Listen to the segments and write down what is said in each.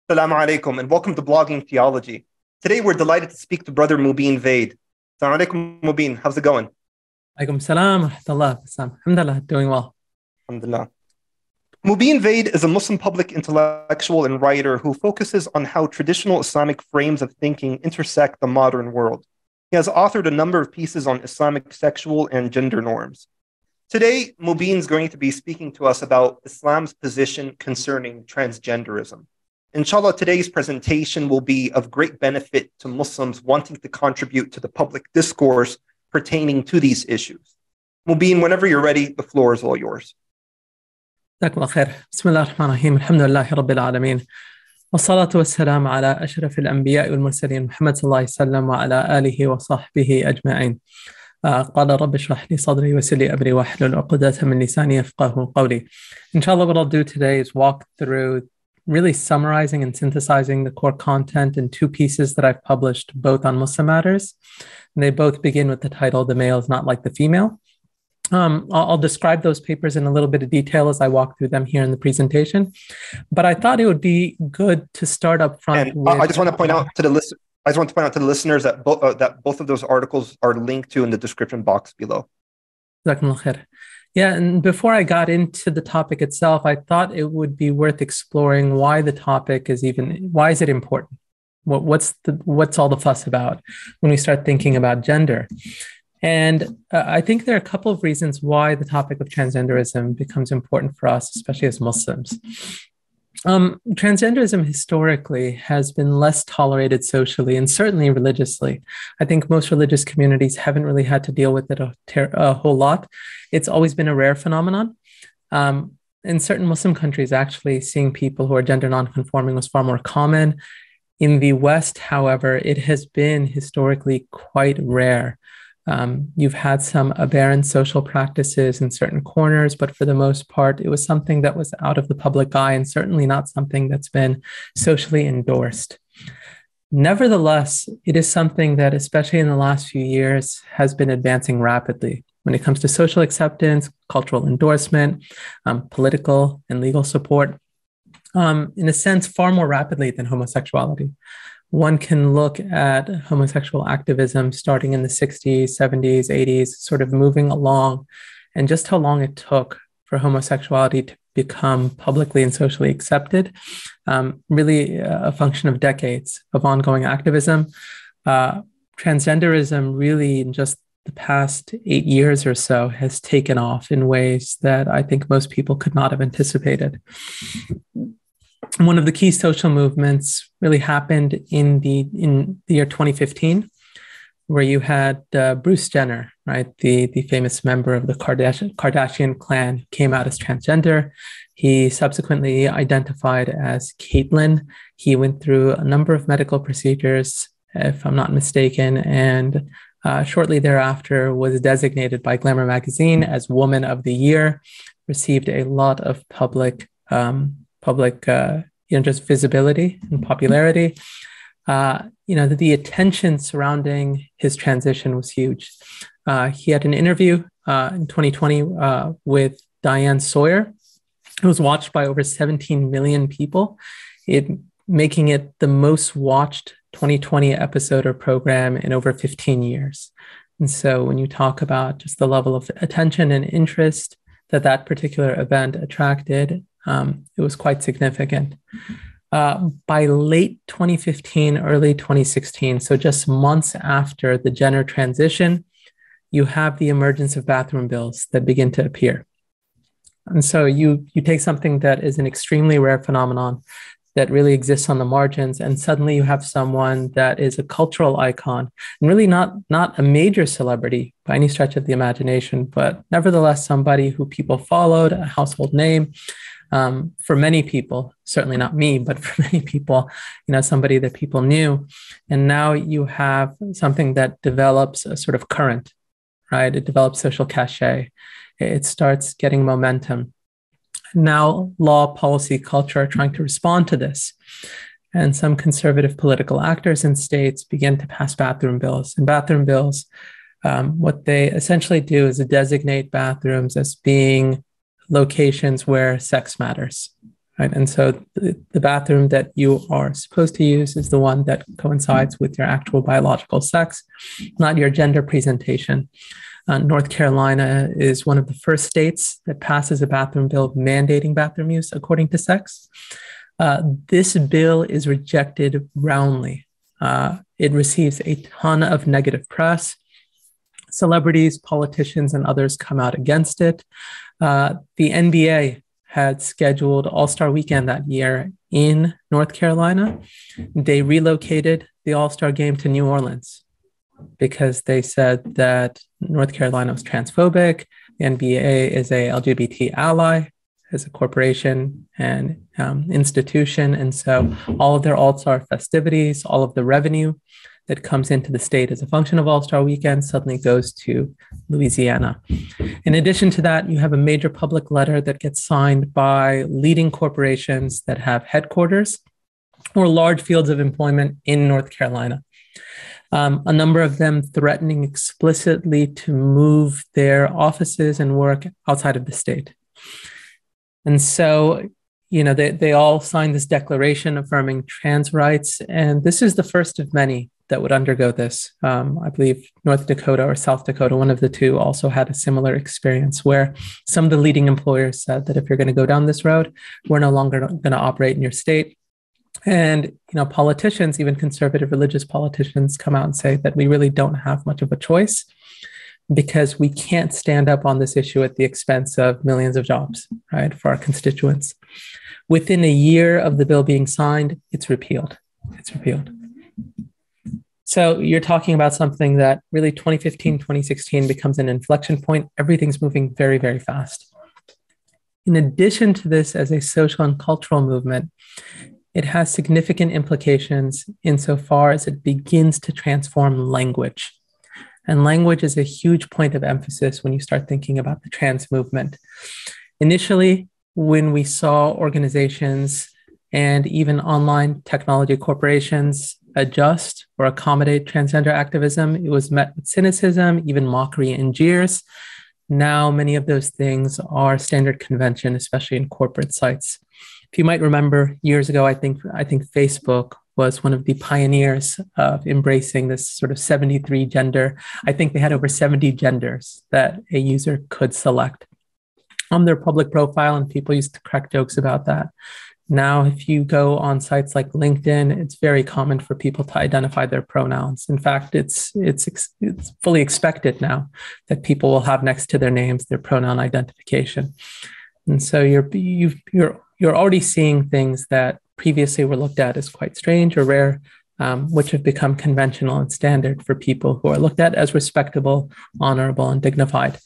Assalamu alaikum and welcome to Blogging Theology. Today we're delighted to speak to Brother Mobeen Vaid. Assalamu alaikum, Mobeen. How's it going? Alaikum salam wa rahmatullah. Alhamdulillah, doing well. Alhamdulillah. Mobeen Vaid is a Muslim public intellectual and writer who focuses on how traditional Islamic frames of thinking intersect the modern world. He has authored a number of pieces on Islamic sexual and gender norms. Today, Mobeen is going to be speaking to us about Islam's position concerning transgenderism. Inshallah, today's presentation will be of great benefit to Muslims wanting to contribute to the public discourse pertaining to these issues. Mobeen, whenever you're ready, the floor is all yours. جزاكم الله خير. بسم الله الرحمن الرحيم. الحمد لله رب العالمين. والصلاة والسلام على أشرف الأنبياء والمرسلين محمد صلى الله عليه وسلم وعلى آله وصحبه أجمعين. قال رب اشرح لي صدري ويسر لي أمري واحلل عقدة من لساني يفقهوا قولي. Inshallah, what I'll do today is walk through really summarizing and synthesizing the core content in two pieces that I've published both on Muslim matters. And they both begin with the title, "The Male is Not Like the Female." I'll describe those papers in a little bit of detail as I walk through them here in the presentation. But I thought it would be good to start up front. And I just want to point out to the listeners that both of those articles are linked to in the description box below. Yeah, and before I got into the topic itself, I thought it would be worth exploring why the topic is why is it important? What's all the fuss about when we start thinking about gender? And I think there are a couple of reasons why the topic of transgenderism becomes important for us, especially as Muslims. Transgenderism historically has been less tolerated socially and certainly religiously. I think most religious communities haven't really had to deal with it a whole lot. It's always been a rare phenomenon. In certain Muslim countries, actually, seeing people who are gender nonconforming was far more common. In the West, however, it has been historically quite rare. You've had some aberrant social practices in certain corners, but for the most part, it was something that was out of the public eye and certainly not something that's been socially endorsed. Nevertheless, it is something that, especially in the last few years, has been advancing rapidly when it comes to social acceptance, cultural endorsement, political and legal support, in a sense, far more rapidly than homosexuality. One can look at homosexual activism starting in the 60s, 70s, 80s, sort of moving along, and just how long it took for homosexuality to become publicly and socially accepted, really a function of decades of ongoing activism. Transgenderism really, in just the past 8 years or so, has taken off in ways that I think most people could not have anticipated. One of the key social movements really happened in the year 2015, where you had Bruce Jenner, right, the famous member of the Kardashian clan, came out as transgender. He subsequently identified as Caitlyn. He went through a number of medical procedures, if I'm not mistaken, and shortly thereafter was designated by Glamour magazine as Woman of the Year, received a lot of public just visibility and popularity. The attention surrounding his transition was huge. He had an interview in 2020 with Diane Sawyer. It was watched by over 17 million people, making it the most watched 2020 episode or program in over 15 years. And so when you talk about just the level of attention and interest that particular event attracted, it was quite significant. By late 2015, early 2016, so just months after the Jenner transition, you have the emergence of bathroom bills that begin to appear. And so you take something that is an extremely rare phenomenon that really exists on the margins, and suddenly you have someone that is a cultural icon, and really not a major celebrity by any stretch of the imagination, but nevertheless somebody who people followed, a household name. For many people, certainly not me, but for many people, somebody that people knew. And now you have something that develops a sort of current, right? It develops social cachet. It starts getting momentum. Now law, policy, culture are trying to respond to this. And some conservative political actors in states begin to pass bathroom bills. And bathroom bills, what they essentially do is designate bathrooms as being locations where sex matters, right? And so the bathroom that you are supposed to use is the one that coincides with your actual biological sex, not your gender presentation. North Carolina is one of the first states that passes a bathroom bill mandating bathroom use according to sex. This bill is rejected roundly. It receives a ton of negative press. Celebrities, politicians, and others come out against it. The NBA had scheduled All-Star Weekend that year in North Carolina. They relocated the All-Star game to New Orleans because they said that North Carolina was transphobic. The NBA is a LGBT ally, as a corporation and institution. And so all of their All-Star festivities, all of the revenue that comes into the state as a function of All-Star Weekend suddenly goes to Louisiana. In addition to that, you have a major public letter that gets signed by leading corporations that have headquarters or large fields of employment in North Carolina. A number of them threatening explicitly to move their offices and work outside of the state. And so, they all signed this declaration affirming trans rights. And this is the first of many that would undergo this. I believe North Dakota or South Dakota, one of the two, also had a similar experience where some of the leading employers said that if you're going to go down this road, we're no longer going to operate in your state. And, politicians, even conservative religious politicians, come out and say that we really don't have much of a choice because we can't stand up on this issue at the expense of millions of jobs, right, for our constituents. Within a year of the bill being signed, it's repealed. So you're talking about something that really 2015, 2016 becomes an inflection point. Everything's moving very, very fast. In addition to this, as a social and cultural movement, it has significant implications insofar as it begins to transform language. And language is a huge point of emphasis when you start thinking about the trans movement. Initially, when we saw organizations and even online technology corporations adjust or accommodate transgender activism, it was met with cynicism, even mockery and jeers. Now, many of those things are standard convention, especially in corporate sites. If you might remember years ago, I think Facebook was one of the pioneers of embracing this sort of 73 gender. I think they had over 70 genders that a user could select on their public profile, and people used to crack jokes about that. Now, if you go on sites like LinkedIn, it's very common for people to identify their pronouns. In fact, it's fully expected now that people will have next to their names their pronoun identification. And so you're already seeing things that previously were looked at as quite strange or rare, which have become conventional and standard for people who are looked at as respectable, honorable, and dignified.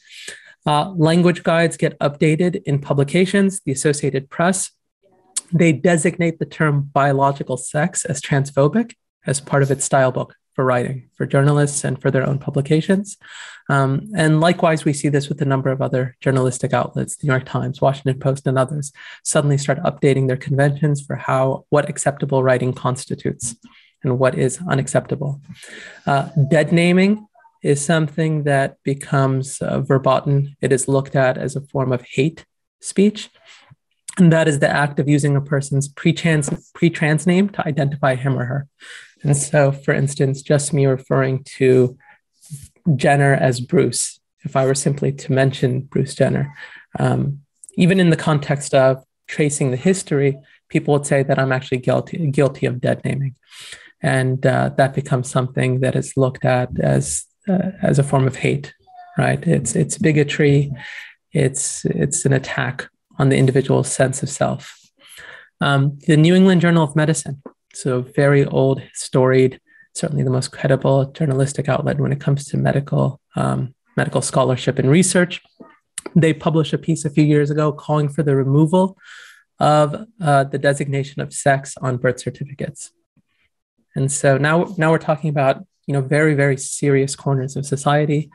Language guides get updated in publications. The Associated Press, they designate the term biological sex as transphobic as part of its style book for writing, for journalists and for their own publications. And likewise, we see this with a number of other journalistic outlets, the New York Times, Washington Post, and others, suddenly start updating their conventions for what acceptable writing constitutes and what is unacceptable. Dead naming is something that becomes verboten. It is looked at as a form of hate speech. And that is the act of using a person's pre-trans name to identify him or her. And so, for instance, just me referring to Jenner as Bruce, if I were simply to mention Bruce Jenner, even in the context of tracing the history, people would say that I'm actually guilty of dead naming. And that becomes something that is looked at as a form of hate, right? It's bigotry. It's an attack on the individual's sense of self. The New England Journal of Medicine, so very old, storied, certainly the most credible journalistic outlet when it comes to medical scholarship and research. They published a piece a few years ago calling for the removal of the designation of sex on birth certificates. And so now we're talking about very, very serious corners of society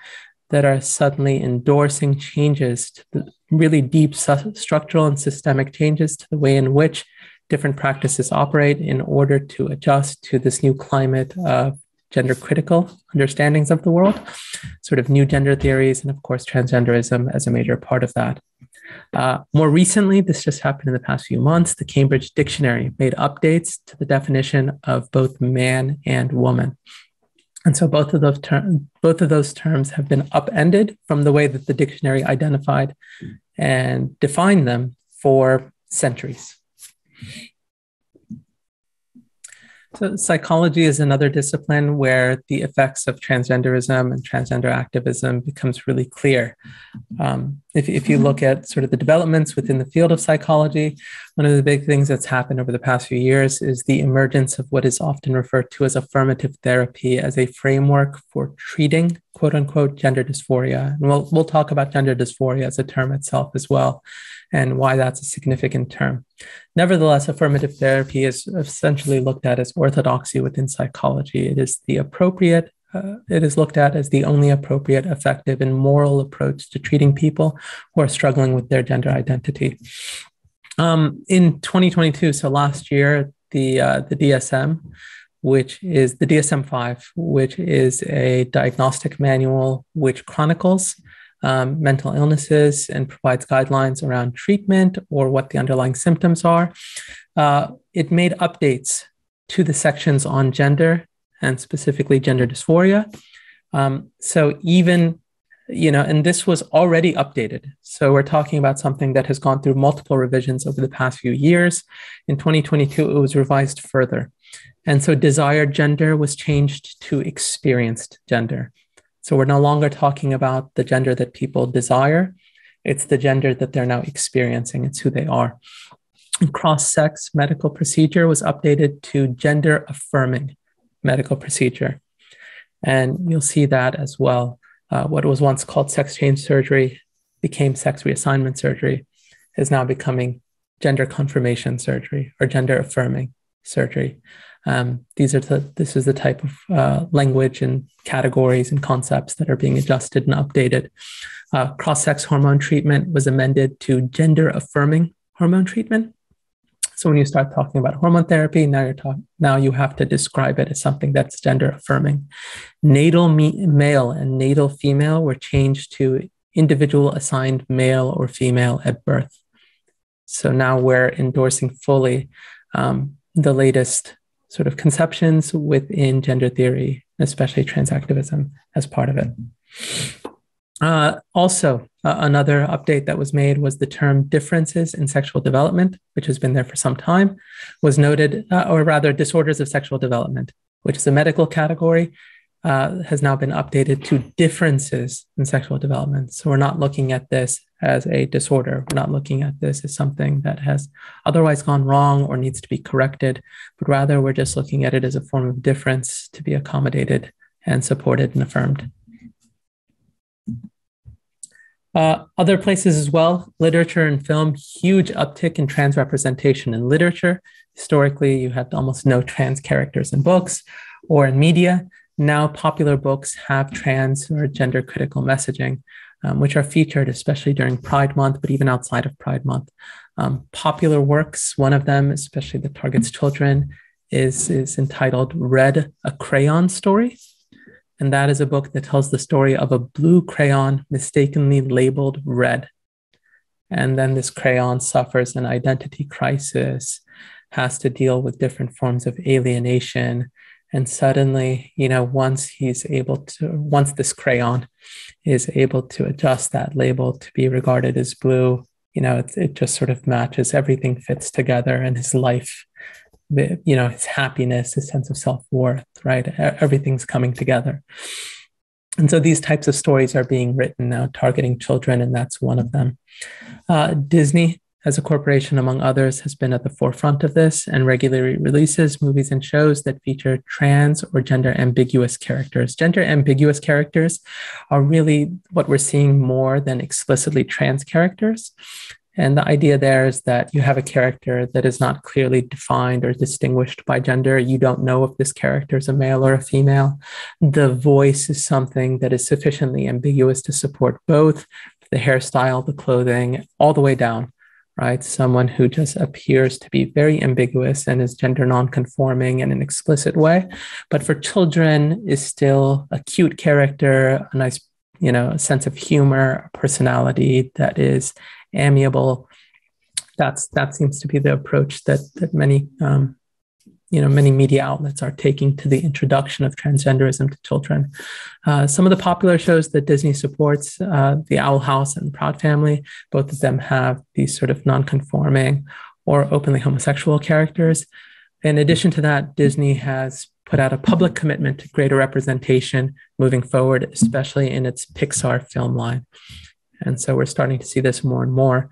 that are suddenly endorsing changes to the really deep structural and systemic changes to the way in which different practices operate in order to adjust to this new climate of gender critical understandings of the world, sort of new gender theories, and of course, transgenderism as a major part of that. More recently, this just happened in the past few months, the Cambridge Dictionary made updates to the definition of both man and woman. And so both of those terms have been upended from the way that the dictionary identified and defined them for centuries. So psychology is another discipline where the effects of transgenderism and transgender activism becomes really clear. If you look at sort of the developments within the field of psychology, one of the big things that's happened over the past few years is the emergence of what is often referred to as affirmative therapy as a framework for treating quote unquote gender dysphoria. And we'll talk about gender dysphoria as a term itself as well, and why that's a significant term. Nevertheless, affirmative therapy is essentially looked at as orthodoxy within psychology. It is looked at as the only appropriate, effective, and moral approach to treating people who are struggling with their gender identity. In 2022, so last year, the DSM, which is the DSM-5, which is a diagnostic manual which chronicles mental illnesses and provides guidelines around treatment or what the underlying symptoms are. It made updates to the sections on gender and specifically gender dysphoria. So even, and this was already updated. So we're talking about something that has gone through multiple revisions over the past few years. In 2022, it was revised further. And so desired gender was changed to experienced gender. So we're no longer talking about the gender that people desire. It's the gender that they're now experiencing. It's who they are. Cross-sex medical procedure was updated to gender-affirming medical procedure. And you'll see that as well. What was once called sex change surgery became sex reassignment surgery, is now becoming gender confirmation surgery or gender-affirming surgery. This is the type of language and categories and concepts that are being adjusted and updated. Cross-sex hormone treatment was amended to gender-affirming hormone treatment. So when you start talking about hormone therapy, now you have to describe it as something that's gender-affirming. Natal male and natal female were changed to individual assigned male or female at birth. So now we're endorsing fully the latest sort of conceptions within gender theory, especially trans activism as part of it. Also, another update that was made was the term differences in sexual development, which has been there for some time, was noted, or rather disorders of sexual development, which is a medical category, has now been updated to differences in sexual development. So we're not looking at this as a disorder. We're not looking at this as something that has otherwise gone wrong or needs to be corrected, but rather we're just looking at it as a form of difference to be accommodated and supported and affirmed. Other places as well, literature and film, huge uptick in trans representation in literature. Historically, you had almost no trans characters in books or in media. Now popular books have trans or gender critical messaging, which are featured especially during Pride Month, but even outside of Pride Month. Popular works, one of them, especially that targets children, is entitled Red, a Crayon Story. And that is a book that tells the story of a blue crayon mistakenly labeled red. And then this crayon suffers an identity crisis, has to deal with different forms of alienation. And suddenly, once this crayon is able to adjust that label to be regarded as blue, it just sort of matches, everything fits together, and his life, his happiness, his sense of self-worth, right? Everything's coming together. And so these types of stories are being written now, targeting children, and that's one of them. Disney, as a corporation, among others, has been at the forefront of this and regularly releases movies and shows that feature trans or gender ambiguous characters. Gender ambiguous characters are really what we're seeing more than explicitly trans characters. And the idea there is that you have a character that is not clearly defined or distinguished by gender. You don't know if this character is a male or a female. The voice is something that is sufficiently ambiguous to support both the hairstyle, the clothing, all the way down, right? Someone who just appears to be very ambiguous and is gender nonconforming in an explicit way, but for children is still a cute character, a nice, a sense of humor, a personality that is amiable. That seems to be the approach that many many media outlets are taking to the introduction of transgenderism to children. Some of the popular shows that Disney supports, The Owl House and Proud Family, both of them have these sort of non-conforming or openly homosexual characters. In addition to that, Disney has put out a public commitment to greater representation moving forward, especially in its Pixar film line. And so we're starting to see this more and more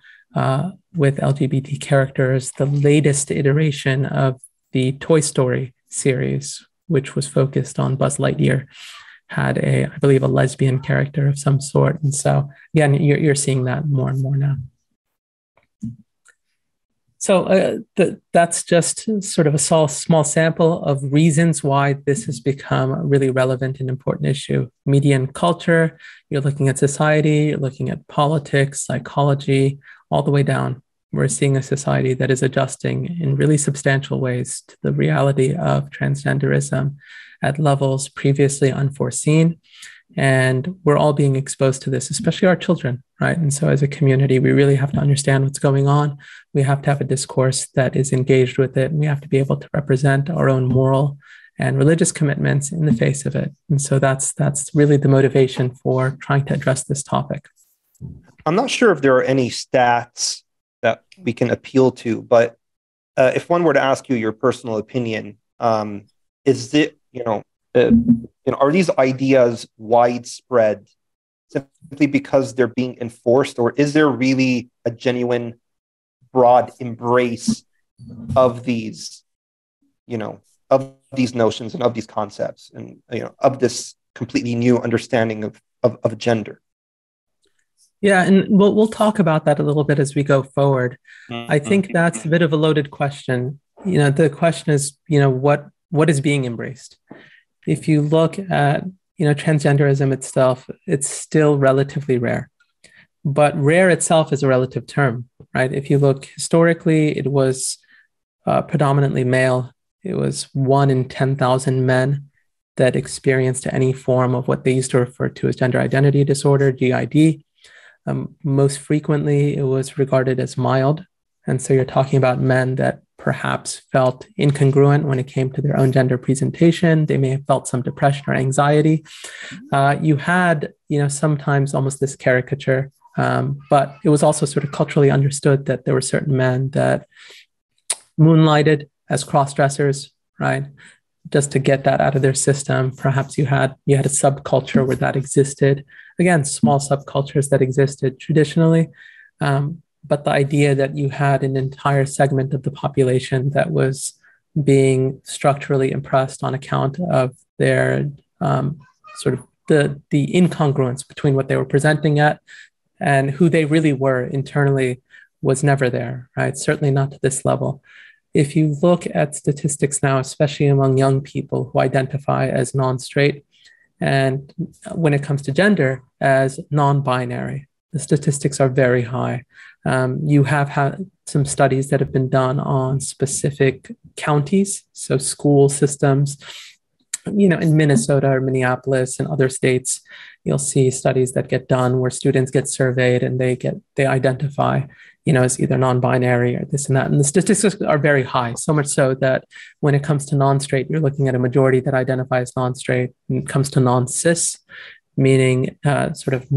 with LGBT characters. The latest iteration of the Toy Story series, which was focused on Buzz Lightyear, had I believe, a lesbian character of some sort. And so, again, you're seeing that more and more now. So that's just sort of a small sample of reasons why this has become a really relevant and important issue. Media and culture, you're looking at society, you're looking at politics, psychology, all the way down. We're seeing a society that is adjusting in really substantial ways to the reality of transgenderism at levels previously unforeseen. And we're all being exposed to this, especially our children, right? And so as a community, we really have to understand what's going on. We have to have a discourse that is engaged with it. And we have to be able to represent our own moral and religious commitments in the face of it. And so that's really the motivation for trying to address this topic. I'm not sure if there are any stats that we can appeal to, but if one were to ask you your personal opinion, is it, are these ideas widespread simply because they're being enforced, or is there really a genuine broad embrace of these, of these notions and of these concepts and, of this completely new understanding of gender? Yeah, and we'll talk about that a little bit as we go forward. Mm-hmm. I think that's a bit of a loaded question. The question is, what is being embraced? If you look at, transgenderism itself, it's still relatively rare. But rare itself is a relative term, right? If you look historically, it was predominantly male. It was 1 in 10,000 men that experienced any form of what they used to refer to as gender identity disorder, GID. Most frequently, it was regarded as mild. And so you're talking about men that perhaps felt incongruent when it came to their own gender presentation. They may have felt some depression or anxiety. You had, sometimes almost this caricature, but it was also sort of culturally understood that there were certain men that moonlighted as cross-dressers, right? Just to get that out of their system. Perhaps you had a subculture where that existed. Again, small subcultures that existed traditionally. But the idea that you had an entire segment of the population that was being structurally impressed on account of their sort of the incongruence between what they were presenting at and who they really were internally was never there, right? Certainly not to this level. If you look at statistics now, especially among young people who identify as non-straight, and when it comes to gender, as non-binary, the statistics are very high. You have had some studies that have been done on specific counties, so school systems. In Minnesota or Minneapolis and other states, you'll see studies that get done where students get surveyed and they identify, as either non-binary or this and that. And the statistics are very high, so much so that when it comes to non-straight, you're looking at a majority that identifies non-straight. When it comes to non-cis, meaning sort of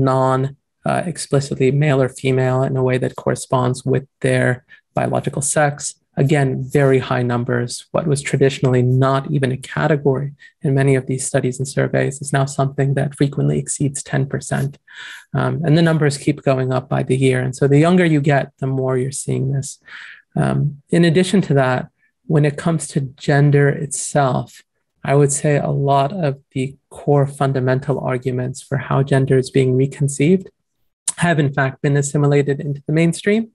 explicitly male or female in a way that corresponds with their biological sex. Again, very high numbers. What was traditionally not even a category in many of these studies and surveys is now something that frequently exceeds 10%. And the numbers keep going up by the year. And so the younger you get, the more you're seeing this. In addition to that, when it comes to gender itself, I would say a lot of the core fundamental arguments for how gender is being reconceived have in fact been assimilated into the mainstream.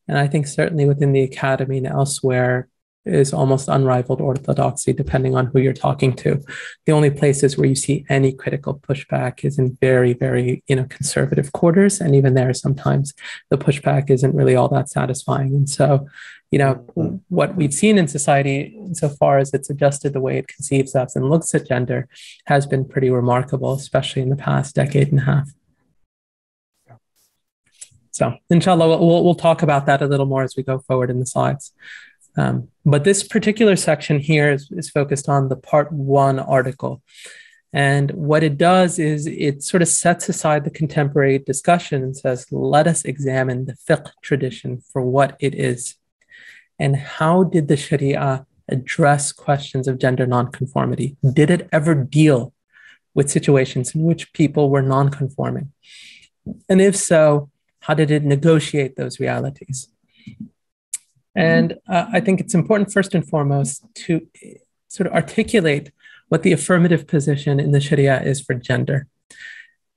And I think certainly within the academy and elsewhere is almost unrivaled orthodoxy, depending on who you're talking to. The only places where you see any critical pushback is in very, very, conservative quarters. And even there, sometimes the pushback isn't really all that satisfying. And so, what we've seen in society, insofar as it's adjusted the way it conceives of and looks at gender, has been pretty remarkable, especially in the past decade and a half. So inshallah, we'll talk about that a little more as we go forward in the slides. But this particular section here is focused on the part 1 article. And what it does is it sort of sets aside the contemporary discussion and says, let us examine the fiqh tradition for what it is. And how did the Sharia address questions of gender nonconformity? Did it ever deal with situations in which people were nonconforming? And if so, how did it negotiate those realities? And I think it's important, first and foremost, to sort of articulate what the affirmative position in the Sharia is for gender.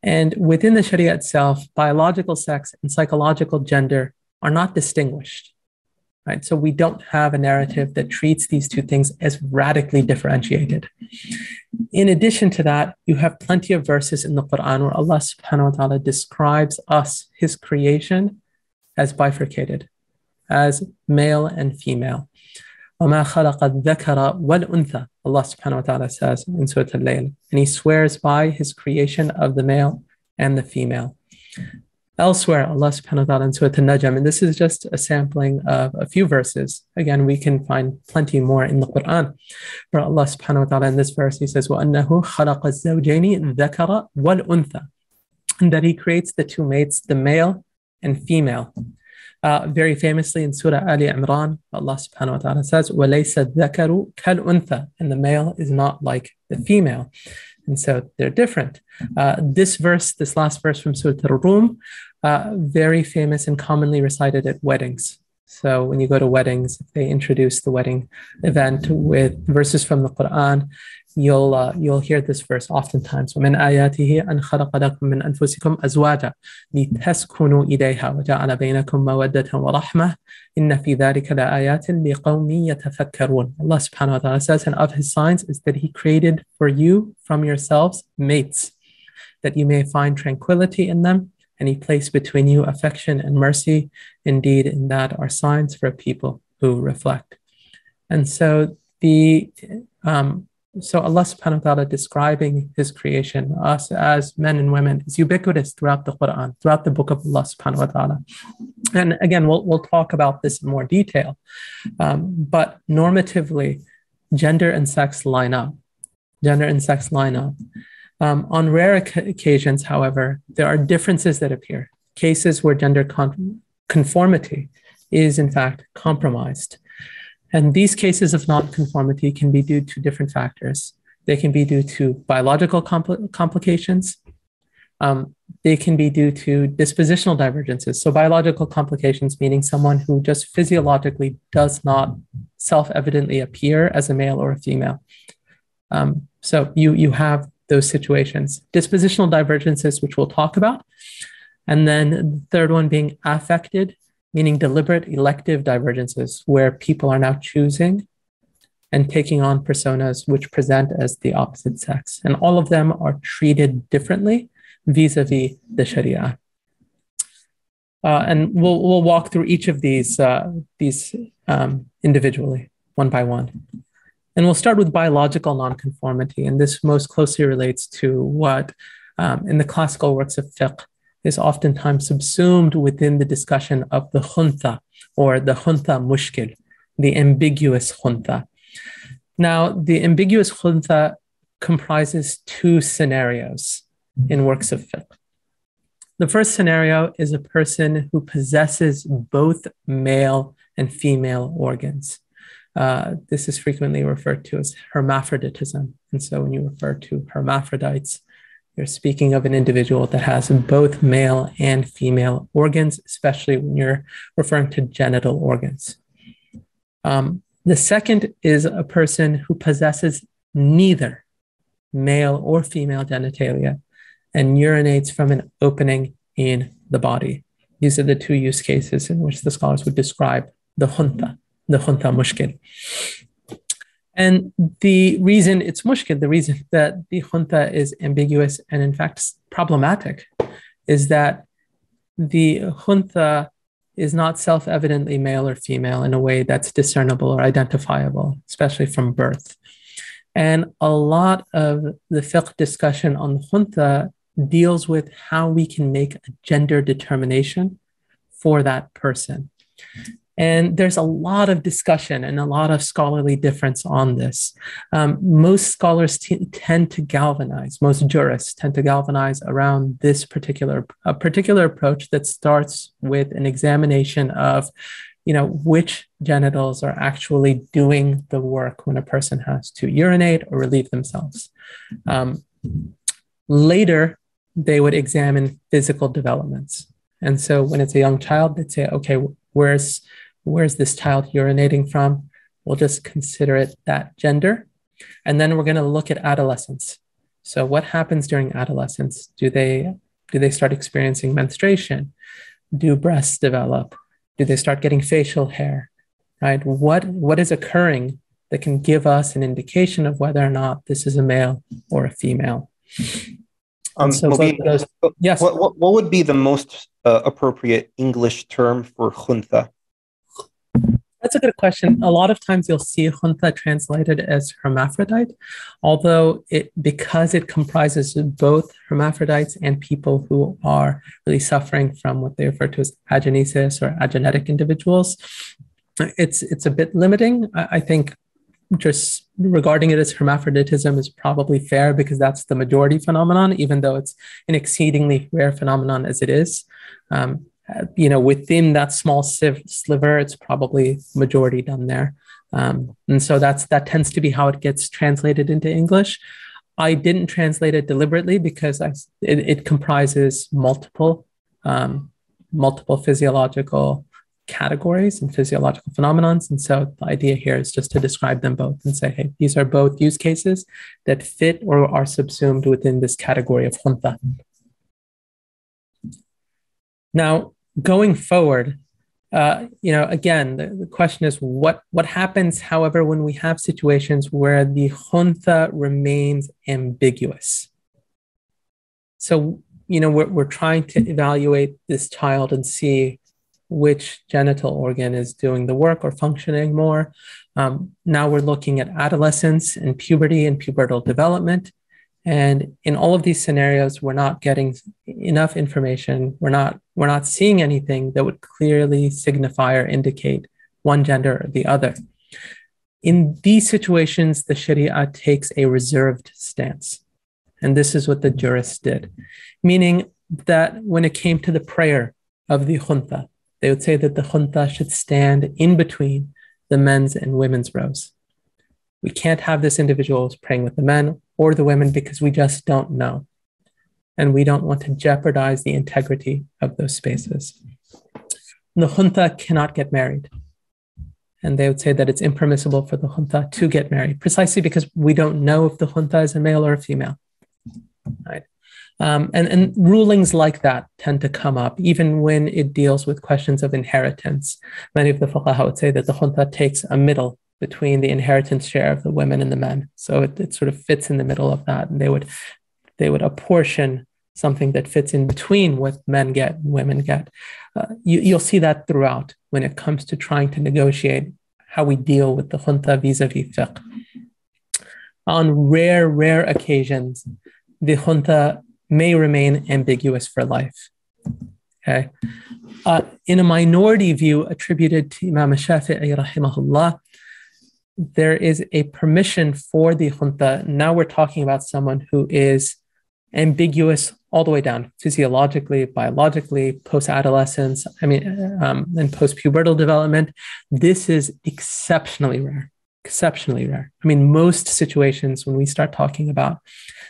And within the Sharia itself, biological sex and psychological gender are not distinguished, right? So we don't have a narrative that treats these two things as radically differentiated. In addition to that, you have plenty of verses in the Quran where Allah subhanahu wa ta'ala describes us, his creation, as bifurcated, as male and female. وَمَا خَلَقَ الذَّكَرَ وَالْأُنثَى, Allah subhanahu wa ta'ala says in Surah Al-Layl, and he swears by his creation of the male and the female. Elsewhere, Allah subhanahu wa ta'ala in Surah Al-Najm, and this is just a sampling of a few verses. Again, we can find plenty more in the Quran. Where Allah subhanahu wa ta'ala in this verse, he says, وَأَنَّهُ خَلَقَ الزَّوْجَيْنِ الذَّكَرَ وَالْأُنثَى, and that he creates the two mates, the male and female. Very famously in Surah Ali Imran, Allah subhanahu wa ta'ala says, وَلَيْسَ الذَّكَرُ كَالْأُنثَى, and the male is not like the female. And so they're different. This verse, this last verse from Surah Al-Rum, very famous and commonly recited at weddings. So when you go to weddings, they introduce the wedding event with verses from the Quran. You'll hear this verse oftentimes. وَمِنْ آيَاتِهِ أَنْ خَلَقَ لَكُم مِّنْ أَنفُسِكُمْ أَزْوَاجًا لِتَسْكُنُوا إِلَيْهَا وَجَعَلَ بَيْنَكُم مَّوَدَّةً وَرَحْمَةً إِنَّ فِي ذَلِكَ لَآيَاتٍ لِقَوْمٍ يَتَفَكَّرُونَ. Allah subhanahu wa ta'ala says, and of his signs is that he created for you from yourselves mates, that you may find tranquility in them, and he placed between you affection and mercy. Indeed, in that are signs for people who reflect. And so so Allah subhanahu wa ta'ala describing his creation, us as men and women, is ubiquitous throughout the Quran, throughout the book of Allah subhanahu wa ta'ala. And again, we'll talk about this in more detail. But normatively, gender and sex line up. Gender and sex line up. On rare occasions, however, there are differences that appear. Cases where gender conformity is in fact compromised. And these cases of nonconformity can be due to different factors. They can be due to biological complications. They can be due to dispositional divergences. So biological complications, meaning someone who just physiologically does not self-evidently appear as a male or a female. So you have those situations. Dispositional divergences, which we'll talk about. And then the third one being affected, meaning deliberate elective divergences, where people are now choosing and taking on personas which present as the opposite sex. And all of them are treated differently vis-a-vis the Sharia. And we'll walk through each of these individually, one by one. And we'll start with biological nonconformity. And this most closely relates to what in the classical works of fiqh is oftentimes subsumed within the discussion of the khuntha, or the khuntha mushkil, the ambiguous khuntha. Now, the ambiguous khuntha comprises two scenarios in works of fiqh. The first scenario is a person who possesses both male and female organs. This is frequently referred to as hermaphroditism. And so when you refer to hermaphrodites, you're speaking of an individual that has both male and female organs, especially when you're referring to genital organs. The second is a person who possesses neither male or female genitalia and urinates from an opening in the body. These are the two use cases in which the scholars would describe the khuntha mushkil. And the reason it's mushkil, the reason that the khuntha is ambiguous and in fact problematic, is that the khuntha is not self-evidently male or female in a way that's discernible or identifiable, especially from birth. And a lot of the fiqh discussion on khuntha deals with how we can make a gender determination for that person. And there's a lot of discussion and a lot of scholarly difference on this. Most scholars tend to galvanize, most jurists tend to galvanize around this particular approach that starts with an examination of, which genitals are actually doing the work when a person has to urinate or relieve themselves. Later, they would examine physical developments. And so when it's a young child, they'd say, okay, where's this child urinating from? We'll just consider it that gender. And then we're going to look at adolescence. So what happens during adolescence? Do they start experiencing menstruation? Do breasts develop? Do they start getting facial hair? Right? What is occurring that can give us an indication of whether or not this is a male or a female? Mobeen, yes. What would be the most appropriate English term for khuntha? That's a good question. A lot of times you'll see khuntha translated as hermaphrodite, although because it comprises both hermaphrodites and people who are really suffering from what they refer to as agenesis or agenetic individuals, it's a bit limiting. I think just regarding it as hermaphroditism is probably fair because that's the majority phenomenon, even though it's an exceedingly rare phenomenon as it is. Within that small sliver, it's probably majority done there. And so that tends to be how it gets translated into English. I didn't translate it deliberately because it comprises multiple physiological categories and physiological phenomenons. And so the idea here is just to describe them both and say, hey, these are both use cases that fit or are subsumed within this category of khuntha. Now, going forward, again, the question is what happens, however, when we have situations where the khuntha remains ambiguous? So, we're trying to evaluate this child and see which genital organ is doing the work or functioning more. Now we're looking at adolescence and puberty and pubertal development. And in all of these scenarios, we're not getting enough information. We're not seeing anything that would clearly signify or indicate one gender or the other. In these situations, the Shariah takes a reserved stance. And this is what the jurists did, meaning that when it came to the prayer of the khuntha, they would say that the khuntha should stand in between the men's and women's rows. We can't have this individual praying with the men or the women because we just don't know. And we don't want to jeopardize the integrity of those spaces. The khuntha cannot get married. And they would say that it's impermissible for the khuntha to get married, precisely because we don't know if the khuntha is a male or a female. Right? And rulings like that tend to come up, even when it deals with questions of inheritance. Many of the fuqaha would say that the khuntha takes a middle between the inheritance share of the women and the men. So it sort of fits in the middle of that. And they would apportion something that fits in between what men get and women get. You'll see that throughout when it comes to trying to negotiate how we deal with the khuntha vis-a-vis fiqh. On rare occasions, the khuntha may remain ambiguous for life. Okay. In a minority view attributed to Imam Shafi'i rahimahullah, there is a permission for the khuntha. Now we're talking about someone who is ambiguous all the way down, physiologically, biologically, post-adolescence, and post-pubertal development. This is exceptionally rare. Most situations when we start talking about,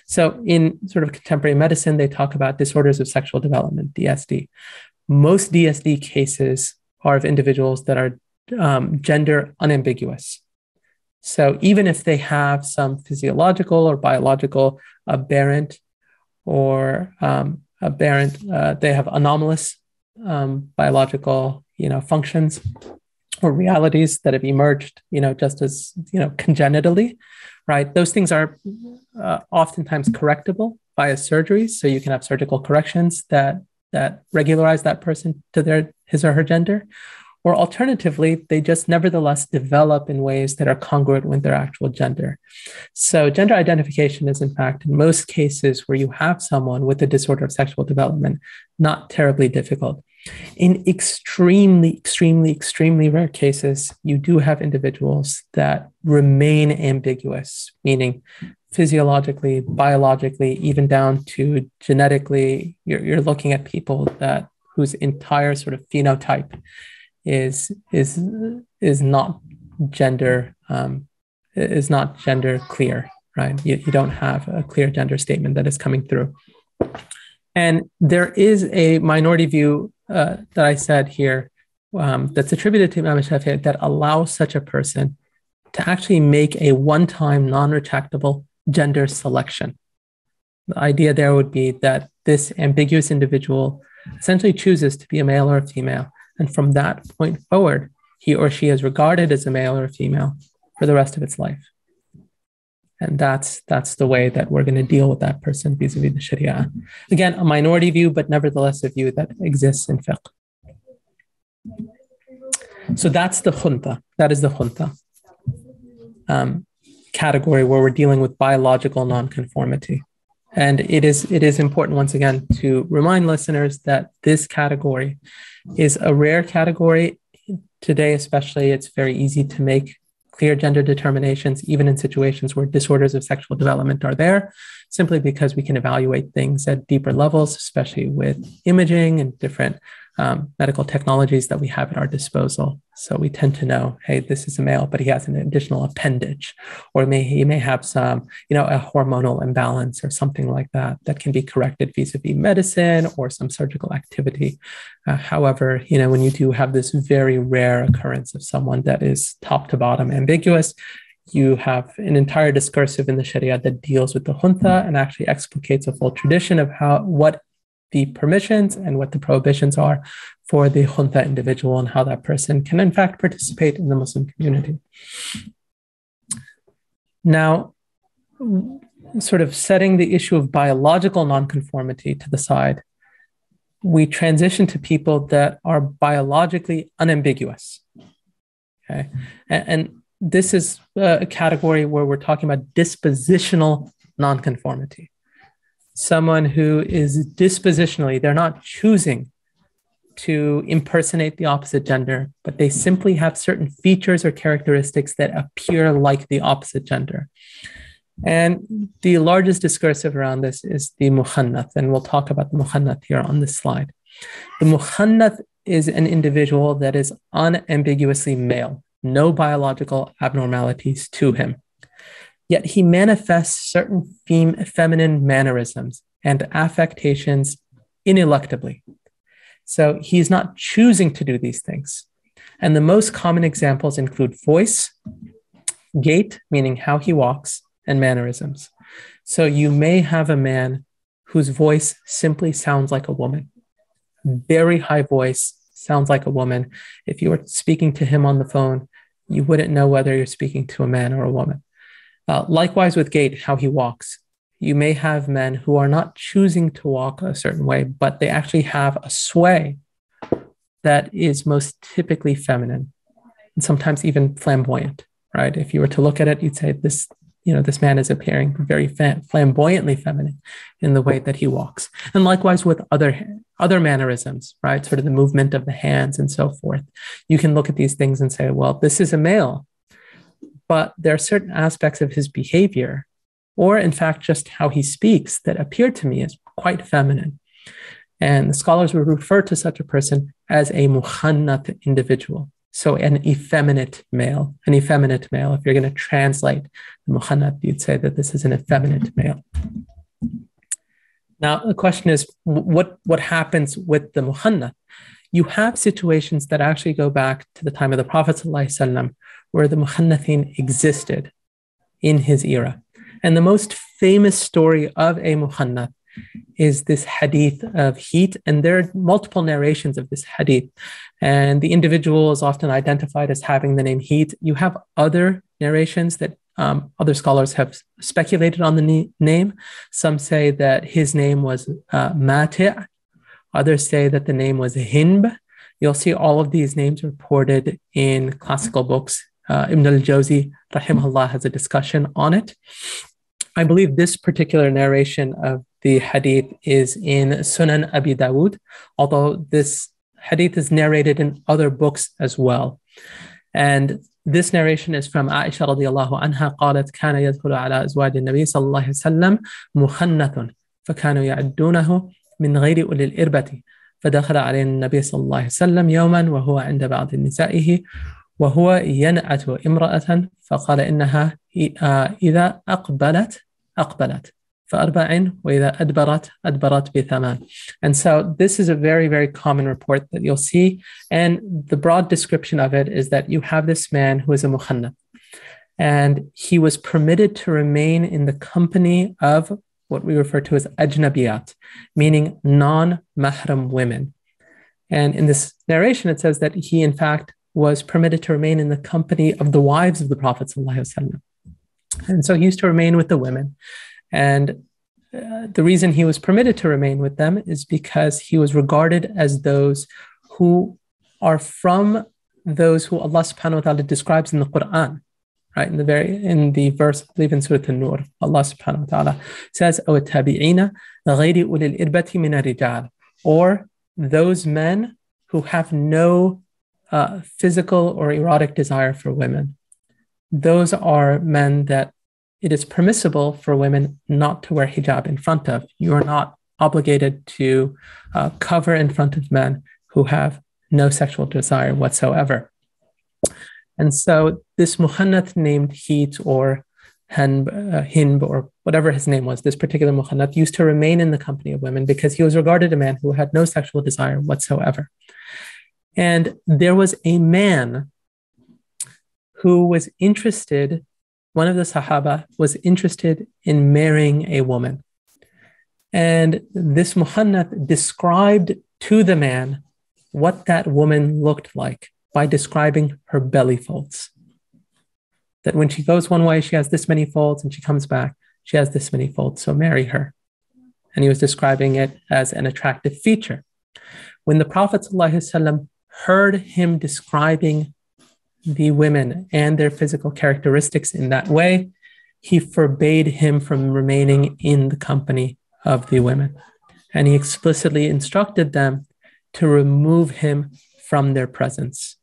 so in sort of contemporary medicine, they talk about disorders of sexual development, DSD. Most DSD cases are of individuals that are gender unambiguous. So even if they have some physiological or biological aberrant they have anomalous biological, functions or realities that have emerged, just as, congenitally, right? Those things are oftentimes correctable via surgery. So you can have surgical corrections that regularize that person to his or her gender. Or alternatively, they just nevertheless develop in ways that are congruent with their actual gender. So gender identification is, in fact, in most cases where you have someone with a disorder of sexual development, not terribly difficult. In extremely, extremely, extremely rare cases, you do have individuals that remain ambiguous, meaning physiologically, biologically, even down to genetically, you're looking at people whose entire sort of phenotype is not gender clear, right? You don't have a clear gender statement that is coming through. And there is a minority view that I said here that's attributed to Imam Shafi'i that allows such a person to actually make a one-time non-retractable gender selection. The idea there would be that this ambiguous individual essentially chooses to be a male or a female. And from that point forward, he or she is regarded as a male or a female for the rest of its life. And that's the way that we're going to deal with that person vis-a-vis the Sharia. Again, a minority view, but nevertheless a view that exists in fiqh. So that's the khunta. That is the khunta category where we're dealing with biological nonconformity. And it is important, once again, to remind listeners that this category is a rare category. Today, especially, it's very easy to make clear gender determinations, even in situations where disorders of sexual development are there, simply because we can evaluate things at deeper levels, especially with imaging and different medical technologies that we have at our disposal. So we tend to know, hey, this is a male, but he has an additional appendage, or he may have some, a hormonal imbalance or something like that can be corrected vis-a-vis medicine or some surgical activity. However, when you do have this very rare occurrence of someone that is top to bottom ambiguous, you have an entire discursive in the Sharia that deals with the khuntha and actually explicates a full tradition of what the permissions and what the prohibitions are for the khuntha individual and how that person can in fact participate in the Muslim community. Now, sort of setting the issue of biological nonconformity to the side, we transition to people that are biologically unambiguous. Okay, and this is a category where we're talking about dispositional nonconformity. Someone who is dispositionally, they're not choosing to impersonate the opposite gender, but they simply have certain features or characteristics that appear like the opposite gender. And the largest discursive around this is the mukhannath, and we'll talk about the mukhannath here on this slide. The mukhannath is an individual that is unambiguously male, no biological abnormalities to him. Yet he manifests certain feminine mannerisms and affectations ineluctably. So he's not choosing to do these things. And the most common examples include voice, gait, meaning how he walks, and mannerisms. So you may have a man whose voice simply sounds like a woman. Very high voice, sounds like a woman. If you were speaking to him on the phone, you wouldn't know whether you're speaking to a man or a woman. Likewise with gait, how he walks. You may have men who are not choosing to walk a certain way, but they actually have a sway that is most typically feminine and sometimes even flamboyant, right? If you were to look at it, you'd say this man is appearing very flamboyantly feminine in the way that he walks. And likewise with other mannerisms, right? Sort of the movement of the hands and so forth. You can look at these things and say, well, this is a male, but there are certain aspects of his behavior, or in fact, just how he speaks, that appear to me as quite feminine. And the scholars would refer to such a person as a mukhannath individual. So an effeminate male. If you're going to translate the mukhannath, you'd say that this is an effeminate male. Now, the question is, what happens with the mukhannath? You have situations that actually go back to the time of the Prophet ﷺ, where the mukhannathin existed in his era. And the most famous story of a mukhannath is this hadith of heat. And there are multiple narrations of this hadith. And the individual is often identified as having the name heat. You have other narrations that other scholars have speculated on the name. Some say that his name was Mati'. Others say that the name was Hinb. You'll see all of these names reported in classical books. Ibn al-Jawzi, rahimahullah, has a discussion on it. I believe this particular narration of the hadith is in Sunan Abi Dawud, although this hadith is narrated in other books as well. And this narration is from Aisha radiallahu anha قالت كان يدخل على أزواج النبي صلى الله عليه وسلم مخنث فكانوا يعدونه من غير أولي الإربة فدخل عليه النبي صلى الله عليه وسلم يوما وهو عند بعض نسائه وهو ينعت امرأة فقال إنها إذا أقبلت فأربع وإذا أدبرت بثمان. And so this is a very, very common report that you'll see. And the broad description of it is that you have this man who is a mukhannath, and he was permitted to remain in the company of what we refer to as ajnabiyat, meaning non-mahram women. And in this narration, it says that he, in fact, was permitted to remain in the company of the wives of the Prophet ﷺ. And so he used to remain with the women. And the reason he was permitted to remain with them is because he was regarded as those who are from those who Allah subhanahu wa ta'ala describes in the Quran, right? In the verse, I believe in Surah An-Nur, Allah subhanahu wa ta'ala says, أَوَ التَّابِعِينَ غَيْرِ أُولِي الْإِرْبَةِ مِنَ الرِّجَالِ, or those men who have no physical or erotic desire for women. Those are men that it is permissible for women not to wear hijab in front of. You are not obligated to cover in front of men who have no sexual desire whatsoever. And so this muhannath named Heat or Hinb or whatever his name was, this particular muhannath used to remain in the company of women because he was regarded a man who had no sexual desire whatsoever. And there was a man who was interested, one of the Sahaba was interested in marrying a woman. And this muhannath described to the man what that woman looked like by describing her belly folds. That when she goes one way, she has this many folds, and she comes back, she has this many folds, so marry her. And he was describing it as an attractive feature. When the Prophet ﷺ heard him describing the women and their physical characteristics in that way, he forbade him from remaining in the company of the women. And he explicitly instructed them to remove him from their presence.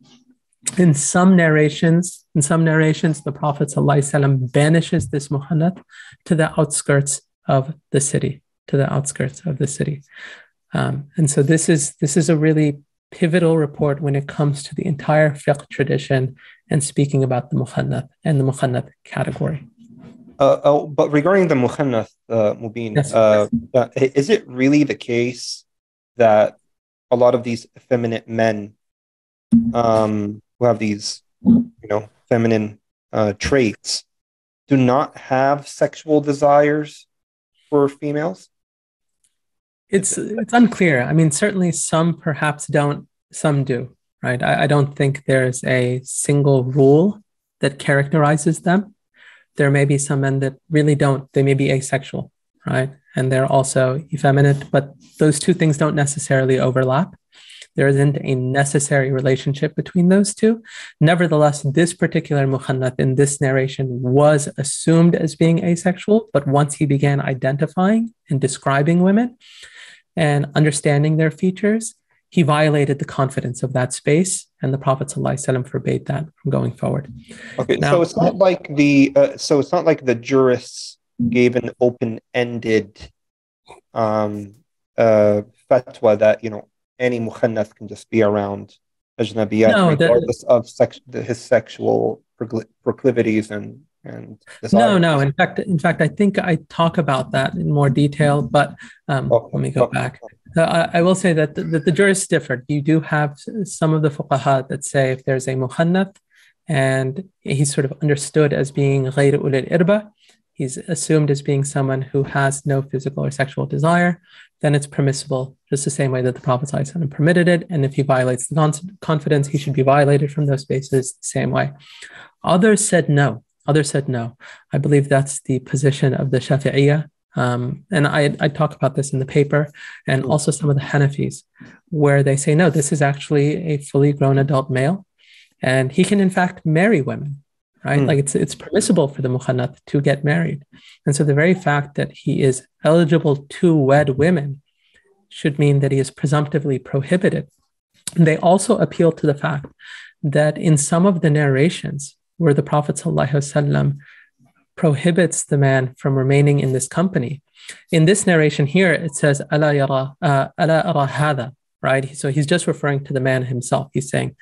In some narrations, the Prophet ﷺ banishes this muhannath to the outskirts of the city, And so this is a really pivotal report when it comes to the entire fiqh tradition and speaking about the muhannath and the muhannath category. But regarding the muhannath, Mobeen, yes. Is it really the case that a lot of these effeminate men who have these, feminine traits do not have sexual desires for females? It's unclear. I mean, certainly some perhaps don't, some do, right? I don't think there's a single rule that characterizes them. There may be some men that really don't. They may be asexual, right? And they're also effeminate, but those two things don't necessarily overlap. There isn't a necessary relationship between those two. Nevertheless, this particular muhannath in this narration was assumed as being asexual, but once he began identifying and describing women and understanding their features, he violated the confidence of that space, and the Prophet ﷺ forbade that from going forward. Okay, now, so it's not like the jurists gave an open-ended fatwa that any mukhannath can just be around ajnabiyat regardless of his sexual proclivities and desires. No. In fact, I think I talk about that in more detail, but let me go back. I will say that the jurists differed. You do have some of the fuqaha that say if there's a muhannath and he's sort of understood as being ghayr ulil irba, he's assumed as being someone who has no physical or sexual desire, then it's permissible, just the same way that the Prophet ﷺ permitted it. And if he violates the confidence, he should be violated from those spaces the same way. Others said no. I believe that's the position of the Shafi'iyah And I talk about this in the paper, and also some of the Hanafis, where they say, no, this is actually a fully grown adult male, and he can in fact marry women, right? Like it's permissible for the mukhannath to get married. And so the very fact that he is eligible to wed women should mean that he is presumptively prohibited. And they also appeal to the fact that in some of the narrations where the Prophet ﷺ prohibits the man from remaining in this company, in this narration here, it says, "Ala ara hada," right? So he's just referring to the man himself. He's saying,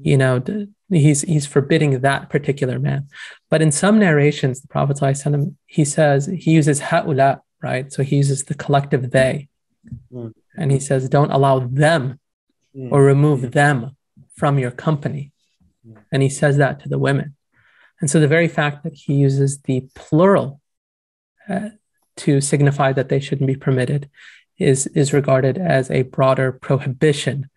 he's forbidding that particular man. But in some narrations, the Prophet ﷺ, he uses ha'ula, right? So he uses the collective they. And he says, don't allow them or remove them from your company. And he says that to the women. And so the very fact that he uses the plural to signify that they shouldn't be permitted is regarded as a broader prohibition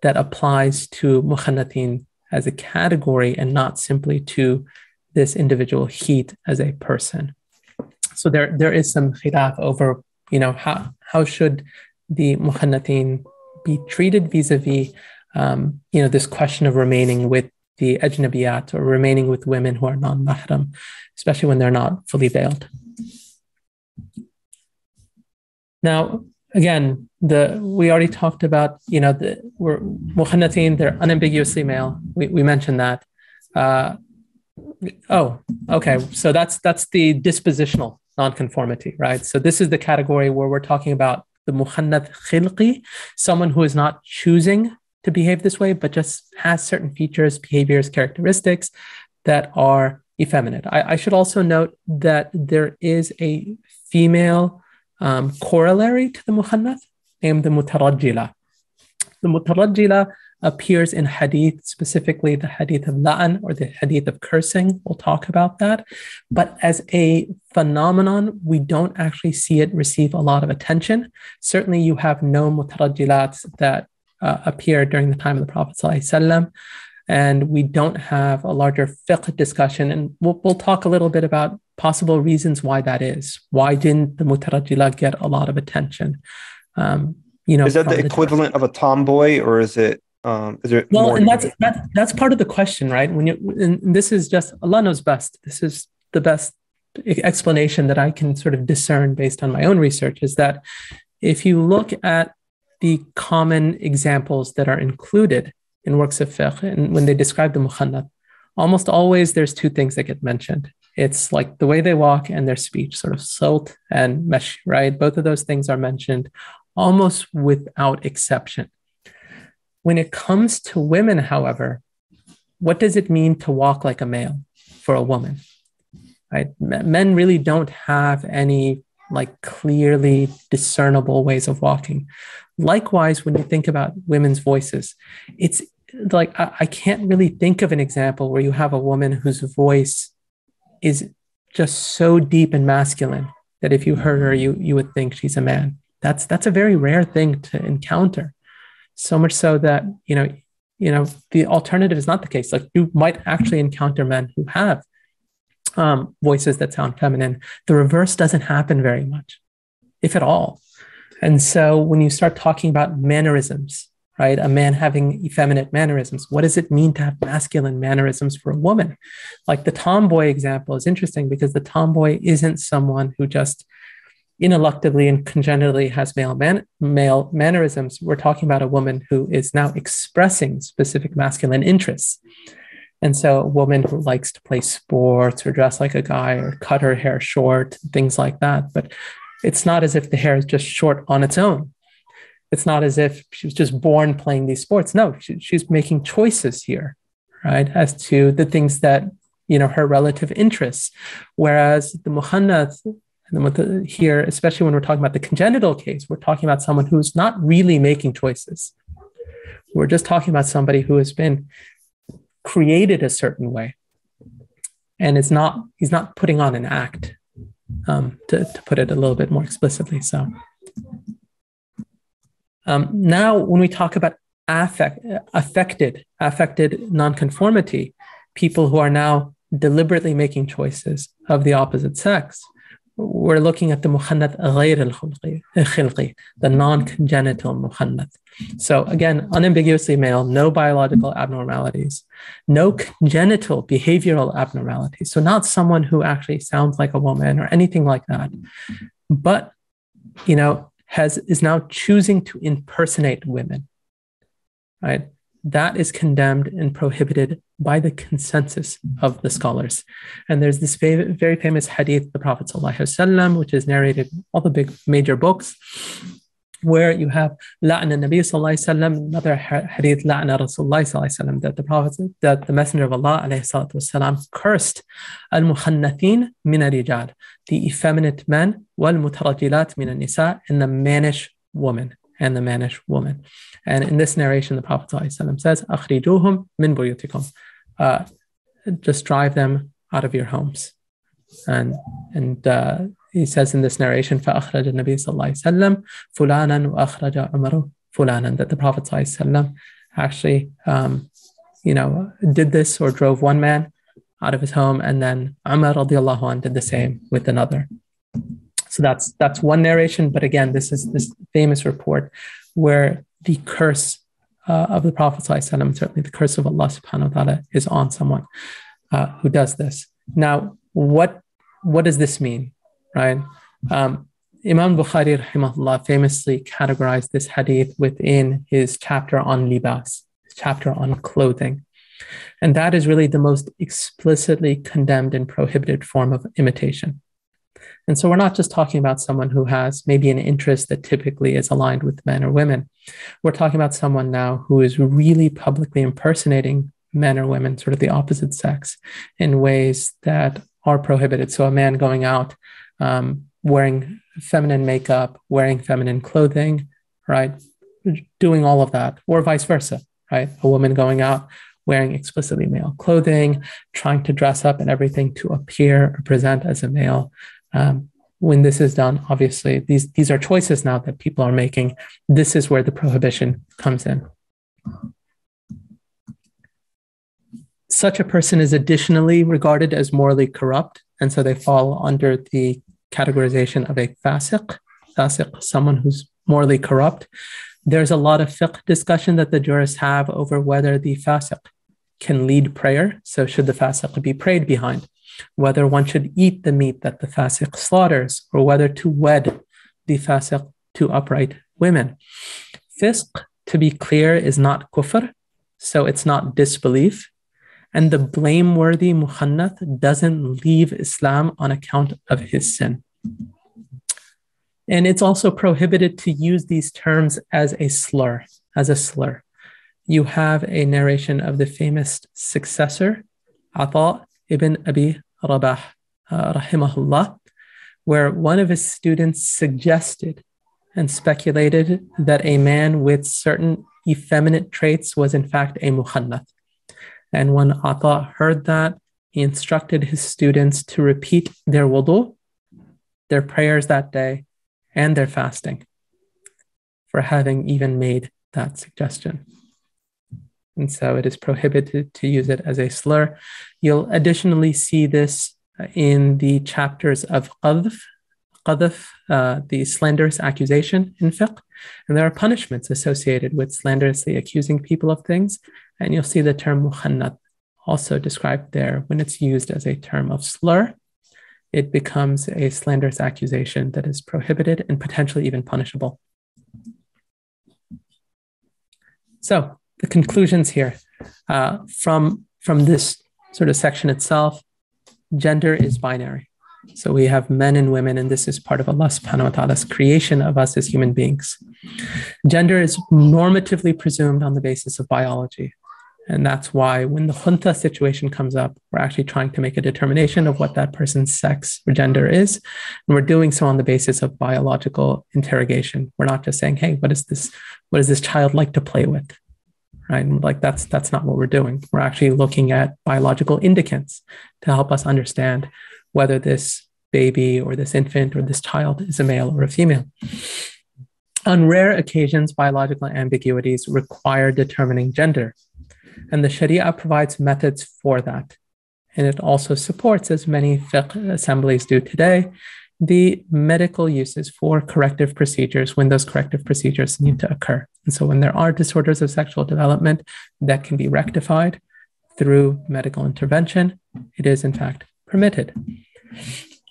that applies to mukhannatin as a category and not simply to this individual heat as a person. So there is some khilaf over, how should the mukhannatin be treated vis-a-vis, this question of remaining with the ajnabiyat or remaining with women who are non-mahram, especially when they're not fully veiled. Now, again, we already talked about, mukhannatin, they're unambiguously male. We mentioned that. Okay. So that's the dispositional nonconformity, right? So this is the category where we're talking about the mukhannath khilqi, someone who is not choosing to behave this way, but just has certain features, behaviors, characteristics that are effeminate. I should also note that there is a female corollary to the mukhannath named the mutarajjila. The mutarajjila appears in hadith, specifically the hadith of la'an or the hadith of cursing. We'll talk about that. But as a phenomenon, we don't actually see it receive a lot of attention. Certainly you have no mutarajjilats that appeared during the time of the Prophet ﷺ, and we don't have a larger fiqh discussion. And we'll talk a little bit about possible reasons why that is. Why didn't the mutarajjila get a lot of attention? Is that the equivalent of a tomboy, or is it? Is there well, more and that's part of the question, right? And this is just Allah knows best. This is the best explanation that I can sort of discern based on my own research. Is that if you look at the common examples that are included in works of fiqh, and when they describe the mukhannath, almost always there's two things that get mentioned. It's like the way they walk and their speech, sort of salt and mesh, right? Both of those things are mentioned almost without exception. When it comes to women, however, what does it mean to walk like a male for a woman? Right? Men really don't have any clearly discernible ways of walking. Likewise, when you think about women's voices, it's like I can't really think of an example where you have a woman whose voice is just so deep and masculine that if you heard her, you would think she's a man. That's a very rare thing to encounter. So much so that, the alternative is not the case. Like you might actually encounter men who have voices that sound feminine. The reverse doesn't happen very much, if at all. And so when you start talking about mannerisms, right, a man having effeminate mannerisms, what does it mean to have masculine mannerisms for a woman? Like the tomboy example is interesting because the tomboy isn't someone who just ineluctably and congenitally has male mannerisms. We're talking about a woman who is now expressing specific masculine interests. And so a woman who likes to play sports or dress like a guy or cut her hair short, things like that. But it's not as if the hair is just short on its own. It's not as if she was just born playing these sports. No, she's making choices here, right, as to the things that, her relative interests. Whereas the mukhannath, here, especially when we're talking about the congenital case, we're talking about someone who's not really making choices. We're just talking about somebody who has been created a certain way, and he's not putting on an act, to put it a little bit more explicitly. So now when we talk about affected nonconformity, people who are now deliberately making choices of the opposite sex, we're looking at the مخنث غير الخلقي, the non-congenital مخنث. So again, unambiguously male, no biological abnormalities, no congenital behavioral abnormalities. So not someone who actually sounds like a woman or anything like that, but, you know, is now choosing to impersonate women, right? That is condemned and prohibited by the consensus of the scholars. And there's this very famous hadith, the Prophet ﷺ, which is narrated in all the big major books, where you have la'na Nabi sallallahu alaihi wasallam, another hadith, la'na Rasulullah sallallahu alaihi wasallam, that the Messenger of Allah alayhi salatu wasalam cursed al-mukhanathin min al-rijal, the effeminate men, wal-mutarajilat min al-nisa, and the mannish woman. And in this narration, the Prophet ﷺ says, "Akhrijuhum min buyutikum," just drive them out of your homes. And he says in this narration, فَأَخْرَجَ النَّبِيُّ صلى الله عليه وسلم فُلَانًا وَأَخْرَجَ عُمَرُ فُلَانًا, that the Prophet ﷺ actually, did this or drove one man out of his home, and then Umar radiallahu anh did the same with another. So that's one narration, but again, this is this famous report where the curse of the Prophet ﷺ, certainly the curse of Allah subhanahu wa ta'ala, is on someone who does this. Now, what does this mean, right? Imam Bukhari rahimahullah famously categorized this hadith within his chapter on libas, his chapter on clothing. And that is really the most explicitly condemned and prohibited form of imitation. And so we're not just talking about someone who has maybe an interest that typically is aligned with men or women. We're talking about someone now who is really publicly impersonating men or women, sort of the opposite sex, in ways that are prohibited. So a man going out wearing feminine makeup, wearing feminine clothing, right? Doing all of that, or vice versa, right? A woman going out wearing explicitly male clothing, trying to dress up and everything to appear or present as a male. When this is done, obviously, these are choices now that people are making. This is where the prohibition comes in. Such a person is additionally regarded as morally corrupt, and so they fall under the categorization of a fasiq, someone who's morally corrupt. There's a lot of fiqh discussion that the jurists have over whether the fasiq can lead prayer. So should the fasiq be prayed behind? Whether one should eat the meat that the fasiq slaughters, or whether to wed the fasiq to upright women. Fisq, to be clear, is not kufr, so it's not disbelief. And the blameworthy mukhannath doesn't leave Islam on account of his sin. And it's also prohibited to use these terms as a slur, You have a narration of the famous successor, Ata ibn Abi Rabah, rahimahullah, where one of his students suggested and speculated that a man with certain effeminate traits was in fact a mukhannath. And when Ata heard that, he instructed his students to repeat their wudu, their prayers that day, and their fasting for having even made that suggestion. And so it is prohibited to use it as a slur. You'll additionally see this in the chapters of qadhf, the slanderous accusation in fiqh. And there are punishments associated with slanderously accusing people of things. And you'll see the term mukhannath also described there. When it's used as a term of slur, it becomes a slanderous accusation that is prohibited and potentially even punishable. So the conclusions here from this sort of section itself, gender is binary. So we have men and women, and this is part of Allah subhanahu wa ta'ala's creation of us as human beings. Gender is normatively presumed on the basis of biology. And that's why when the junta situation comes up, we're actually trying to make a determination of what that person's sex or gender is. And we're doing so on the basis of biological interrogation. We're not just saying, hey, what does this child like to play with? Right? And like that's not what we're doing. We're actually looking at biological indicants to help us understand whether this baby or this infant or this child is a male or a female. On rare occasions, biological ambiguities require determining gender. And the Shariah provides methods for that. And it also supports, as many fiqh assemblies do today, the medical uses for corrective procedures when those corrective procedures need to occur. And so when there are disorders of sexual development that can be rectified through medical intervention, it is in fact permitted.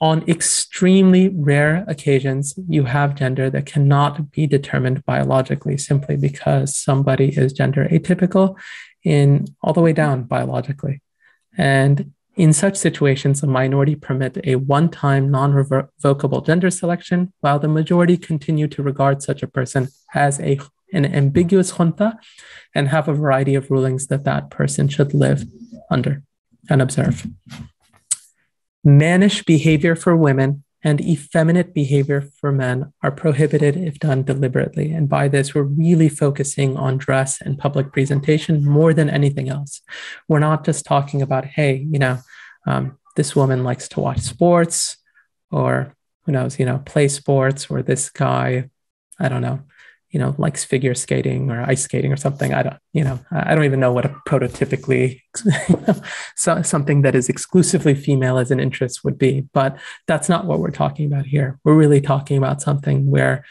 On extremely rare occasions, you have gender that cannot be determined biologically simply because somebody is gender atypical in all the way down biologically. And in such situations, a minority permit a one-time non-revocable gender selection, while the majority continue to regard such a person as an ambiguous junta and have a variety of rulings that that person should live under and observe. Mannish behavior for women and effeminate behavior for men are prohibited if done deliberately. And by this, we're really focusing on dress and public presentation more than anything else. We're not just talking about, hey, this woman likes to watch sports, or who knows, play sports, or this guy, I don't know, likes figure skating or ice skating or something. I don't even know what a prototypically something that is exclusively female as an interest would be, but that's not what we're talking about here. We're really talking about something where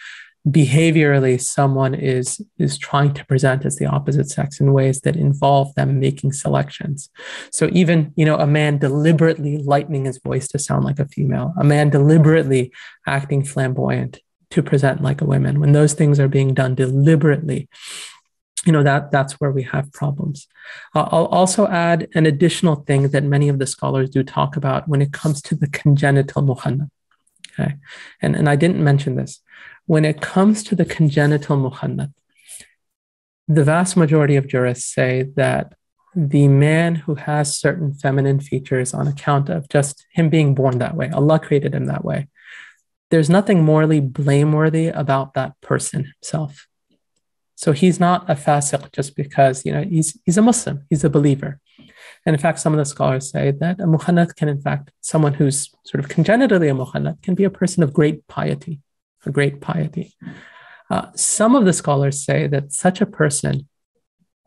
behaviorally someone is trying to present as the opposite sex in ways that involve them making selections. So even, a man deliberately lightening his voice to sound like a female, a man deliberately acting flamboyant to present like a woman, when those things are being done deliberately, that's where we have problems. I'll also add an additional thing that many of the scholars do talk about when it comes to the congenital muhannath. Okay, and I didn't mention this. When it comes to the congenital muhannath, the vast majority of jurists say that the man who has certain feminine features on account of just him being born that way, Allah created him that way, there's nothing morally blameworthy about that person himself. So he's not a fasiq just because, he's a Muslim, he's a believer. And in fact, some of the scholars say that a muhannath can, in fact, someone who's sort of congenitally a muhannath can be a person of great piety, Some of the scholars say that such a person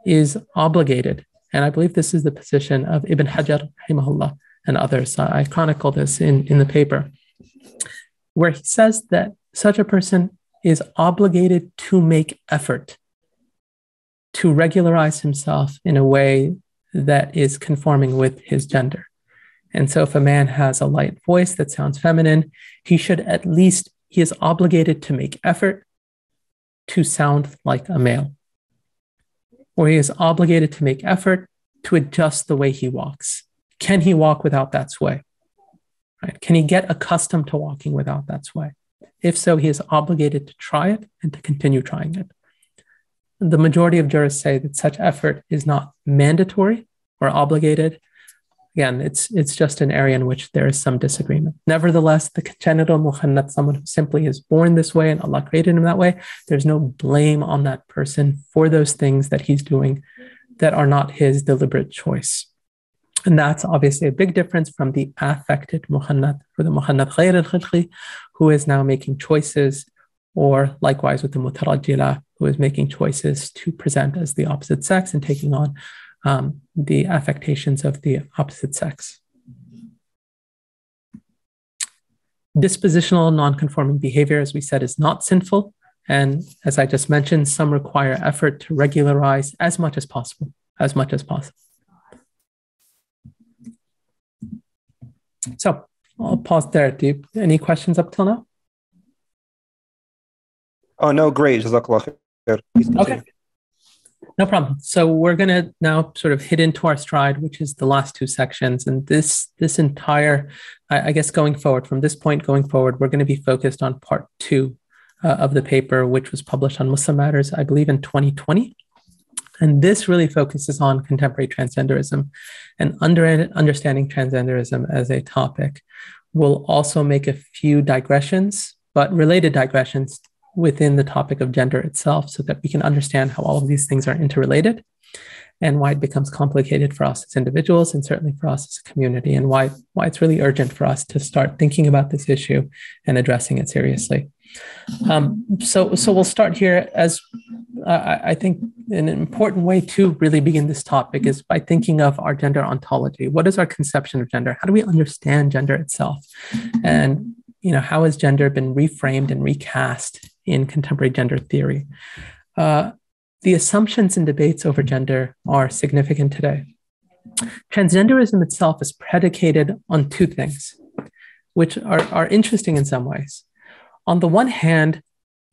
is obligated, and I believe this is the position of Ibn Hajar, rahimahullah, and others. I chronicle this in the paper, where he says that such a person is obligated to make effort to regularize himself in a way that is conforming with his gender. And so if a man has a light voice that sounds feminine, he is obligated to make effort to sound like a male. Or he is obligated to make effort to adjust the way he walks. Can he walk without that sway? Right? Can he get accustomed to walking without that sway? If so, he is obligated to try it and to continue trying it. The majority of jurists say that such effort is not mandatory or obligated. Again, it's just an area in which there is some disagreement. Nevertheless, the congenital muhannath, someone who simply is born this way and Allah created him that way, there's no blame on that person for those things that he's doing that are not his deliberate choice. And that's obviously a big difference from the affected muhannath, or the muhannath ghayr al-khilqi, who is now making choices, or likewise with the mutarajjila, who is making choices to present as the opposite sex and taking on the affectations of the opposite sex. Dispositional nonconforming behavior, as we said, is not sinful. And as I just mentioned, some require effort to regularize as much as possible. So I'll pause there. Any questions up till now? Oh, no, great. Jazakallah khair. Okay. No problem. So we're going to now sort of hit into our stride, which is the last two sections. And this entire, I guess, going forward, from this point going forward, we're going to be focused on part 2 of the paper, which was published on Muslim Matters, I believe, in 2020. And this really focuses on contemporary transgenderism, and understanding transgenderism as a topic. We'll also make a few digressions, but related digressions within the topic of gender itself, so that we can understand how all of these things are interrelated and why it becomes complicated for us as individuals, and certainly for us as a community, and why it's really urgent for us to start thinking about this issue and addressing it seriously. So we'll start here. As I think an important way to really begin this topic is by thinking of our gender ontology. What is our conception of gender? How do we understand gender itself? And how has gender been reframed and recast in contemporary gender theory? The assumptions and debates over gender are significant today. Transgenderism itself is predicated on two things, which are interesting in some ways. On the one hand,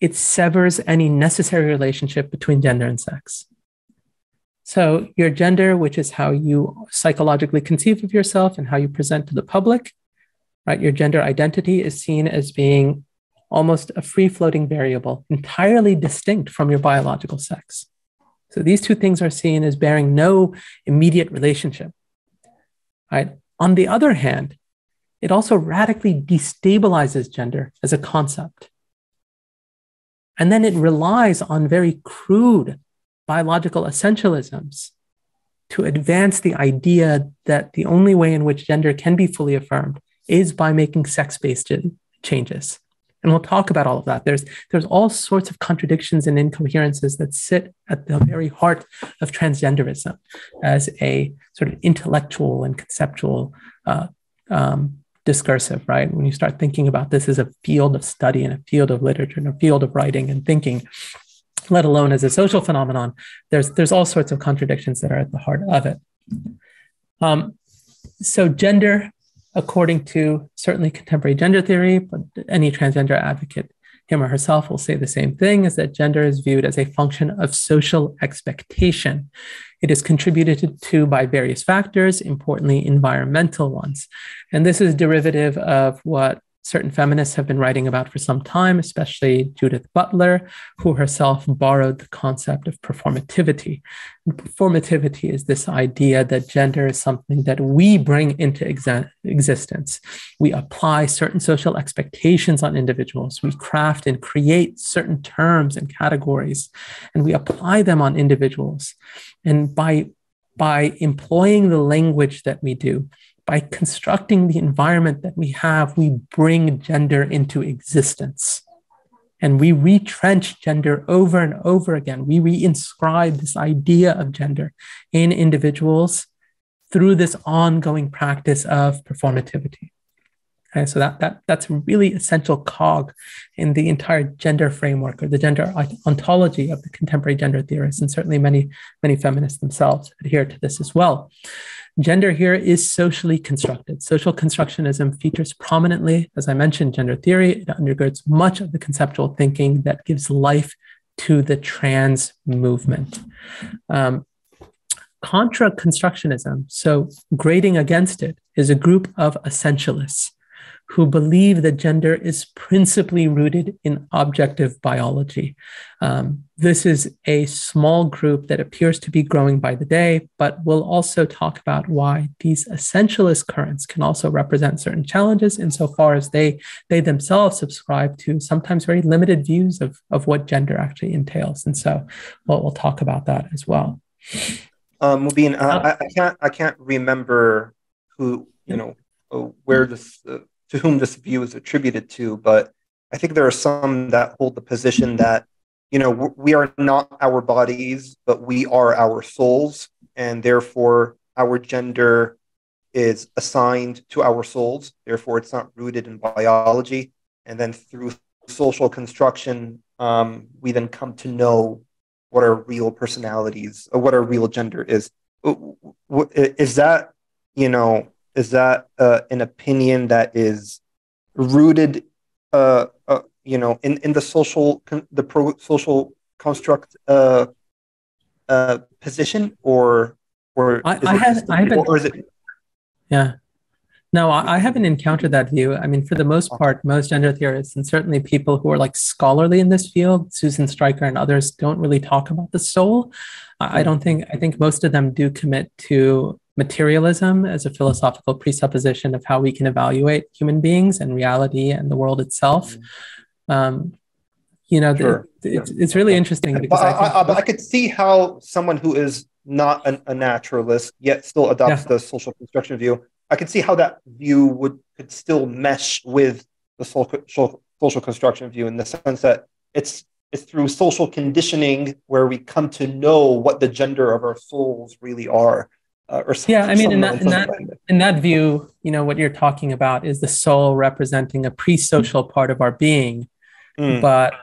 it severs any necessary relationship between gender and sex. So your gender, which is how you psychologically conceive of yourself and how you present to the public, right? Your gender identity is seen as being almost a free-floating variable, entirely distinct from your biological sex. So these two things are seen as bearing no immediate relationship, right? On the other hand, it also radically destabilizes gender as a concept. And then it relies on very crude biological essentialisms to advance the idea that the only way in which gender can be fully affirmed is by making sex-based changes. And we'll talk about all of that. There's all sorts of contradictions and incoherences that sit at the very heart of transgenderism as a sort of intellectual and conceptual discursive, right? When you start thinking about this as a field of study and a field of literature and a field of writing and thinking, let alone as a social phenomenon, there's all sorts of contradictions that are at the heart of it. So gender, according to certainly contemporary gender theory, but any transgender advocate, him or herself, will say the same thing, is that gender is viewed as a function of social expectation. It is contributed to by various factors, importantly environmental ones. And this is derivative of what certain feminists have been writing about for some time, especially Judith Butler, who herself borrowed the concept of performativity. And performativity is this idea that gender is something that we bring into existence. We apply certain social expectations on individuals. We craft and create certain terms and categories, and we apply them on individuals. And by employing the language that we do, by constructing the environment that we have, we bring gender into existence. And we retrench gender over and over again. We reinscribe this idea of gender in individuals through this ongoing practice of performativity. Okay, so that's a really essential cog in the entire gender framework, or the gender ontology of the contemporary gender theorists, and certainly many feminists themselves adhere to this as well. Gender here is socially constructed. Social constructionism features prominently, as I mentioned, gender theory. It undergirds much of the conceptual thinking that gives life to the trans movement. Contra constructionism, so grading against it, is a group of essentialists who believe that gender is principally rooted in objective biology. This is a small group that appears to be growing by the day, but we'll also talk about why these essentialist currents can also represent certain challenges insofar as they themselves subscribe to sometimes very limited views of what gender actually entails. And so we'll talk about that as well. Mobeen, I can't remember who, where this, to whom this view is attributed to, but I think there are some that hold the position that, we are not our bodies, but we are our souls, and therefore our gender is assigned to our souls. Therefore, it's not rooted in biology. And then through social construction, we then come to know what our real personalities, or what our real gender is. Is that, an opinion that is rooted, in the social construct position, or is it? Yeah. No, I haven't encountered that view. I mean, for the most part, most gender theorists, and certainly people who are like scholarly in this field, Susan Stryker and others, don't really talk about the soul. I think most of them do commit to materialism as a philosophical presupposition of how we can evaluate human beings and reality and the world itself. Sure. It's really interesting because I could see how someone who is not a naturalist yet still adopts the social construction view. I could see how that view could still mesh with the social construction view, in the sense that it's through social conditioning where we come to know what the gender of our souls really are. or Yeah, I mean, some nonsense like that. in that view, what you're talking about is the soul representing a pre-social part of our being, but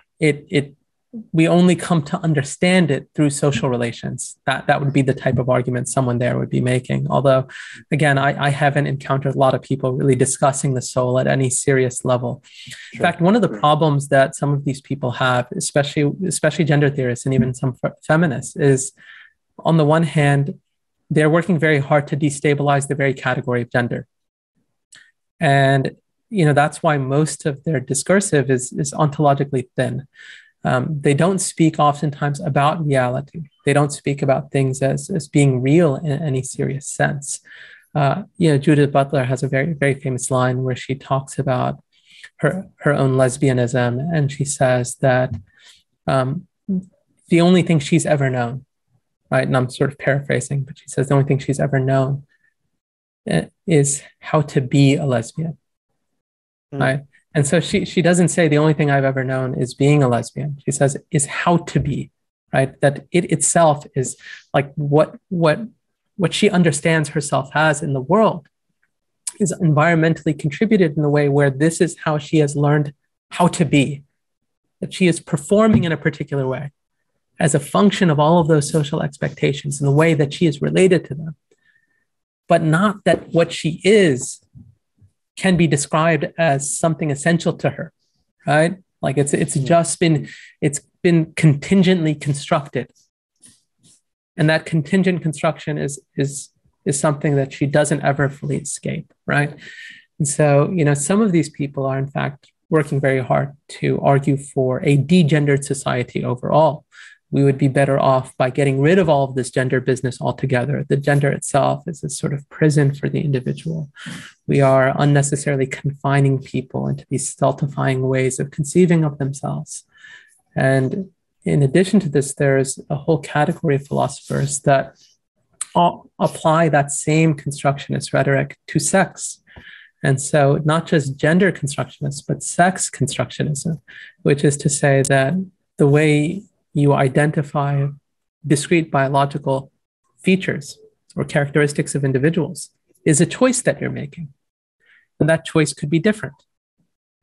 we only come to understand it through social relations. That would be the type of argument someone there would be making. Although, again, I haven't encountered a lot of people really discussing the soul at any serious level. In fact, one of the problems that some of these people have, especially gender theorists and even some feminists, is on the one hand, they're working very hard to destabilize the very category of gender. And, that's why most of their discursive is ontologically thin. They don't speak oftentimes about reality. They don't speak about things as being real in any serious sense. Judith Butler has a very, very famous line where she talks about her own lesbianism. And she says that the only thing she's ever known, right? And I'm sort of paraphrasing, but she says the only thing she's ever known is how to be a lesbian, right? And so she doesn't say the only thing I've ever known is being a lesbian. She says is how to be, right? That it itself is like what she understands herself as in the world is environmentally contributed in a way where this is how she has learned how to be, that she is performing in a particular way as a function of all of those social expectations and the way that she is related to them, but not that what she is can be described as something essential to her, right? Like it's been contingently constructed, and that contingent construction is something that she doesn't ever fully escape, right? And so, some of these people are in fact working very hard to argue for a degendered society overall. We would be better off by getting rid of all of this gender business altogether. The gender itself is a sort of prison for the individual. We are unnecessarily confining people into these stultifying ways of conceiving of themselves. And in addition to this, there's a whole category of philosophers that apply that same constructionist rhetoric to sex. And so not just gender constructionists, but sex constructionism, which is to say that the way you identify discrete biological features or characteristics of individuals is a choice that you're making. And that choice could be different,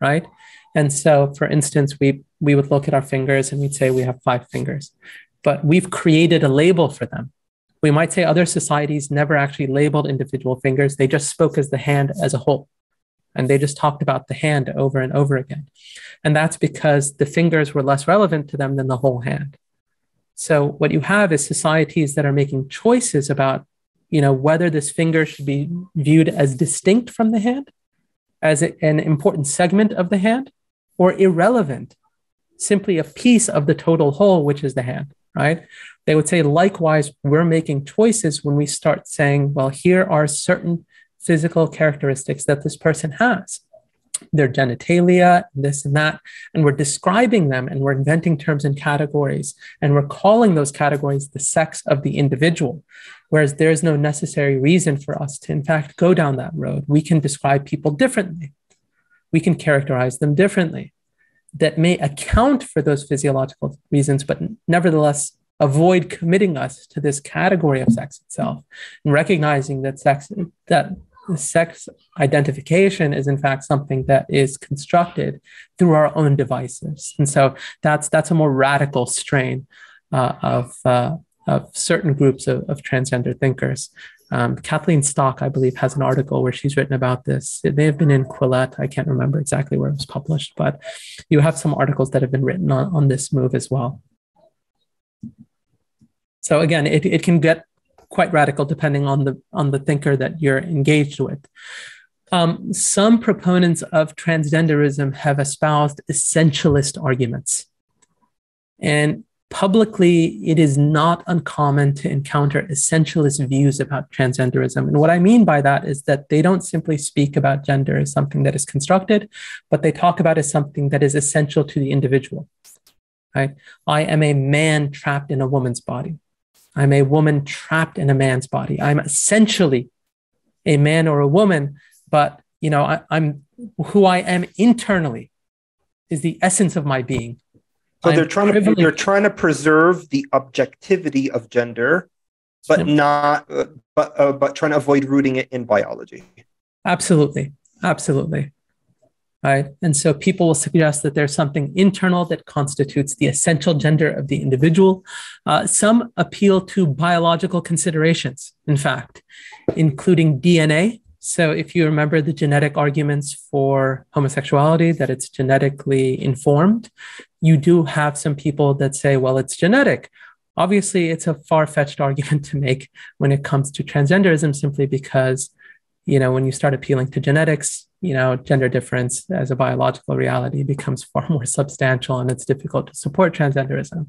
right? And so, for instance, we would look at our fingers and we'd say we have 5 fingers, but we've created a label for them. We might say other societies never actually labeled individual fingers. They just spoke as the hand as a whole. And they just talked about the hand over and over again. And that's because the fingers were less relevant to them than the whole hand. So what you have is societies that are making choices about, whether this finger should be viewed as distinct from the hand, as an important segment of the hand, or irrelevant, simply a piece of the total whole, which is the hand, right? They would say, likewise, we're making choices when we start saying, well, here are certain physical characteristics that this person has, their genitalia, this and that, and we're describing them and we're inventing terms and categories, and we're calling those categories the sex of the individual, whereas there's no necessary reason for us to, in fact, go down that road. We can describe people differently. We can characterize them differently that may account for those physiological reasons, but nevertheless avoid committing us to this category of sex itself, and recognizing that sex identification is in fact something that is constructed through our own devices. And so that's a more radical strain of certain groups of transgender thinkers. Kathleen Stock, I believe, has an article where she's written about this. It may have been in Quillette. I can't remember exactly where it was published, but you have some articles that have been written on this move as well. So again, it can get quite radical depending on the thinker that you're engaged with. Some proponents of transgenderism have espoused essentialist arguments. And publicly, it is not uncommon to encounter essentialist views about transgenderism. And what I mean by that is that they don't simply speak about gender as something that is constructed, but they talk about it as something that is essential to the individual. Right? I am a man trapped in a woman's body. I'm a woman trapped in a man's body. I'm essentially a man or a woman, but I'm who I am internally is the essence of my being. So they're trying to preserve the objectivity of gender but not, but trying to avoid rooting it in biology. Absolutely. Absolutely. Right. And so people will suggest that there's something internal that constitutes the essential gender of the individual. Some appeal to biological considerations, in fact, including DNA. So if you remember the genetic arguments for homosexuality, that it's genetically informed, you do have some people that say, well, it's genetic. Obviously, it's a far-fetched argument to make when it comes to transgenderism, simply because, when you start appealing to genetics, gender difference as a biological reality becomes far more substantial, and it's difficult to support transgenderism.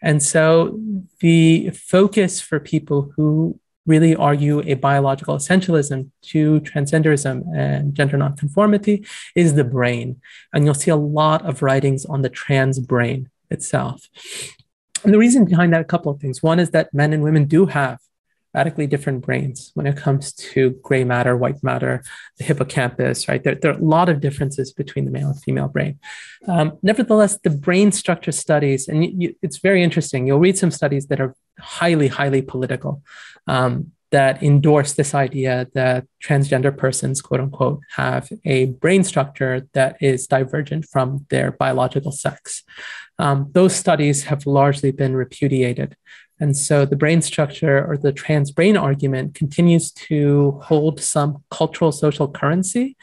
And so the focus for people who really argue a biological essentialism to transgenderism and gender nonconformity is the brain. And you'll see a lot of writings on the trans brain itself. And the reason behind that, a couple of things. One is that men and women do have radically different brains when it comes to gray matter, white matter, the hippocampus, right? There are a lot of differences between the male and female brain. Nevertheless, the brain structure studies, and it's very interesting. You'll read some studies that are highly, highly political, that endorse this idea that transgender persons, quote unquote, have a brain structure that is divergent from their biological sex. Those studies have largely been repudiated. And so the brain structure, or the trans brain argument, continues to hold some cultural social currency.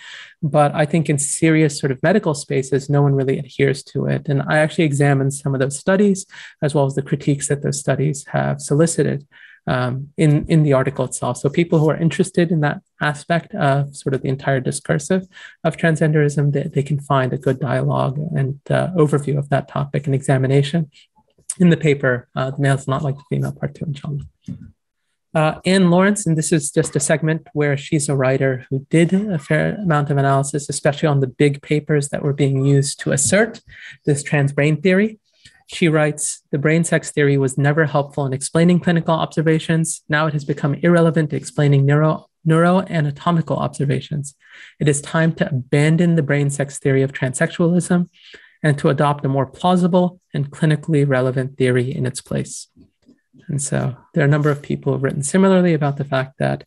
But I think in serious sort of medical spaces, no one really adheres to it. And I actually examined some of those studies, as well as the critiques that those studies have solicited in the article itself. So people who are interested in that aspect of sort of the entire discursive of transgenderism, they can find a good dialogue and overview of that topic and examination in the paper, The Male Is Not Like the Female, Part 2, inshallah. Anne Lawrence, and this is just a segment where she's a writer who did a fair amount of analysis, especially on the big papers that were being used to assert this trans brain theory. She writes, the brain sex theory was never helpful in explaining clinical observations. Now it has become irrelevant to explaining neuroanatomical observations. It is time to abandon the brain sex theory of transsexualism and to adopt a more plausible and clinically relevant theory in its place. And so there are a number of people who have written similarly about the fact that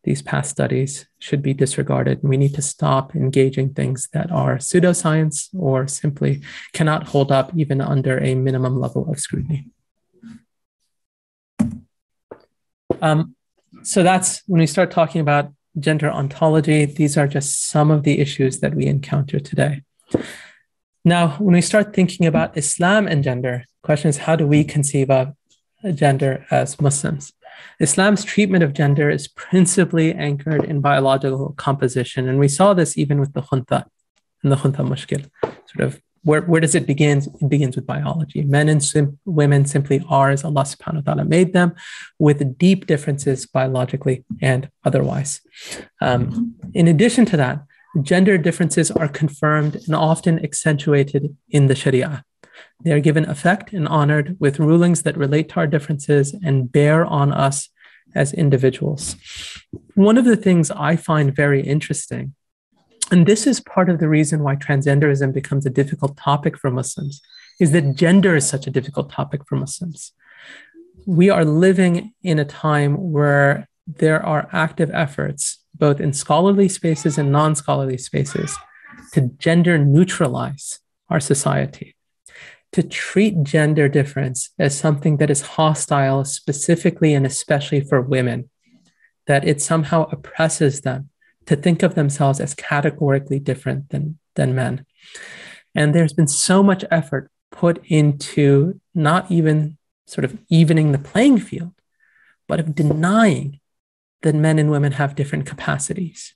these past studies should be disregarded, and we need to stop engaging things that are pseudoscience or simply cannot hold up even under a minimum level of scrutiny. So that's when we start talking about gender ontology. These are just some of the issues that we encounter today. Now, when we start thinking about Islam and gender, the question is, how do we conceive of gender as Muslims? Islam's treatment of gender is principally anchored in biological composition. And we saw this even with the khuntha and the khuntha mushkil. Sort of where does it begin? It begins with biology. Men and women simply are as Allah subhanahu wa ta'ala made them, with deep differences biologically and otherwise. In addition to that, gender differences are confirmed and often accentuated in the Shariah. They are given effect and honored with rulings that relate to our differences and bear on us as individuals. One of the things I find very interesting, and this is part of the reason why transgenderism becomes a difficult topic for Muslims, is that gender is such a difficult topic for Muslims. We are living in a time where there are active efforts, both in scholarly spaces and non-scholarly spaces, to gender neutralize our society, to treat gender difference as something that is hostile specifically and especially for women, that it somehow oppresses them to think of themselves as categorically different than men. And there's been so much effort put into not even sort of evening the playing field, but of denying that men and women have different capacities.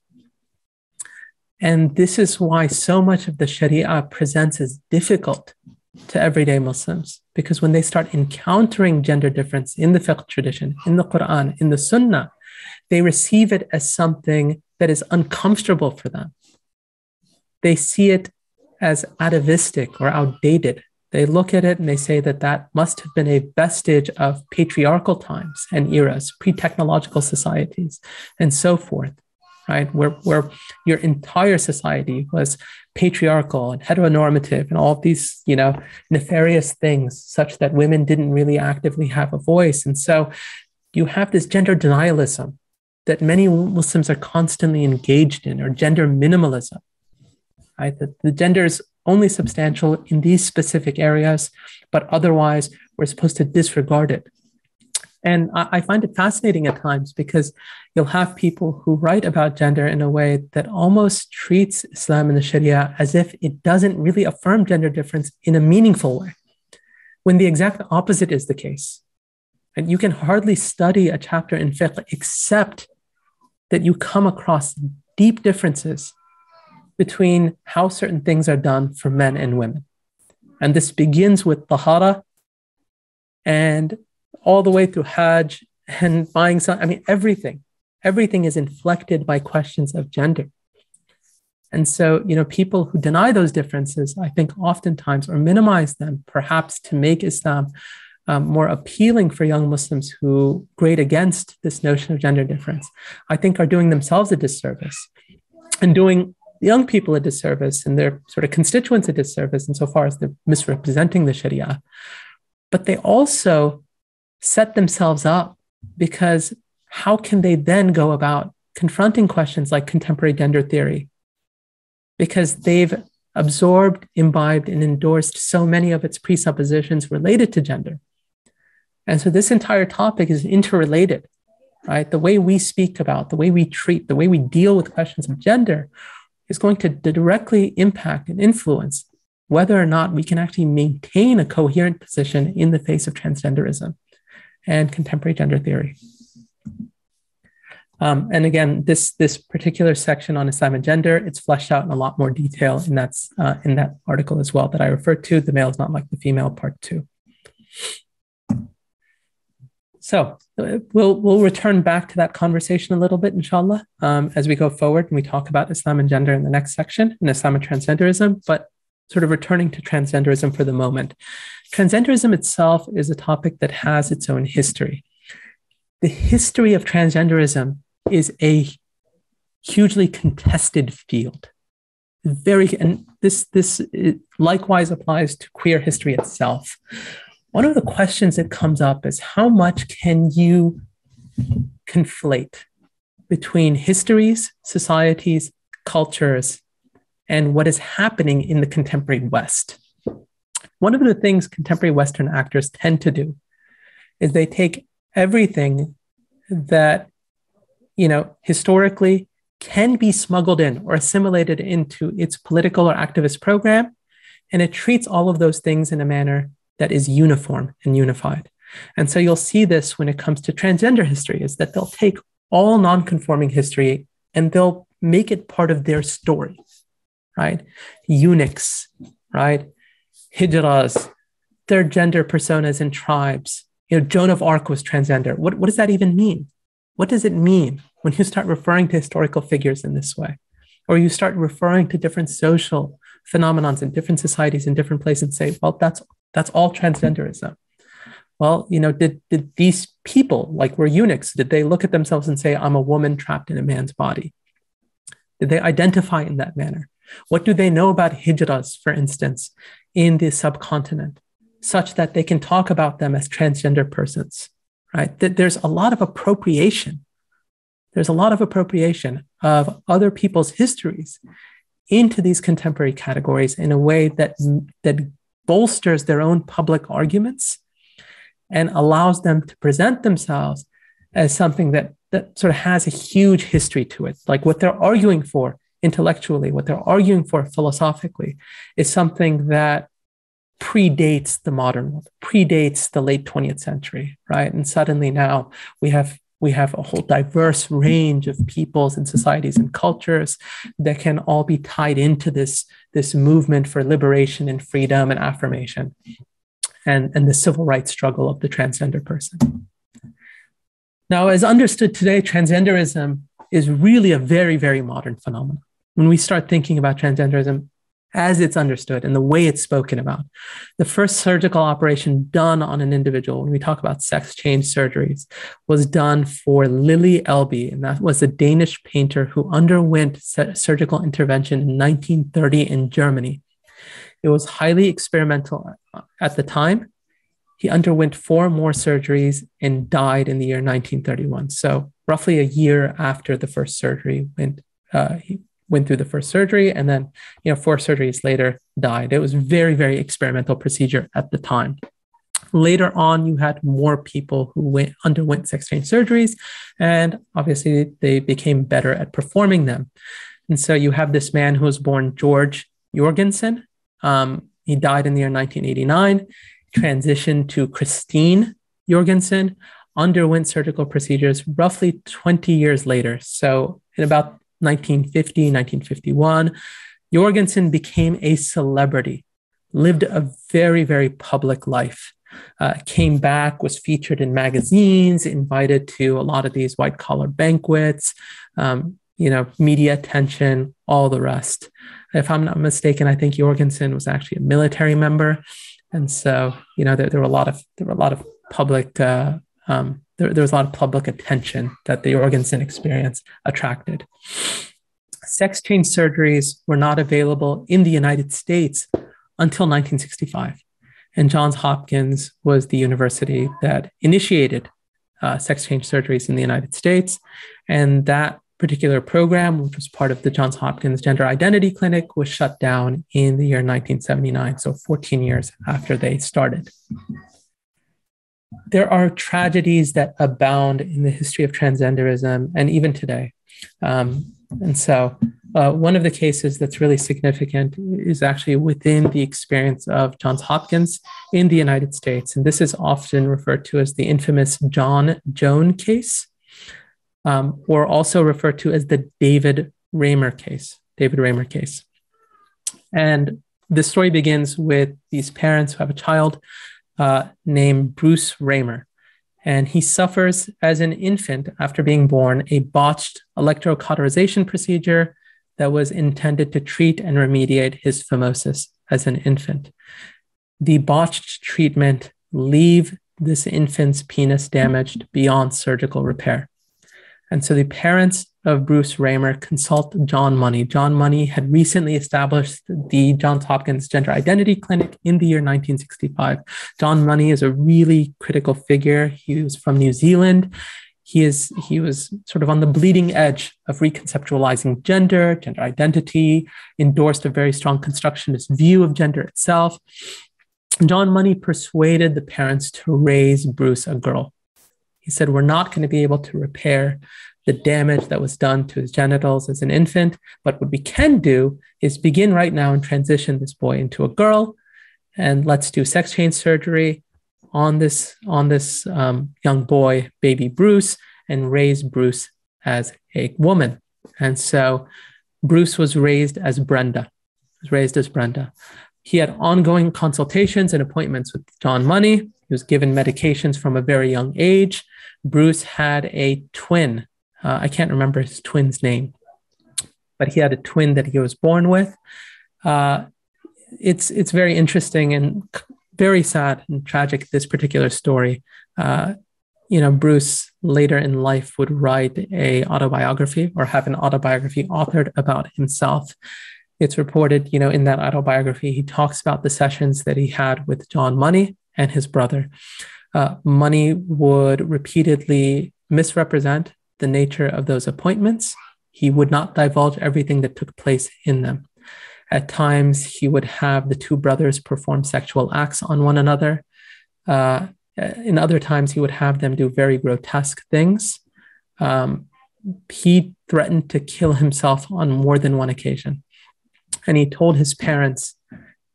And this is why so much of the Sharia presents as difficult to everyday Muslims, because when they start encountering gender difference in the fiqh tradition, in the Quran, in the Sunnah, they receive it as something that is uncomfortable for them. They see it as atavistic or outdated. They look at it and they say that that must have been a vestige of patriarchal times and eras, pre-technological societies, and so forth, right? Where your entire society was patriarchal and heteronormative and all of these, nefarious things, such that women didn't really actively have a voice. And so you have this gender denialism that many Muslims are constantly engaged in, or gender minimalism, right? That the gender is only substantial in these specific areas, but otherwise we're supposed to disregard it. And I find it fascinating at times because you'll have people who write about gender in a way that almost treats Islam and the Sharia as if it doesn't really affirm gender difference in a meaningful way, when the exact opposite is the case. And you can hardly study a chapter in fiqh except that you come across deep differences between how certain things are done for men and women. And this begins with tahara and all the way through Hajj and buying some, everything is inflected by questions of gender. And so, people who deny those differences, I think oftentimes, or minimize them, perhaps to make Islam more appealing for young Muslims who grade against this notion of gender difference, I think are doing themselves a disservice and doing young people a disservice and their sort of constituents a disservice insofar as they're misrepresenting the Sharia. But they also set themselves up, because how can they then go about confronting questions like contemporary gender theory? Because they've absorbed, imbibed, and endorsed so many of its presuppositions related to gender. And so this entire topic is interrelated, right? The way we speak about, the way we treat, the way we deal with questions of gender is going to directly impact and influence whether or not we can actually maintain a coherent position in the face of transgenderism and contemporary gender theory. And again, this particular section on Islam and gender, it's fleshed out in a lot more detail, and that's in that article as well that I referred to, The Male is Not Like the Female, Part 2. So we'll return back to that conversation a little bit, inshallah, as we go forward and we talk about Islam and gender in the next section, in Islam and transgenderism, but sort of returning to transgenderism for the moment. Transgenderism itself is a topic that has its own history. The history of transgenderism is a hugely contested field. And this likewise applies to queer history itself. One of the questions that comes up is, how much can you conflate between histories, societies, cultures, and what is happening in the contemporary West? One of the things contemporary Western actors tend to do is they take everything that, historically can be smuggled in or assimilated into its political or activist program, and it treats all of those things in a manner that is uniform and unified. And so you'll see this when it comes to transgender history, is that they'll take all non-conforming history and they'll make it part of their story, right? Eunuchs, right? Hijras, their gender personas and tribes. Joan of Arc was transgender. What does that even mean? What does it mean when you start referring to historical figures in this way? Or you start referring to different social phenomena in different societies in different places and say, well, that's all transgenderism. Well, did these people, like were eunuchs, did they look at themselves and say, I'm a woman trapped in a man's body? Did they identify in that manner? What do they know about hijras, for instance, in the subcontinent, such that they can talk about them as transgender persons, right? There's a lot of appropriation. There's a lot of appropriation of other people's histories into these contemporary categories in a way that bolsters their own public arguments and allows them to present themselves as something that sort of has a huge history to it. Like what they're arguing for intellectually, what they're arguing for philosophically is something that predates the modern world, predates the late 20th century, right? And suddenly now we have a whole diverse range of peoples and societies and cultures that can all be tied into this movement for liberation and freedom and affirmation and the civil rights struggle of the transgender person. Now, as understood today, transgenderism is really a very, very modern phenomenon. When we start thinking about transgenderism as it's understood and the way it's spoken about, the first surgical operation done on an individual, when we talk about sex change surgeries, was done for Lily Elby, and that was a Danish painter who underwent surgical intervention in 1930 in Germany. It was highly experimental at the time. He underwent 4 more surgeries and died in the year 1931. So roughly a year after the first surgery, he went through the first surgery, and then 4 surgeries later died. It was a very, very experimental procedure at the time. Later on, you had more people who underwent sex change surgeries, and obviously they became better at performing them. And so you have this man who was born George Jorgensen. He died in the year 1989, transitioned to Christine Jorgensen, underwent surgical procedures roughly 20 years later. So in about 1950, 1951, Jorgensen became a celebrity, lived a very, very public life, came back, was featured in magazines, invited to a lot of these white-collar banquets, media attention, all the rest. If I'm not mistaken, I think Jorgensen was actually a military member. And so, there were a lot of public, there was a lot of public attention that the Jorgensen experience attracted. Sex change surgeries were not available in the United States until 1965. And Johns Hopkins was the university that initiated sex change surgeries in the United States. And that particular program, which was part of the Johns Hopkins Gender Identity Clinic, was shut down in the year 1979, so 14 years after they started. There are tragedies that abound in the history of transgenderism, and even today. And so one of the cases that's really significant is actually within the experience of Johns Hopkins in the United States. And this is often referred to as the infamous John Joan case, or also referred to as the David Raymer case. And the story begins with these parents who have a child named Bruce Raymer. And he suffers as an infant after being born a botched electrocauterization procedure that was intended to treat and remediate his phimosis as an infant. The botched treatment leave this infant's penis damaged beyond surgical repair. And so the parents of Bruce Raymer consult John Money. John Money had recently established the Johns Hopkins Gender Identity Clinic in the year 1965. John Money is a really critical figure. He was from New Zealand. He was sort of on the bleeding edge of reconceptualizing gender identity, endorsed a very strong constructionist view of gender itself. John Money persuaded the parents to raise Bruce a girl. He said, we're not going to be able to repair the damage that was done to his genitals as an infant, but what we can do is begin right now and transition this boy into a girl, and let's do sex change surgery on this young boy, baby Bruce, and raise Bruce as a woman. And so Bruce was raised as Brenda. He had ongoing consultations and appointments with John Money. He was given medications from a very young age. Bruce had a twin. I can't remember his twin's name, but he had a twin that he was born with. It's very interesting and very sad and tragic, this particular story. Bruce later in life would write a autobiography or have an autobiography authored about himself. It's reported, in that autobiography, he talks about the sessions that he had with John Money and his brother. Money would repeatedly misrepresent the nature of those appointments. He would not divulge everything that took place in them. At times, he would have the two brothers perform sexual acts on one another. In other times, he would have them do very grotesque things. He threatened to kill himself on more than one occasion. And he told his parents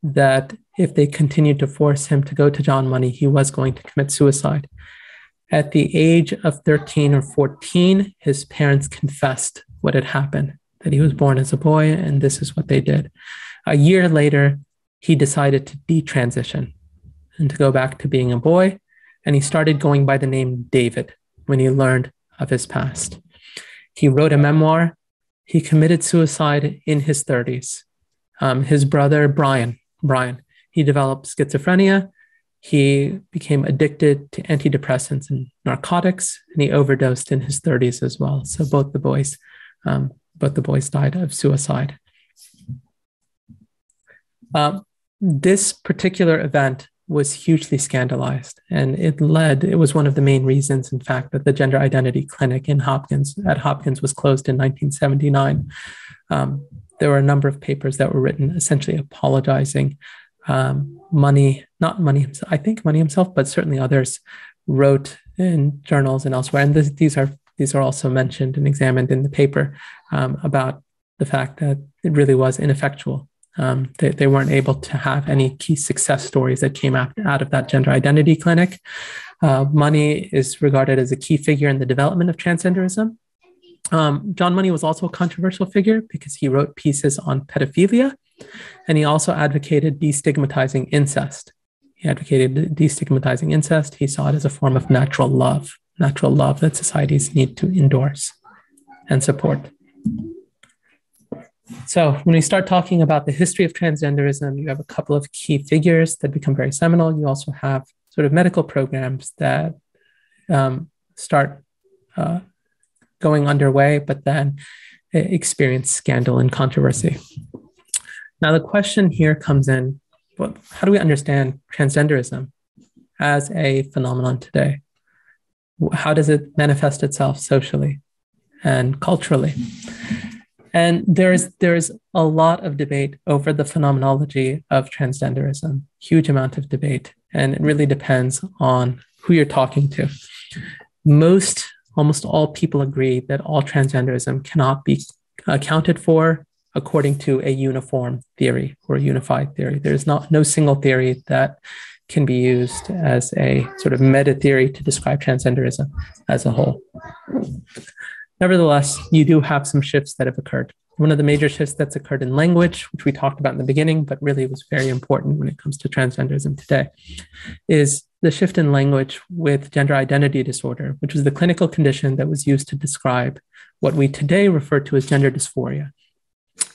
that if they continued to force him to go to John Money, he was going to commit suicide. At the age of 13 or 14, his parents confessed what had happened, that he was born as a boy, and this is what they did. A year later, he decided to detransition and to go back to being a boy, and he started going by the name David when he learned of his past. He wrote a memoir. He committed suicide in his 30s. His brother, Brian, he developed schizophrenia. He became addicted to antidepressants and narcotics, and he overdosed in his 30s as well. So both the boys died of suicide. This particular event was hugely scandalized. And it was one of the main reasons, in fact, that the gender identity clinic at Hopkins was closed in 1979. There were a number of papers that were written essentially apologizing. Money himself, but certainly others wrote in journals and elsewhere. And these are also mentioned and examined in the paper about the fact that it really was ineffectual. They weren't able to have any key success stories that came out of that gender identity clinic. Money is regarded as a key figure in the development of transgenderism. John Money was also a controversial figure because he wrote pieces on pedophilia, and he also advocated destigmatizing incest. He saw it as a form of natural love that societies need to endorse and support. So when we start talking about the history of transgenderism, you have a couple of key figures that become very seminal. You also have sort of medical programs that start going underway, but then experience scandal and controversy. Now, the question here comes in, well, how do we understand transgenderism as a phenomenon today? How does it manifest itself socially and culturally? And there's a lot of debate over the phenomenology of transgenderism, huge amount of debate, and it really depends on who you're talking to. Almost all people agree that all transgenderism cannot be accounted for according to a uniform theory or a unified theory. There's no single theory that can be used as a sort of meta theory to describe transgenderism as a whole. Nevertheless, you do have some shifts that have occurred. One of the major shifts that's occurred in language, which we talked about in the beginning, but really was very important when it comes to transgenderism today, is the shift in language with gender identity disorder, which was the clinical condition that was used to describe what we today refer to as gender dysphoria.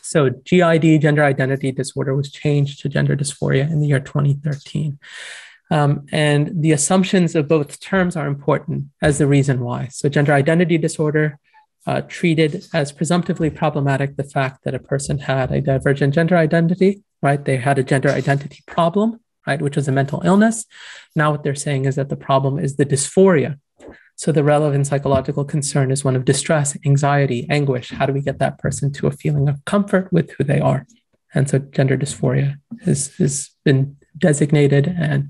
So GID, gender identity disorder, was changed to gender dysphoria in the year 2013. And the assumptions of both terms are important as the reason why. So gender identity disorder treated as presumptively problematic the fact that a person had a divergent gender identity, right? They had a gender identity problem, right, which was a mental illness. Now what they're saying is that the problem is the dysphoria. So the relevant psychological concern is one of distress, anxiety, anguish. How do we get that person to a feeling of comfort with who they are? And so gender dysphoria has been designated and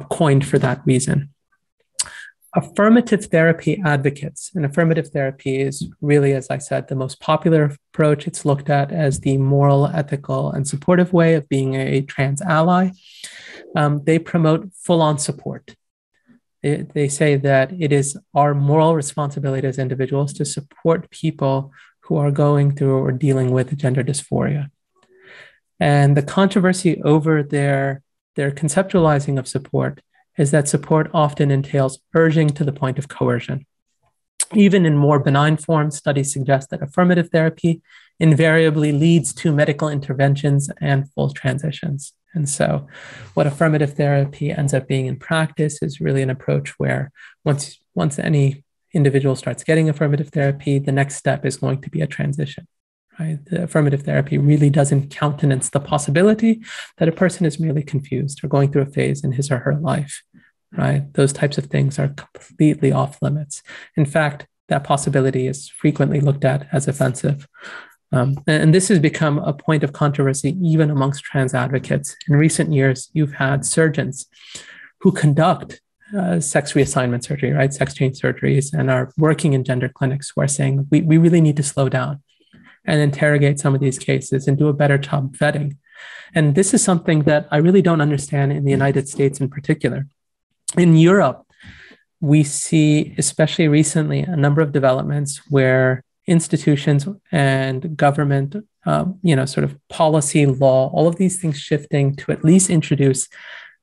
coined for that reason. Affirmative therapy advocates, and affirmative therapy is really, as I said, the most popular approach. It's looked at as the moral, ethical, and supportive way of being a trans ally. They promote full-on support. They say that it is our moral responsibility as individuals to support people who are going through or dealing with gender dysphoria. And the controversy over their conceptualizing of support is that support often entails urging to the point of coercion. Even in more benign forms, studies suggest that affirmative therapy invariably leads to medical interventions and full transitions. And so what affirmative therapy ends up being in practice is really an approach where once any individual starts getting affirmative therapy, the next step is going to be a transition. Right? The affirmative therapy really doesn't countenance the possibility that a person is merely confused or going through a phase in his or her life, right? Those types of things are completely off limits. In fact, that possibility is frequently looked at as offensive. And this has become a point of controversy even amongst trans advocates. In recent years, you've had surgeons who conduct sex reassignment surgery, right? Sex change surgeries, and are working in gender clinics who are saying, we really need to slow down and interrogate some of these cases and do a better job vetting. And this is something that I really don't understand in the United States in particular. In Europe, we see, especially recently, a number of developments where institutions and government, sort of policy, law, all of these things shifting to at least introduce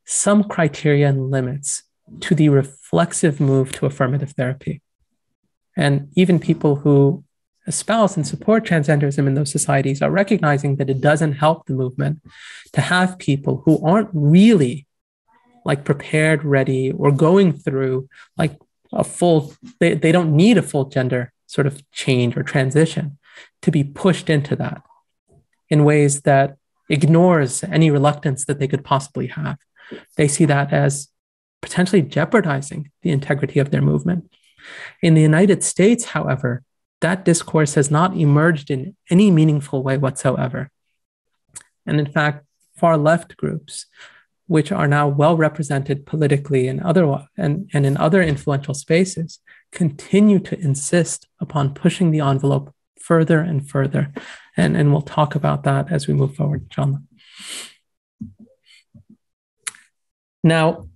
some criteria and limits to the reflexive move to affirmative therapy. And even people who espouse and support transgenderism in those societies are recognizing that it doesn't help the movement to have people who aren't really like prepared, ready, or going through like a full, they don't need a full gender sort of change or transition to be pushed into that in ways that ignores any reluctance that they could possibly have. They see that as potentially jeopardizing the integrity of their movement. In the United States, however, that discourse has not emerged in any meaningful way whatsoever. And in fact, far left groups, which are now well represented politically and in other influential spaces, continue to insist upon pushing the envelope further and further. And we'll talk about that as we move forward, inshallah. Now,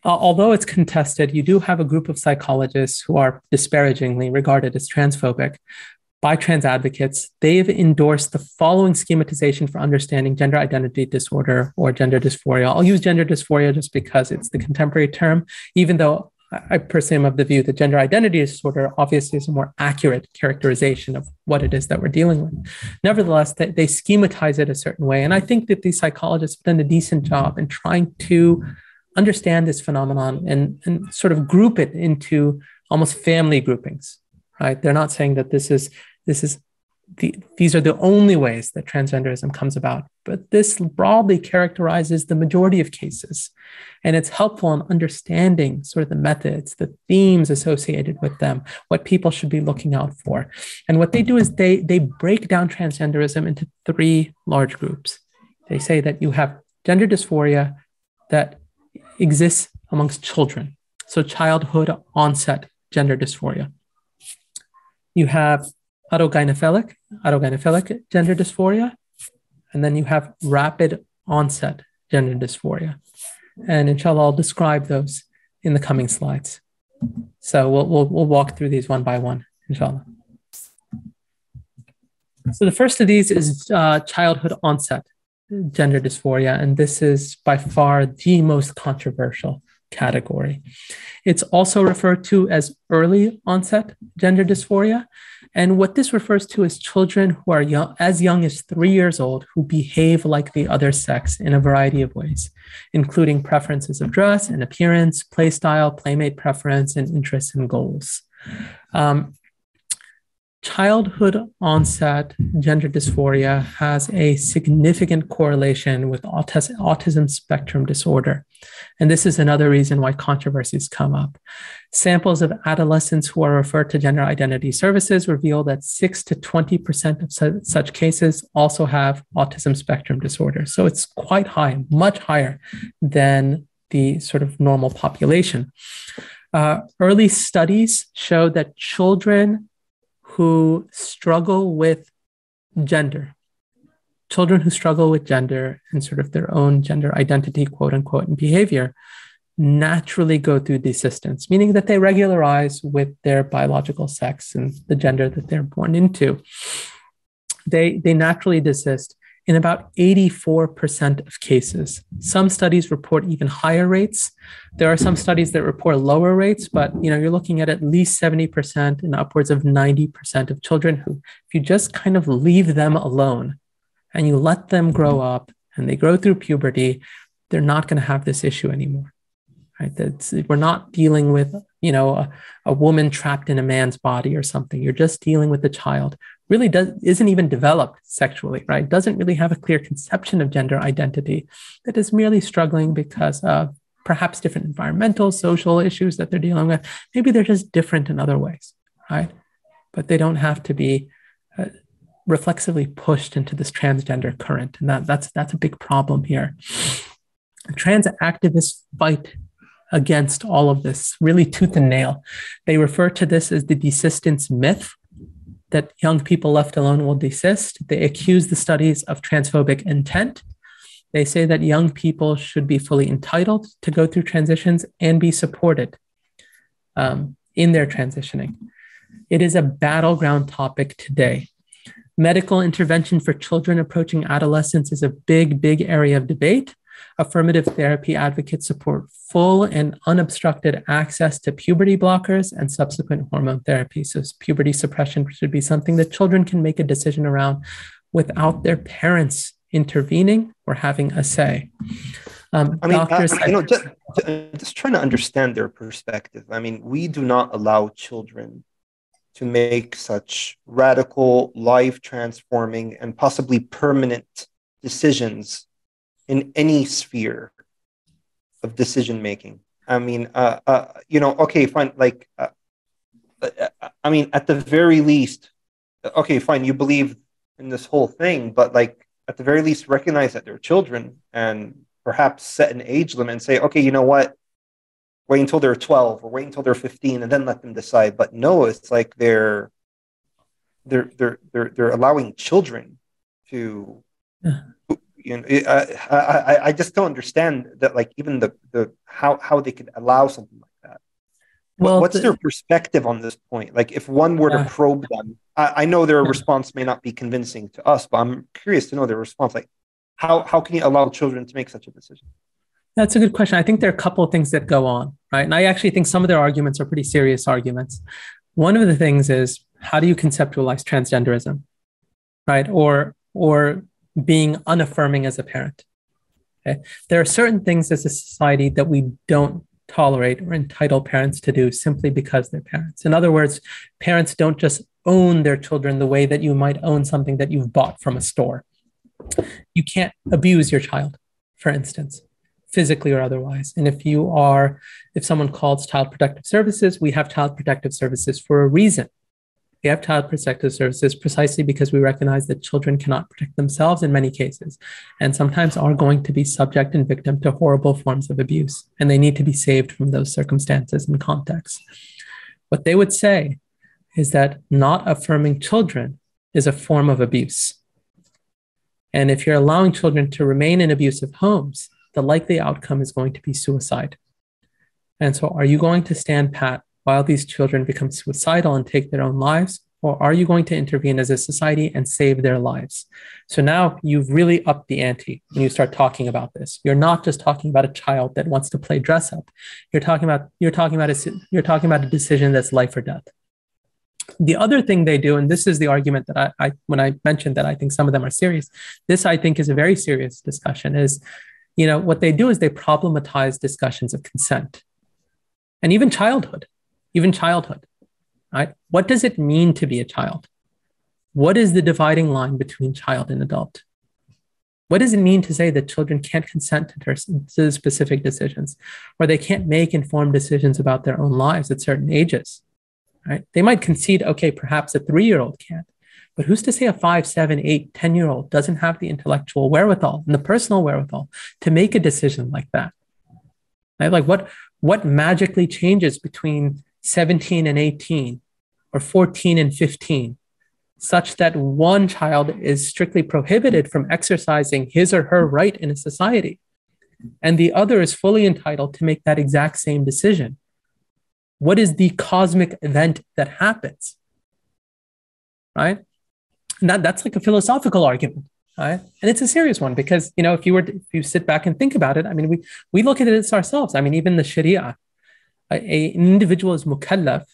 although it's contested, you do have a group of psychologists who are disparagingly regarded as transphobic by trans advocates. They've endorsed the following schematization for understanding gender identity disorder or gender dysphoria. I'll use gender dysphoria just because it's the contemporary term, even though I personally am of the view that gender identity disorder obviously is a more accurate characterization of what it is that we're dealing with. Nevertheless, they schematize it a certain way. And I think that these psychologists have done a decent job in trying to understand this phenomenon and sort of group it into almost family groupings, right? They're not saying that these are the only ways that transgenderism comes about, but this broadly characterizes the majority of cases. And it's helpful in understanding sort of the methods, the themes associated with them, what people should be looking out for. And what they do is they break down transgenderism into three large groups. They say that you have gender dysphoria that exists amongst children. So childhood-onset gender dysphoria. You have autogynephilic gender dysphoria, and then you have rapid-onset gender dysphoria. And inshallah, I'll describe those in the coming slides. So we'll walk through these one by one, inshallah. So the first of these is childhood-onset gender dysphoria, and this is by far the most controversial category. It's also referred to as early onset gender dysphoria. And what this refers to is children who are as young as 3 years old who behave like the other sex in a variety of ways, including preferences of dress and appearance, play style, playmate preference, and interests and goals. Childhood onset gender dysphoria has a significant correlation with autism spectrum disorder. And this is another reason why controversies come up. Samples of adolescents who are referred to gender identity services reveal that 6 to 20% of such cases also have autism spectrum disorder. So it's quite high, much higher than the sort of normal population. Early studies show that children who struggle with gender and sort of their own gender identity, quote unquote, and behavior, naturally go through desistance, meaning that they regularize with their biological sex and the gender that they're born into. They naturally desist in about 84% of cases. Some studies report even higher rates. There are some studies that report lower rates, but you're looking at least 70% and upwards of 90% of children who, if you just kind of leave them alone and you let them grow up and they grow through puberty, they're not going to have this issue anymore. Right? We're not dealing with, a woman trapped in a man's body or something. You're just dealing with the child. Really isn't even developed sexually, right? Doesn't really have a clear conception of gender identity, that is merely struggling because of perhaps different environmental, social issues that they're dealing with. Maybe they're just different in other ways, right? But they don't have to be reflexively pushed into this transgender current. And that's a big problem here. Trans activists fight against all of this, really tooth and nail. They refer to this as the desistance myth, that young people left alone will desist. They accuse the studies of transphobic intent. They say that young people should be fully entitled to go through transitions and be supported in their transitioning. It is a battleground topic today. Medical intervention for children approaching adolescence is a big area of debate. Affirmative therapy advocates support full and unobstructed access to puberty blockers and subsequent hormone therapy. So puberty suppression should be something that children can make a decision around without their parents intervening or having a say. Just trying to understand their perspective. We do not allow children to make such radical, life-transforming, and possibly permanent decisions in any sphere decision making. I mean, okay, fine. Like, I mean, at the very least, okay, fine. You believe in this whole thing, but like, at the very least, recognize that they're children and perhaps set an age limit and say, okay, you know what? Wait until they're 12 or wait until they're 15 and then let them decide. But no, it's like they're allowing children to, I just don't understand that, like, even the how they could allow something like that. Well, what's their perspective on this point? Like, if one were to probe them, I know their response may not be convincing to us, but I'm curious to know their response. Like, how can you allow children to make such a decision? That's a good question. I think there are a couple of things that go on, right? And I actually think some of their arguments are pretty serious arguments. One of the things is, how do you conceptualize transgenderism, right? Or being unaffirming as a parent. Okay? There are certain things as a society that we don't tolerate or entitle parents to do simply because they're parents. In other words, parents don't just own their children the way that you might own something that you've bought from a store. You can't abuse your child, for instance, physically or otherwise. And if someone calls Child Protective Services, we have Child Protective Services for a reason. We have Child Protective Services precisely because we recognize that children cannot protect themselves in many cases, and sometimes are going to be subject and victim to horrible forms of abuse, and they need to be saved from those circumstances and contexts. What they would say is that not affirming children is a form of abuse. And if you're allowing children to remain in abusive homes, the likely outcome is going to be suicide. And so are you going to stand pat while these children become suicidal and take their own lives? Or are you going to intervene as a society and save their lives? So now you've really upped the ante when you start talking about this. You're not just talking about a child that wants to play dress up. You're talking about a decision that's life or death. The other thing they do, and this is the argument that I when I mentioned that I think some of them are serious, this I think is a very serious discussion, is, what they do is they problematize discussions of consent and even childhood, right? What does it mean to be a child? What is the dividing line between child and adult? What does it mean to say that children can't consent to specific decisions, or they can't make informed decisions about their own lives at certain ages? Right? They might concede, okay, perhaps a 3-year-old can't, but who's to say a 5, 7, 8, 10-year-old doesn't have the intellectual wherewithal and the personal wherewithal to make a decision like that? Right? Like, what magically changes between 17 and 18 or 14 and 15 such that one child is strictly prohibited from exercising his or her right in a society, and the other is fully entitled to make that exact same decision? What is the cosmic event that happens, right? And that's like a philosophical argument, right? And it's a serious one because, if you sit back and think about it, I mean, we look at it ourselves. I mean, even the Shariah, an individual is mukallaf.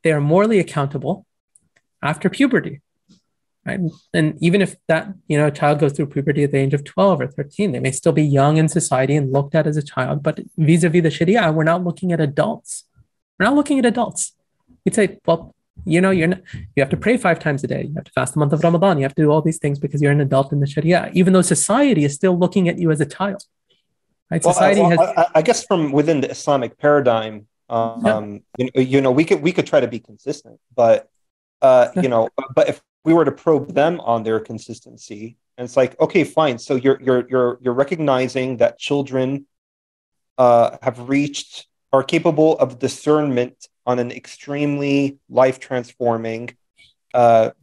They are morally accountable after puberty, right? And even if that, child goes through puberty at the age of 12 or 13, they may still be young in society and looked at as a child. But vis-a-vis the Shariah, we're not looking at adults. We're not looking at adults. We'd say, well, you have to pray 5 times a day. You have to fast the month of Ramadan. You have to do all these things because you're an adult in the Sharia, even though society is still looking at you as a child. Right? Well, I guess from within the Islamic paradigm, we could try to be consistent, but but if we were to probe them on their consistency, and it's like, okay, fine. So you're recognizing that children are capable of discernment on an extremely life-transforming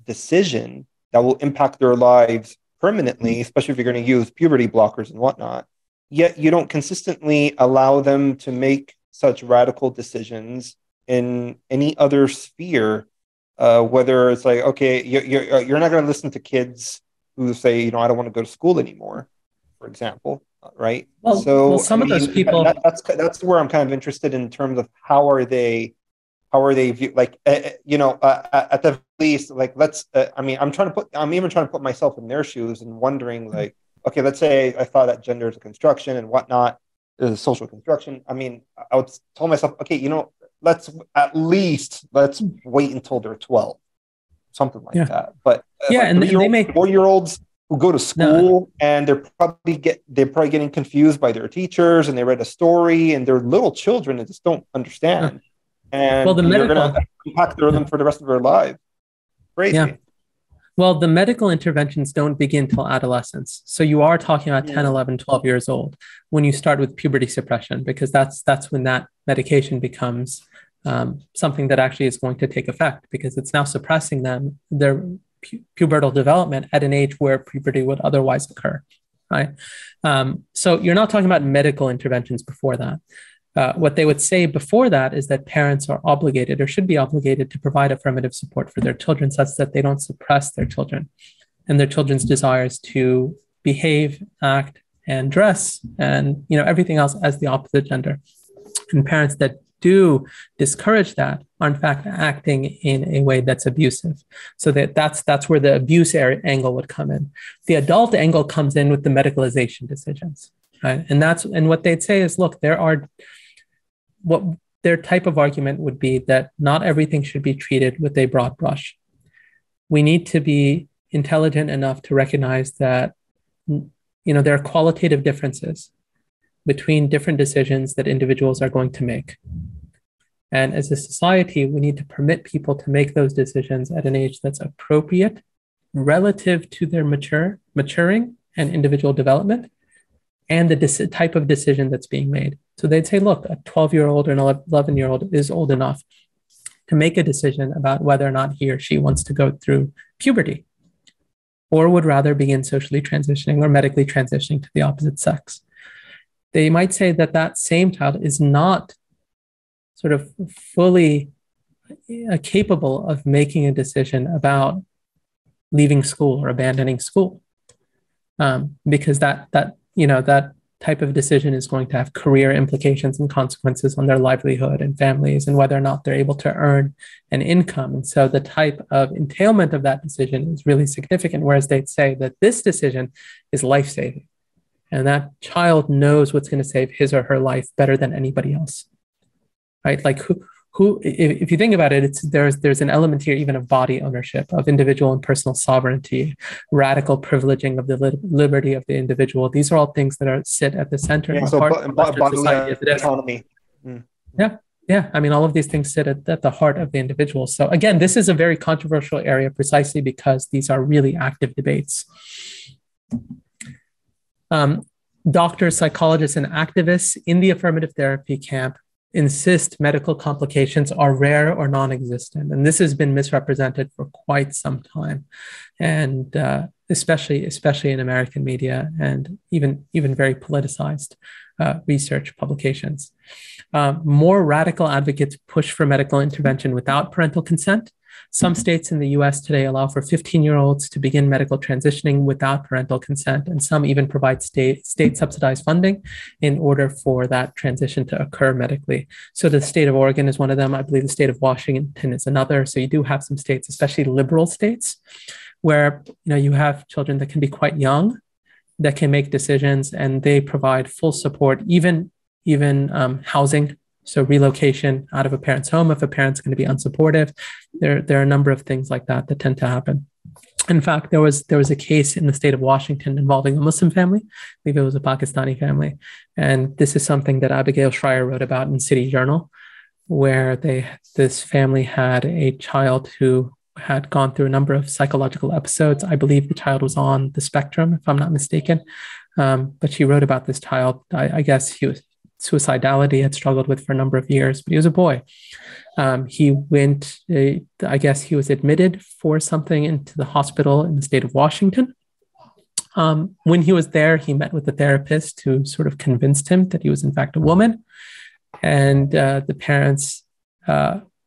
decision that will impact their lives permanently, especially if you're going to use puberty blockers and whatnot. Yet you don't consistently allow them to make such radical decisions in any other sphere, whether it's like, okay, you're not going to listen to kids who say, I don't want to go to school anymore, for example. Right. Well, some of those people. That's where I'm kind of interested in terms of how are they viewed? Like, at the least, like, I'm even trying to put myself in their shoes and wondering, like, okay, let's say I thought that gender is a construction and whatnot, is a social construction. I mean, I would tell myself, okay, let's wait until they're 12, something like that. But and they make 4-year-olds. who go to school and they're probably getting confused by their teachers, and they read a story and they're little children and just don't understand. And well, you're going to impact them for the rest of their lives. Crazy. Yeah. Well, the medical interventions don't begin till adolescence. So you are talking about 10, 11, 12 years old when you start with puberty suppression, because that's when that medication becomes something that actually is going to take effect, because it's now suppressing their pubertal development at an age where puberty would otherwise occur, right? So you're not talking about medical interventions before that. What they would say before that is that parents are obligated or should be obligated to provide affirmative support for their children such that they don't suppress their children and their children's desires to behave, act, and dress and everything else as the opposite gender. And parents that do discourage that are in fact acting in a way that's abusive. So that's where the abuse angle would come in. The adult angle comes in with the medicalization decisions, right? And what they'd say is, look, what their type of argument would be that not everything should be treated with a broad brush. We need to be intelligent enough to recognize that there are qualitative differences between different decisions that individuals are going to make. And as a society, we need to permit people to make those decisions at an age that's appropriate relative to their maturing and individual development and the type of decision that's being made. So they'd say, look, a 12-year-old or an 11-year-old is old enough to make a decision about whether or not he or she wants to go through puberty or would rather begin socially transitioning or medically transitioning to the opposite sex. They might say that that same child is not sort of fully capable of making a decision about leaving school or abandoning school, because that type of decision is going to have career implications and consequences on their livelihood and families and whether or not they're able to earn an income. And so the type of entailment of that decision is really significant, whereas they'd say that this decision is life-saving. And that child knows what's going to save his or her life better than anybody else, right? Like if you think about it, there's an element here even of body ownership, of individual and personal sovereignty, radical privileging of the liberty of the individual. These are all things that sit at the center and part of Western society as it is. Autonomy. Yeah. I mean, all of these things sit at the heart of the individual. So again, this is a very controversial area precisely because these are really active debates. Doctors, psychologists, and activists in the affirmative therapy camp insist medical complications are rare or non-existent. And this has been misrepresented for quite some time. And especially in American media and even very politicized research publications. More radical advocates push for medical intervention without parental consent. Some states in the US today allow for 15-year-olds to begin medical transitioning without parental consent, and some even provide state subsidized funding in order for that transition to occur medically. So the state of Oregon is one of them. I believe the state of Washington is another. So you do have some states, especially liberal states, where you have children that can be quite young, that can make decisions, and they provide full support, even housing. So relocation out of a parent's home if a parent's going to be unsupportive. There are a number of things like that tend to happen. In fact, there was a case in the state of Washington involving a Muslim family. I believe it was a Pakistani family. And this is something that Abigail Shariah wrote about in City Journal, where this family had a child who had gone through a number of psychological episodes. I believe the child was on the spectrum, if I'm not mistaken. But she wrote about this child. I guess he was suicidality, had struggled with for a number of years, but he was a boy. He was admitted for something into the hospital in the state of Washington. When he was there, he met with a therapist who sort of convinced him that he was in fact a woman. And the parents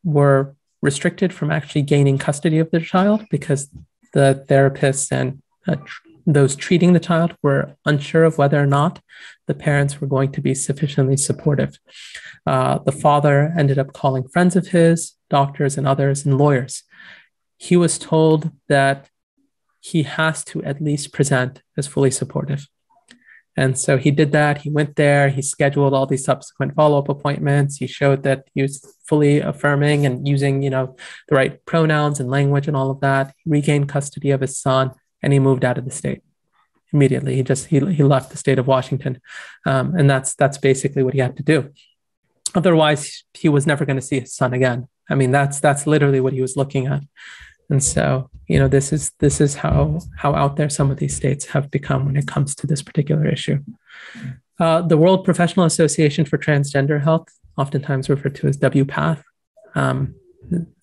were restricted from actually gaining custody of their child because the therapists and those treating the child were unsure of whether or not the parents were going to be sufficiently supportive. The father ended up calling friends of his, doctors and others, and lawyers. He was told that he has to at least present as fully supportive. And so he did that. He went there. He scheduled all these subsequent follow-up appointments. He showed that he was fully affirming and using, the right pronouns and language and all of that. He regained custody of his son, and he moved out of the state. immediately. He left the state of Washington, and that's basically what he had to do. Otherwise, he was never going to see his son again. I mean, that's literally what he was looking at. And so, this is how out there some of these states have become when it comes to this particular issue. The World Professional Association for Transgender Health, oftentimes referred to as WPATH,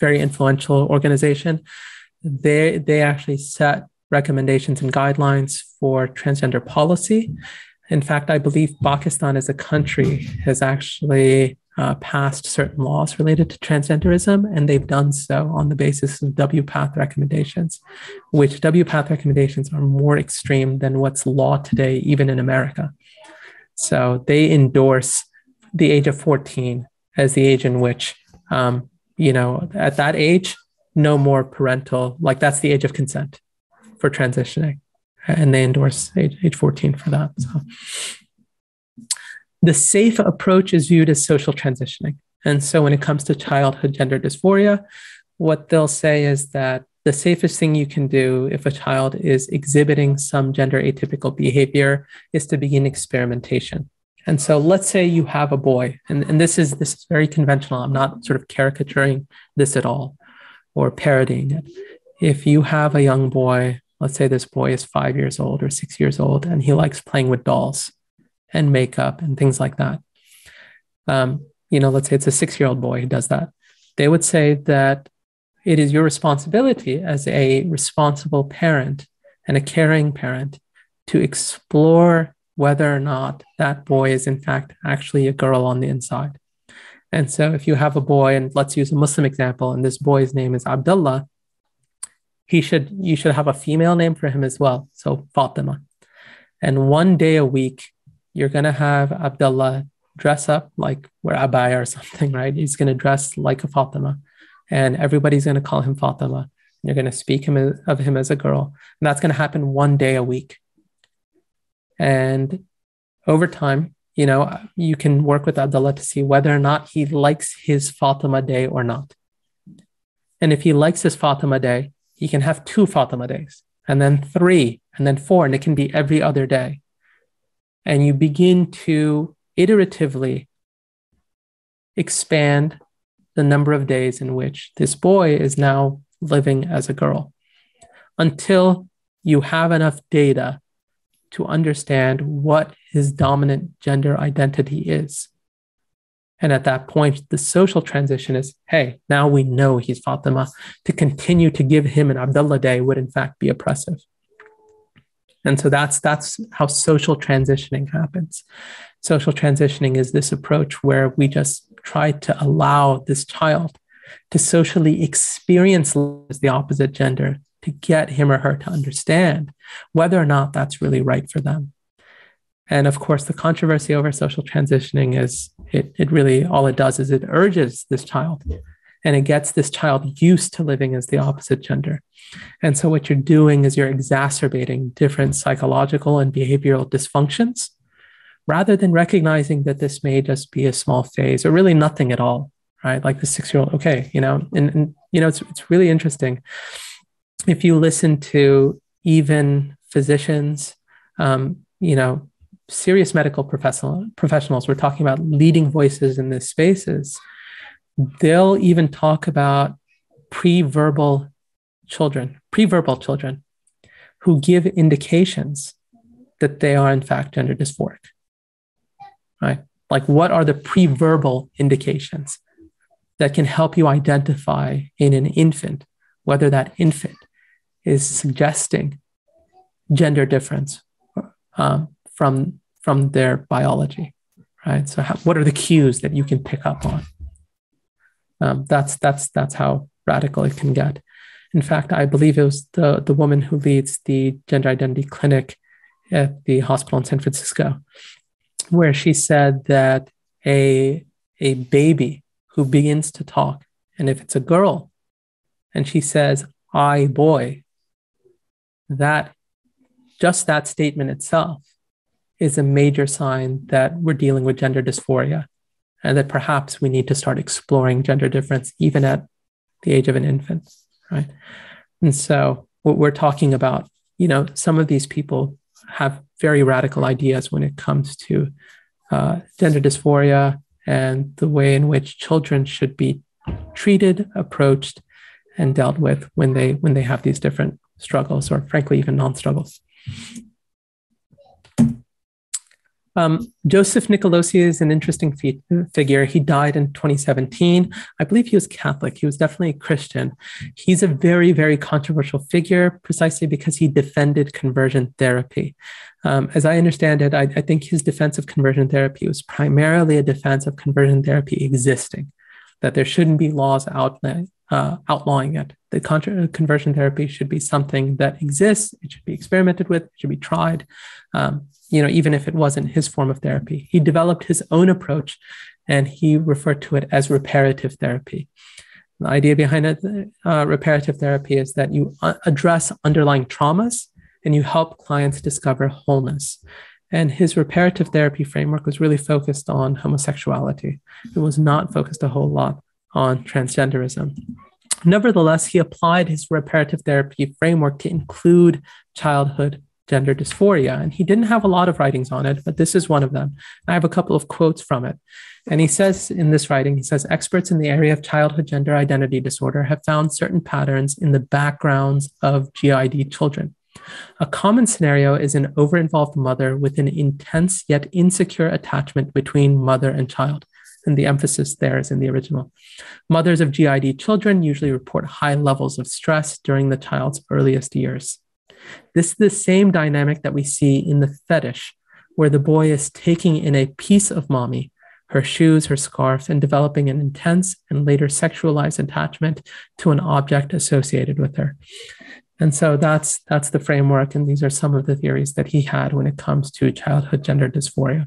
very influential organization. They actually set recommendations and guidelines for transgender policy. In fact, I believe Pakistan as a country has actually passed certain laws related to transgenderism, and they've done so on the basis of WPATH recommendations, which WPATH recommendations are more extreme than what's law today, even in America. So they endorse the age of 14 as the age in which, at that age, no more parental, like that's the age of consent for transitioning. And they endorse age 14 for that. So the safe approach is viewed as social transitioning. And so when it comes to childhood gender dysphoria, what they'll say is that the safest thing you can do if a child is exhibiting some gender atypical behavior is to begin experimentation. And so let's say you have a boy, and this is very conventional. I'm not sort of caricaturing this at all or parodying it. If you have a young boy, let's say this boy is 5 years old or 6 years old, and he likes playing with dolls and makeup and things like that. Let's say it's a 6-year-old boy who does that. They would say that it is your responsibility as a responsible parent and a caring parent to explore whether or not that boy is in fact actually a girl on the inside. And so if you have a boy, and let's use a Muslim example, and this boy's name is Abdullah, you should have a female name for him as well. So Fatima. And one day a week, you're going to have Abdullah dress up like wear abaya or something, right? He's going to dress like a Fatima, and everybody's going to call him Fatima. You're going to speak of him as a girl. And that's going to happen one day a week. And over time, you can work with Abdullah to see whether or not he likes his Fatima day or not. And if he likes his Fatima day, he can have 2 Fatima days, and then 3, and then 4, and it can be every other day. And you begin to iteratively expand the number of days in which this boy is now living as a girl until you have enough data to understand what his dominant gender identity is. And at that point, the social transition is, hey, now we know he's Fatima. To continue to give him an Abdullah day would in fact be oppressive. And so that's how social transitioning happens. Social transitioning is this approach where we just try to allow this child to socially experience the opposite gender, to get him or her to understand whether or not that's really right for them. And of course, the controversy over social transitioning is it really, all it does is it urges this child, and it gets this child used to living as the opposite gender. And so what you're doing is you're exacerbating different psychological and behavioral dysfunctions rather than recognizing that this may just be a small phase or really nothing at all, right? Like the 6-year-old, okay, it's really interesting. If you listen to even physicians, serious medical professionals, we're talking about leading voices in these spaces, they'll even talk about pre-verbal children who give indications that they are in fact gender dysphoric, right? Like, what are the pre-verbal indications that can help you identify in an infant whether that infant is suggesting gender difference from their biology, right? So what are the cues that you can pick up on? That's how radical it can get. In fact, I believe it was the woman who leads the gender identity clinic at the hospital in San Francisco, where she said that a baby who begins to talk, and if it's a girl, and she says, "I, boy," that statement itself is a major sign that we're dealing with gender dysphoria, and that perhaps we need to start exploring gender difference even at the age of an infant, right? And so what we're talking about, some of these people have very radical ideas when it comes to gender dysphoria and the way in which children should be treated, approached, and dealt with when they have these different struggles, or frankly, even non-struggles. Joseph Nicolosi is an interesting figure. He died in 2017. I believe he was Catholic. He was definitely a Christian. He's a very, very controversial figure precisely because he defended conversion therapy. As I understand it, I think his defense of conversion therapy was primarily a defense of conversion therapy existing, that there shouldn't be laws outlawing it. The conversion therapy should be something that exists. It should be experimented with. It should be tried. Even if it wasn't his form of therapy. He developed his own approach, and he referred to it as reparative therapy. The idea behind it, reparative therapy, is that you address underlying traumas and you help clients discover wholeness. And his reparative therapy framework was really focused on homosexuality. It was not focused a whole lot on transgenderism. Nevertheless, he applied his reparative therapy framework to include childhood gender dysphoria. And he didn't have a lot of writings on it, but this is one of them. I have a couple of quotes from it. And he says in this writing, he says, experts in the area of childhood gender identity disorder have found certain patterns in the backgrounds of GID children. A common scenario is an over-involved mother with an intense yet insecure attachment between mother and child. And the emphasis there is in the original. Mothers of GID children usually report high levels of stress during the child's earliest years. This is the same dynamic that we see in the fetish, where the boy is taking in a piece of mommy, her shoes, her scarf, and developing an intense and later sexualized attachment to an object associated with her. And so that's the framework, and these are some of the theories that he had when it comes to childhood gender dysphoria.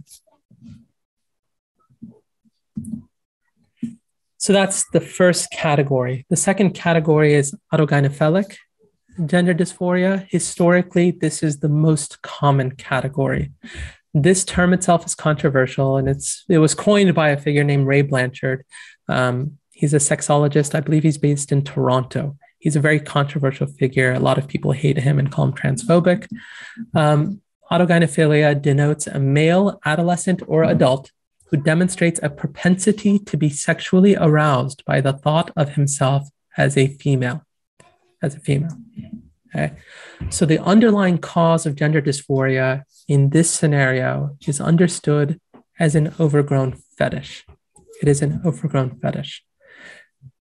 So that's the first category. The second category is autogynephilic gender dysphoria. Historically, this is the most common category. This term itself is controversial, and it was coined by a figure named Ray Blanchard. He's a sexologist. I believe he's based in Toronto. He's a very controversial figure. A lot of people hate him and call him transphobic. Autogynephilia denotes a male, adolescent, or adult who demonstrates a propensity to be sexually aroused by the thought of himself as a female. Okay. So the underlying cause of gender dysphoria in this scenario is understood as an overgrown fetish. It is an overgrown fetish.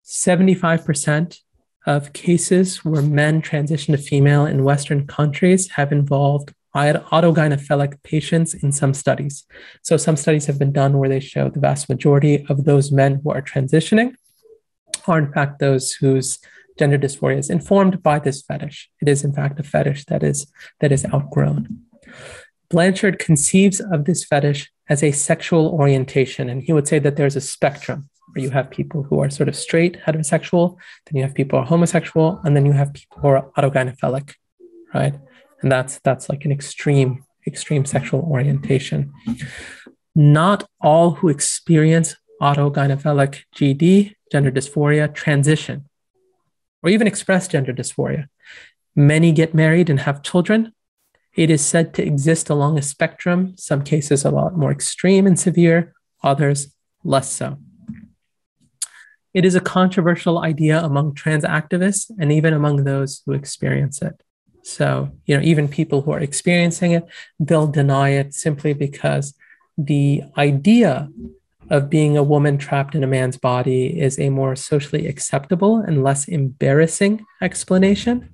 75% of cases where men transition to female in Western countries have involved autogynephilic patients in some studies. So some studies have been done where they show the vast majority of those men who are transitioning are in fact those whose gender dysphoria is informed by this fetish. It is in fact a fetish that is outgrown. Blanchard conceives of this fetish as a sexual orientation, and he would say that there's a spectrum where you have people who are sort of straight, heterosexual, then you have people who are homosexual, and then you have people who are autogynephilic, right? And that's like an extreme sexual orientation. Not all who experience autogynephilic GD, gender dysphoria, transition or even express gender dysphoria. Many get married and have children. It is said to exist along a spectrum, some cases a lot more extreme and severe, others less so. It is a controversial idea among trans activists and even among those who experience it. So, even people who are experiencing it, they'll deny it simply because the idea of being a woman trapped in a man's body is a more socially acceptable and less embarrassing explanation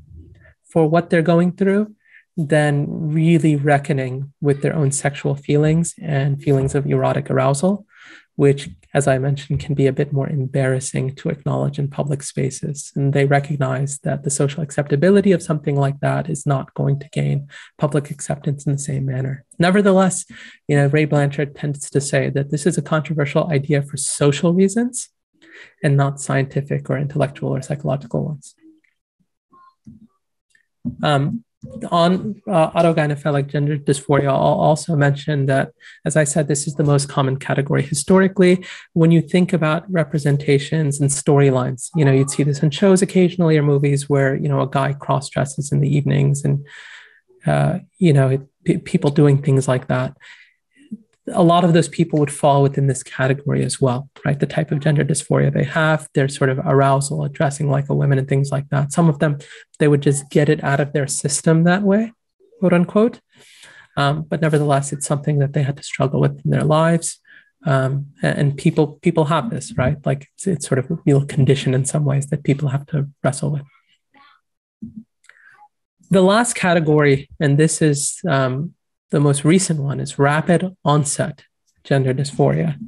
for what they're going through than really reckoning with their own sexual feelings and feelings of erotic arousal, which, as I mentioned, can be a bit more embarrassing to acknowledge in public spaces. And they recognize that the social acceptability of something like that is not going to gain public acceptance in the same manner. Nevertheless, Ray Blanchard tends to say that this is a controversial idea for social reasons and not scientific or intellectual or psychological ones. On autogynephilic gender dysphoria, I'll also mention that, as I said, this is the most common category. Historically, when you think about representations and storylines, you'd see this in shows occasionally or movies where, a guy cross-dresses in the evenings and people doing things like that. A lot of those people would fall within this category as well, right? The type of gender dysphoria they have, their sort of arousal, dressing like a woman and things like that. Some of them, they would just get it out of their system that way, quote unquote. But nevertheless, it's something that they had to struggle with in their lives. And people have this, right? Like it's sort of a real condition in some ways that people have to wrestle with. The last category, and this is the most recent one, is rapid-onset gender dysphoria.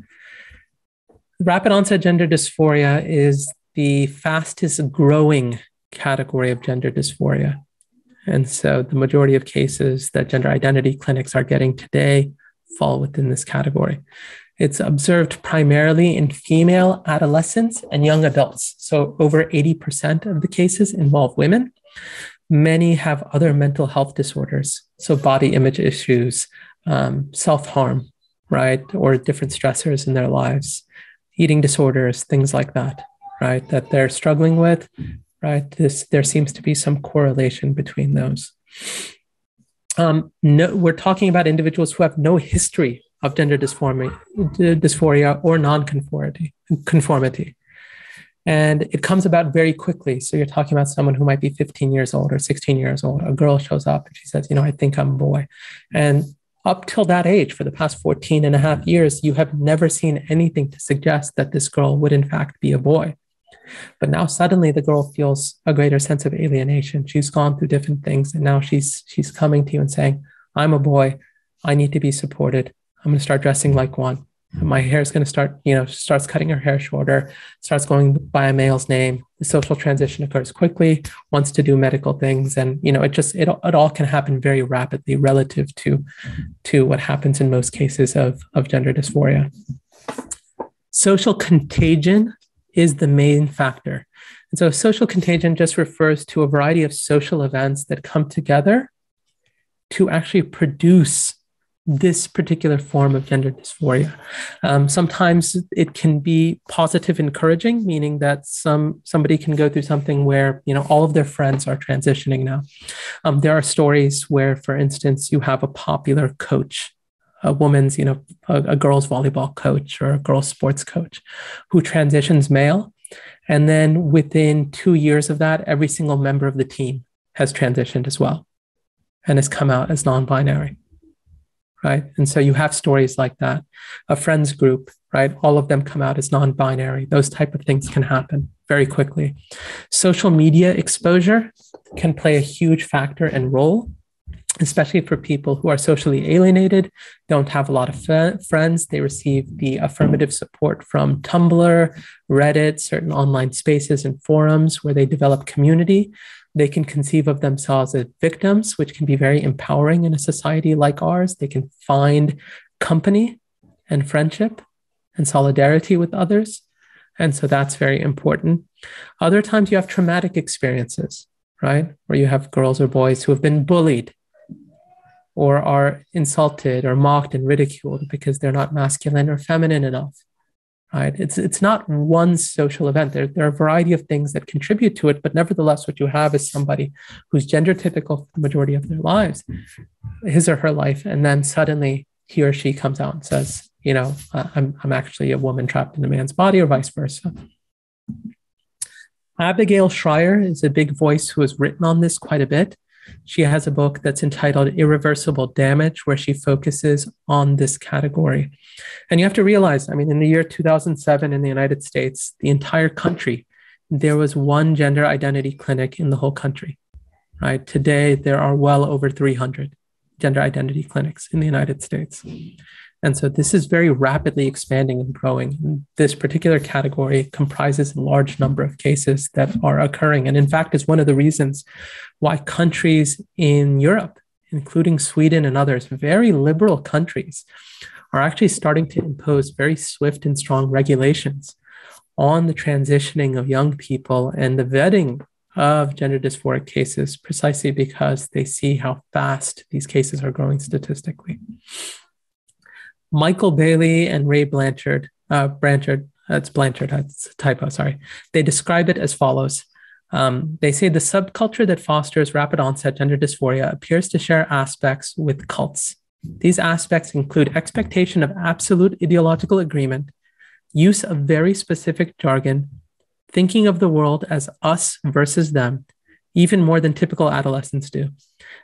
Rapid-onset gender dysphoria is the fastest growing category of gender dysphoria. And so the majority of cases that gender identity clinics are getting today fall within this category. It's observed primarily in female adolescents and young adults. So over 80% of the cases involve women. Many have other mental health disorders, so body image issues, self-harm, right? Or different stressors in their lives, eating disorders, things like that, right? That they're struggling with, right? There seems to be some correlation between those. We're talking about individuals who have no history of gender dysphoria or nonconformity. And it comes about very quickly. So you're talking about someone who might be 15 years old or 16 years old. A girl shows up and she says, I think I'm a boy. And up till that age, for the past 14 and a half years, you have never seen anything to suggest that this girl would in fact be a boy. But now suddenly the girl feels a greater sense of alienation. She's gone through different things. And now she's coming to you and saying, I'm a boy. I need to be supported. I'm going to start dressing like one. My hair is going to start, starts cutting her hair shorter, starts going by a male's name. The social transition occurs quickly, wants to do medical things. And, it all can happen very rapidly relative to what happens in most cases of gender dysphoria. Social contagion is the main factor. And so social contagion just refers to a variety of social events that come together to actually produce this particular form of gender dysphoria. Sometimes it can be positive, encouraging, meaning that somebody can go through something where, all of their friends are transitioning now. There are stories where, for instance, you have a popular coach, a woman's, a girls' volleyball coach or a girls' sports coach who transitions male. And then within 2 years of that, every single member of the team has transitioned as well and has come out as non-binary. Right. And so you have stories like that. A friends group, right? All of them come out as non-binary. Those type of things can happen very quickly. Social media exposure can play a huge factor and role, especially for people who are socially alienated, don't have a lot of friends. They receive the affirmative support from Tumblr, Reddit, certain online spaces and forums where they develop community. They can conceive of themselves as victims, which can be very empowering in a society like ours. They can find company and friendship and solidarity with others. And so that's very important. Other times you have traumatic experiences, right? Where you have girls or boys who have been bullied or are insulted or mocked and ridiculed because they're not masculine or feminine enough. Right? It's not one social event. There are a variety of things that contribute to it, but nevertheless, what you have is somebody who's gender typical for the majority of their lives, his or her life, and then suddenly he or she comes out and says, I'm actually a woman trapped in a man's body, or vice versa. Abigail Shrier is a big voice who has written on this quite a bit. She has a book that's entitled Irreversible Damage, where she focuses on this category. And you have to realize, in the year 2007 in the United States, the entire country, there was one gender identity clinic in the whole country, right? Today, there are well over 300 gender identity clinics in the United States. And so this is very rapidly expanding and growing. And this particular category comprises a large number of cases that are occurring. And in fact, is one of the reasons why countries in Europe, including Sweden and others, very liberal countries, are actually starting to impose very swift and strong regulations on the transitioning of young people and the vetting of gender dysphoric cases, precisely because they see how fast these cases are growing statistically. Michael Bailey and Ray Blanchard, that's a typo, sorry. They describe it as follows. They say the subculture that fosters rapid onset gender dysphoria appears to share aspects with cults. These aspects include expectation of absolute ideological agreement, use of very specific jargon, thinking of the world as us versus them, even more than typical adolescents do,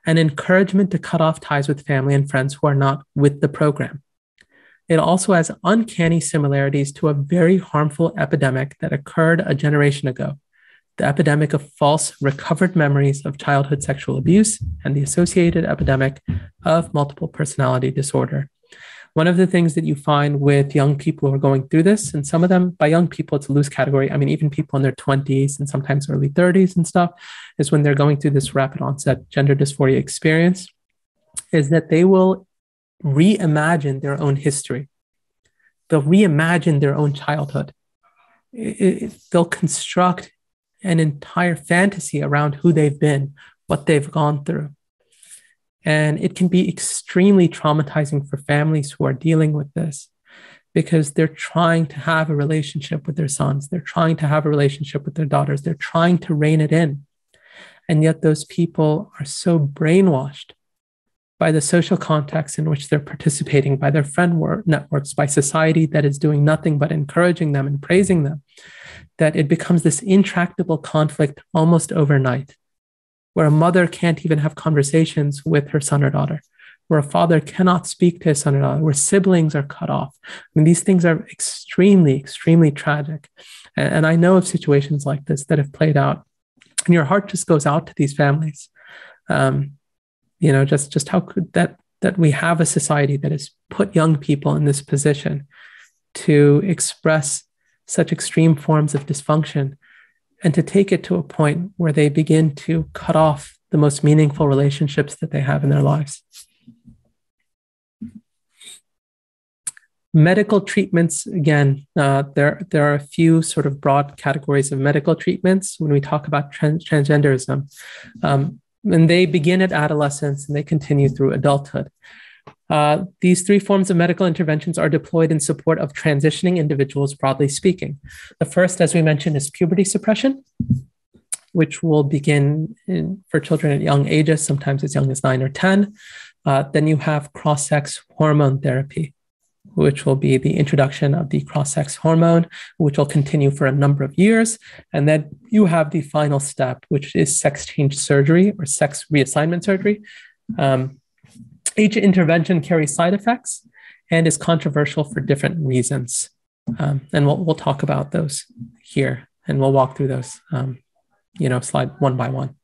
and encouragement to cut off ties with family and friends who are not with the program. It also has uncanny similarities to a very harmful epidemic that occurred a generation ago, the epidemic of false recovered memories of childhood sexual abuse and the associated epidemic of multiple personality disorder. One of the things that you find with young people who are going through this, and some of them, by young people, it's a loose category. I mean, even people in their 20s and sometimes early 30s and stuff, is when they're going through this rapid onset gender dysphoria experience, is that they will reimagine their own history. They'll reimagine their own childhood. They'll construct an entire fantasy around who they've been, what they've gone through. And it can be extremely traumatizing for families who are dealing with this because they're trying to have a relationship with their sons. They're trying to have a relationship with their daughters. They're trying to rein it in. And yet those people are so brainwashed by the social context in which they're participating, by their friend networks, by society that is doing nothing but encouraging them and praising them, that it becomes this intractable conflict almost overnight, where a mother can't even have conversations with her son or daughter, where a father cannot speak to his son or daughter, where siblings are cut off. I mean, these things are extremely, extremely tragic. And I know of situations like this that have played out, and your heart just goes out to these families. Just how could that we have a society that has put young people in this position to express such extreme forms of dysfunction and to take it to a point where they begin to cut off the most meaningful relationships that they have in their lives. Medical treatments, again, there are a few sort of broad categories of medical treatments when we talk about transgenderism. And they begin at adolescence and they continue through adulthood. These three forms of medical interventions are deployed in support of transitioning individuals, broadly speaking. The first, as we mentioned, is puberty suppression, which will begin for children at young ages, sometimes as young as 9 or 10. Then you have cross-sex hormone therapy, which will be the introduction of the cross-sex hormone, which will continue for a number of years. And then you have the final step, which is sex change surgery or sex reassignment surgery. Each intervention carries side effects and is controversial for different reasons. And we'll talk about those here, and we'll walk through those, slide one by one.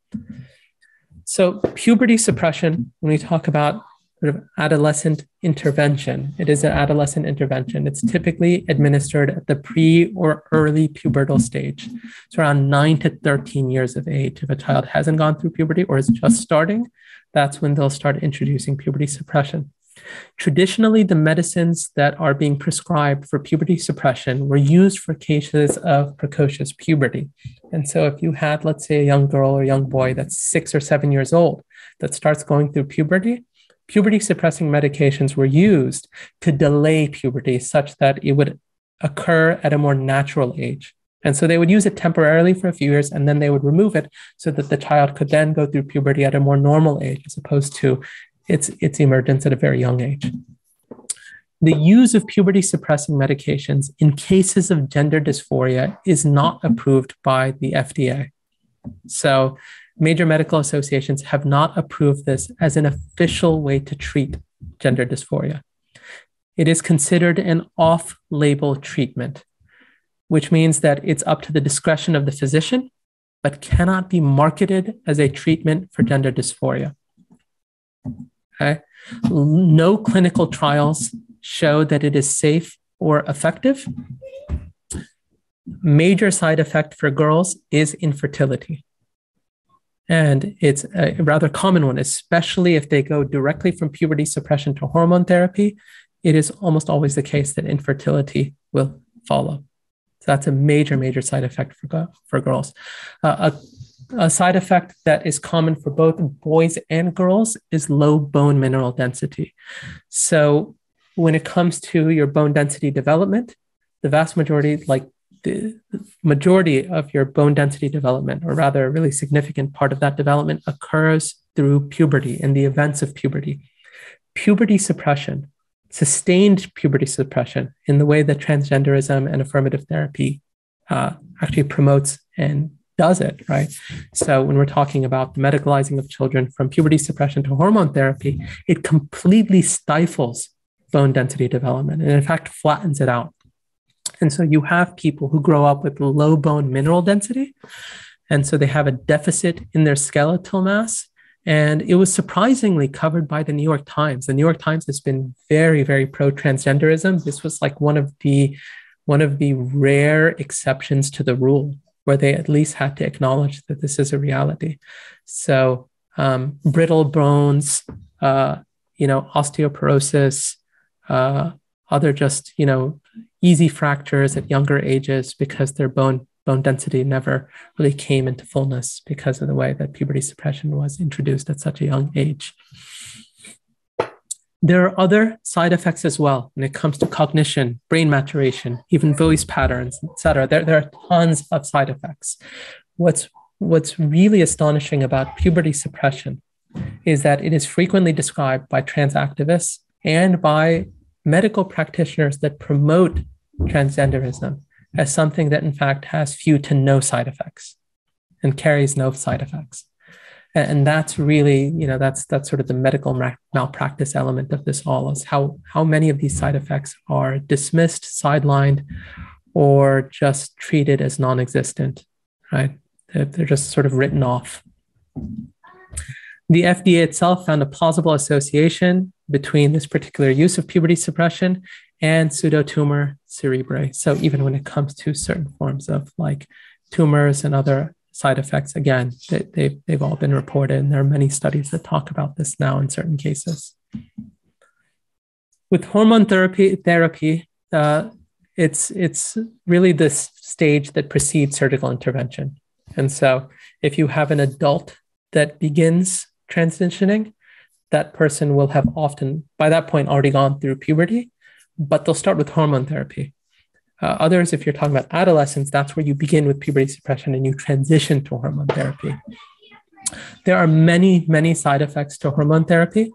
So puberty suppression, when we talk about sort of adolescent intervention, it is an adolescent intervention. It's typically administered at the pre or early pubertal stage. So around 9 to 13 years of age. If a child hasn't gone through puberty or is just starting, that's when they'll start introducing puberty suppression. Traditionally, the medicines that are being prescribed for puberty suppression were used for cases of precocious puberty. And so if you had, let's say, a young girl or young boy that's 6 or 7 years old that starts going through puberty, puberty suppressing medications were used to delay puberty such that it would occur at a more natural age. And so they would use it temporarily for a few years, and then they would remove it so that the child could then go through puberty at a more normal age, as opposed to its emergence at a very young age. The use of puberty suppressing medications in cases of gender dysphoria is not approved by the FDA. So major medical associations have not approved this as an official way to treat gender dysphoria. It is considered an off-label treatment, which means that it's up to the discretion of the physician, but cannot be marketed as a treatment for gender dysphoria. Okay? No clinical trials show that it is safe or effective. Major side effect for girls is infertility. And it's a rather common one, especially if they go directly from puberty suppression to hormone therapy. It is almost always the case that infertility will follow. So that's a major, major side effect for girls. A side effect that is common for both boys and girls is low bone mineral density. So when it comes to your bone density development, the vast majority, like the majority of your bone density development, or rather a really significant part of that development, occurs through puberty and the events of puberty. Puberty suppression, sustained puberty suppression, in the way that transgenderism and affirmative therapy actually promotes and does it, right? So when we're talking about the medicalizing of children from puberty suppression to hormone therapy, it completely stifles bone density development and in fact flattens it out. And so you have people who grow up with low bone mineral density, and so they have a deficit in their skeletal mass. And it was surprisingly covered by the New York Times. The New York Times has been very, very pro-transgenderism. This was like one of the rare exceptions to the rule, where they at least had to acknowledge that this is a reality. So brittle bones, osteoporosis, other just, easy fractures at younger ages because their bone density never really came into fullness because of the way that puberty suppression was introduced at such a young age. There are other side effects as well when it comes to cognition, brain maturation, even voice patterns, et cetera. There are tons of side effects. What's really astonishing about puberty suppression is that it is frequently described by trans activists and by medical practitioners that promote transgenderism as something that in fact has few to no side effects and carries no side effects. And that's really, that's sort of the medical malpractice element of this all, is how many of these side effects are dismissed, sidelined, or just treated as non-existent, right? They're just sort of written off. The FDA itself found a plausible association between this particular use of puberty suppression and pseudotumor cerebrae. So even when it comes to certain forms of like tumors and other side effects, again, they've all been reported, and there are many studies that talk about this now in certain cases. With hormone therapy, it's really this stage that precedes surgical intervention. And so if you have an adult that begins transitioning, that person will have often, by that point, already gone through puberty, but they'll start with hormone therapy. Others, if you're talking about adolescents, that's where you begin with puberty suppression and you transition to hormone therapy. There are many, many side effects to hormone therapy.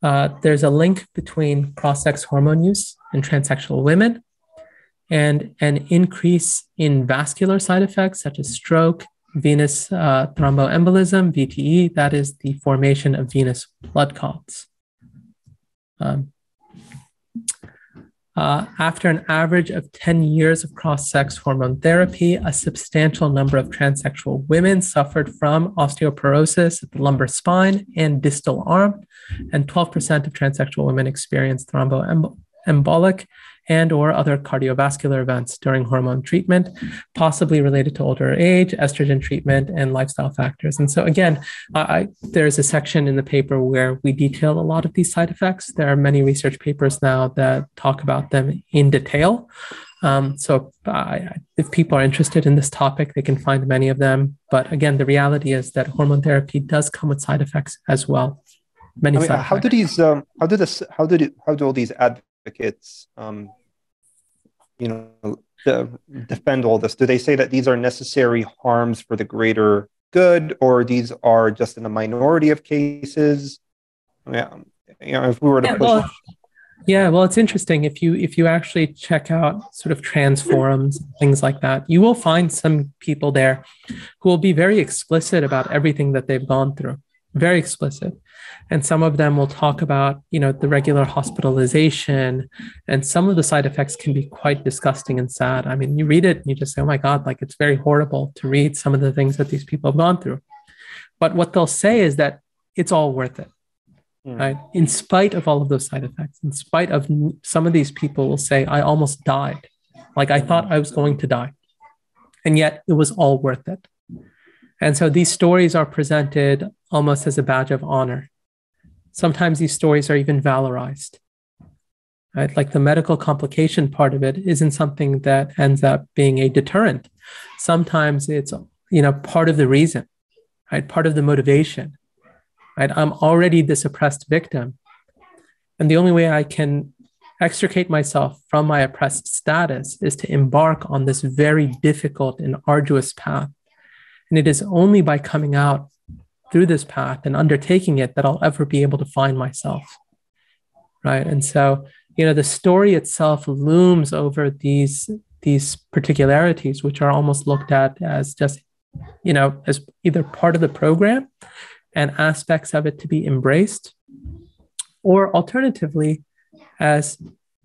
There's a link between cross-sex hormone use in transsexual women and an increase in vascular side effects such as stroke, venous thromboembolism, VTE, that is the formation of venous blood clots. After an average of 10 years of cross-sex hormone therapy, a substantial number of transsexual women suffered from osteoporosis at the lumbar spine and distal arm, and 12% of transsexual women experienced thromboembolic and or other cardiovascular events during hormone treatment, possibly related to older age, estrogen treatment, and lifestyle factors. And so again, there's a section in the paper where we detail a lot of these side effects. There are many research papers now that talk about them in detail. If people are interested in this topic, they can find many of them. But again, the reality is that hormone therapy does come with side effects as well. Many side effects. How do all these advocates, defend all this? Do they say that these are necessary harms for the greater good, or these are just in a minority of cases? If we were to push. Well, it's interesting. If you actually check out sort of trans forums, things like that, you will find some people there who will be very explicit about everything that they've gone through. Very explicit. And some of them will talk about, the regular hospitalization, and some of the side effects can be quite disgusting and sad. I mean, you read it and you just say, oh my God, like it's very horrible to read some of the things that these people have gone through. But what they'll say is that it's all worth it, right? In spite of all of those side effects, in spite of some of these people will say, I almost died. Like I thought I was going to die. And yet it was all worth it. And so these stories are presented almost as a badge of honor. Sometimes these stories are even valorized, right? Like the medical complication part of it isn't something that ends up being a deterrent. Sometimes it's, part of the reason, right? Part of the motivation, right? I'm already the suppressed victim. And the only way I can extricate myself from my oppressed status is to embark on this very difficult and arduous path. And it is only by coming out through this path and undertaking it that I'll ever be able to find myself, right? And so, the story itself looms over these particularities, which are almost looked at as just, as either part of the program and aspects of it to be embraced, or alternatively, as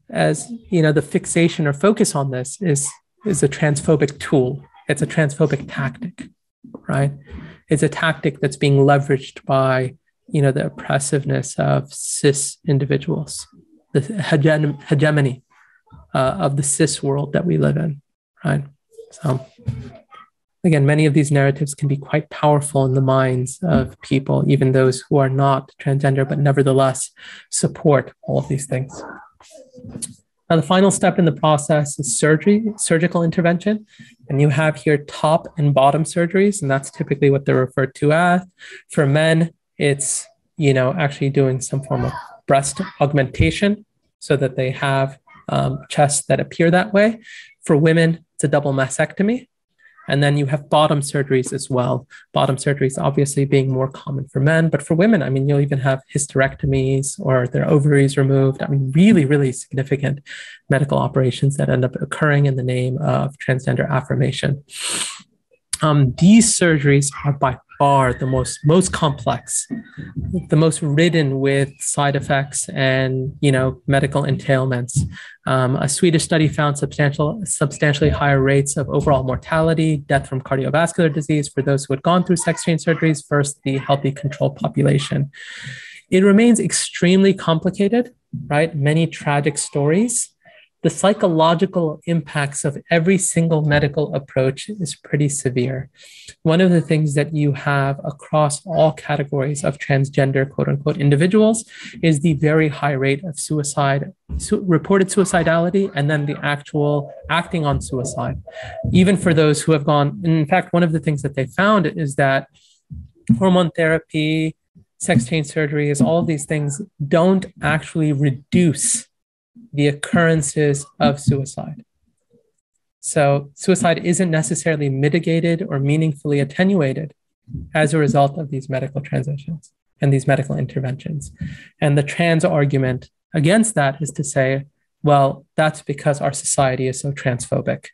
the fixation or focus on this is a transphobic tool. It's a transphobic tactic, right? It's a tactic that's being leveraged by, the oppressiveness of cis individuals, the hegemony of the cis world that we live in, right? So again, many of these narratives can be quite powerful in the minds of people, even those who are not transgender, but nevertheless support all of these things. Now, the final step in the process is surgical intervention. And you have here top and bottom surgeries, and that's typically what they're referred to as. For men, it's, actually doing some form of breast augmentation so that they have chests that appear that way. For women, it's a double mastectomy. And then you have bottom surgeries as well. Bottom surgeries obviously being more common for men, but for women, you'll even have hysterectomies or their ovaries removed. Really, really significant medical operations that end up occurring in the name of transgender affirmation. These surgeries are by far the most complex, the most ridden with side effects and, medical entailments. A Swedish study found substantially higher rates of overall mortality, death from cardiovascular disease for those who had gone through sex change surgeries versus the healthy control population. It remains extremely complicated, right? Many tragic stories. The psychological impacts of every single medical approach is pretty severe. One of the things that you have across all categories of transgender, quote unquote, individuals is the very high rate of suicide, reported suicidality, and then the actual acting on suicide. Even for those who have gone, in fact, one of the things that they found is that hormone therapy, sex change surgeries, all of these things don't actually reduce the occurrences of suicide. So suicide isn't necessarily mitigated or meaningfully attenuated as a result of these medical transitions and these medical interventions. And the trans argument against that is to say, well, that's because our society is so transphobic,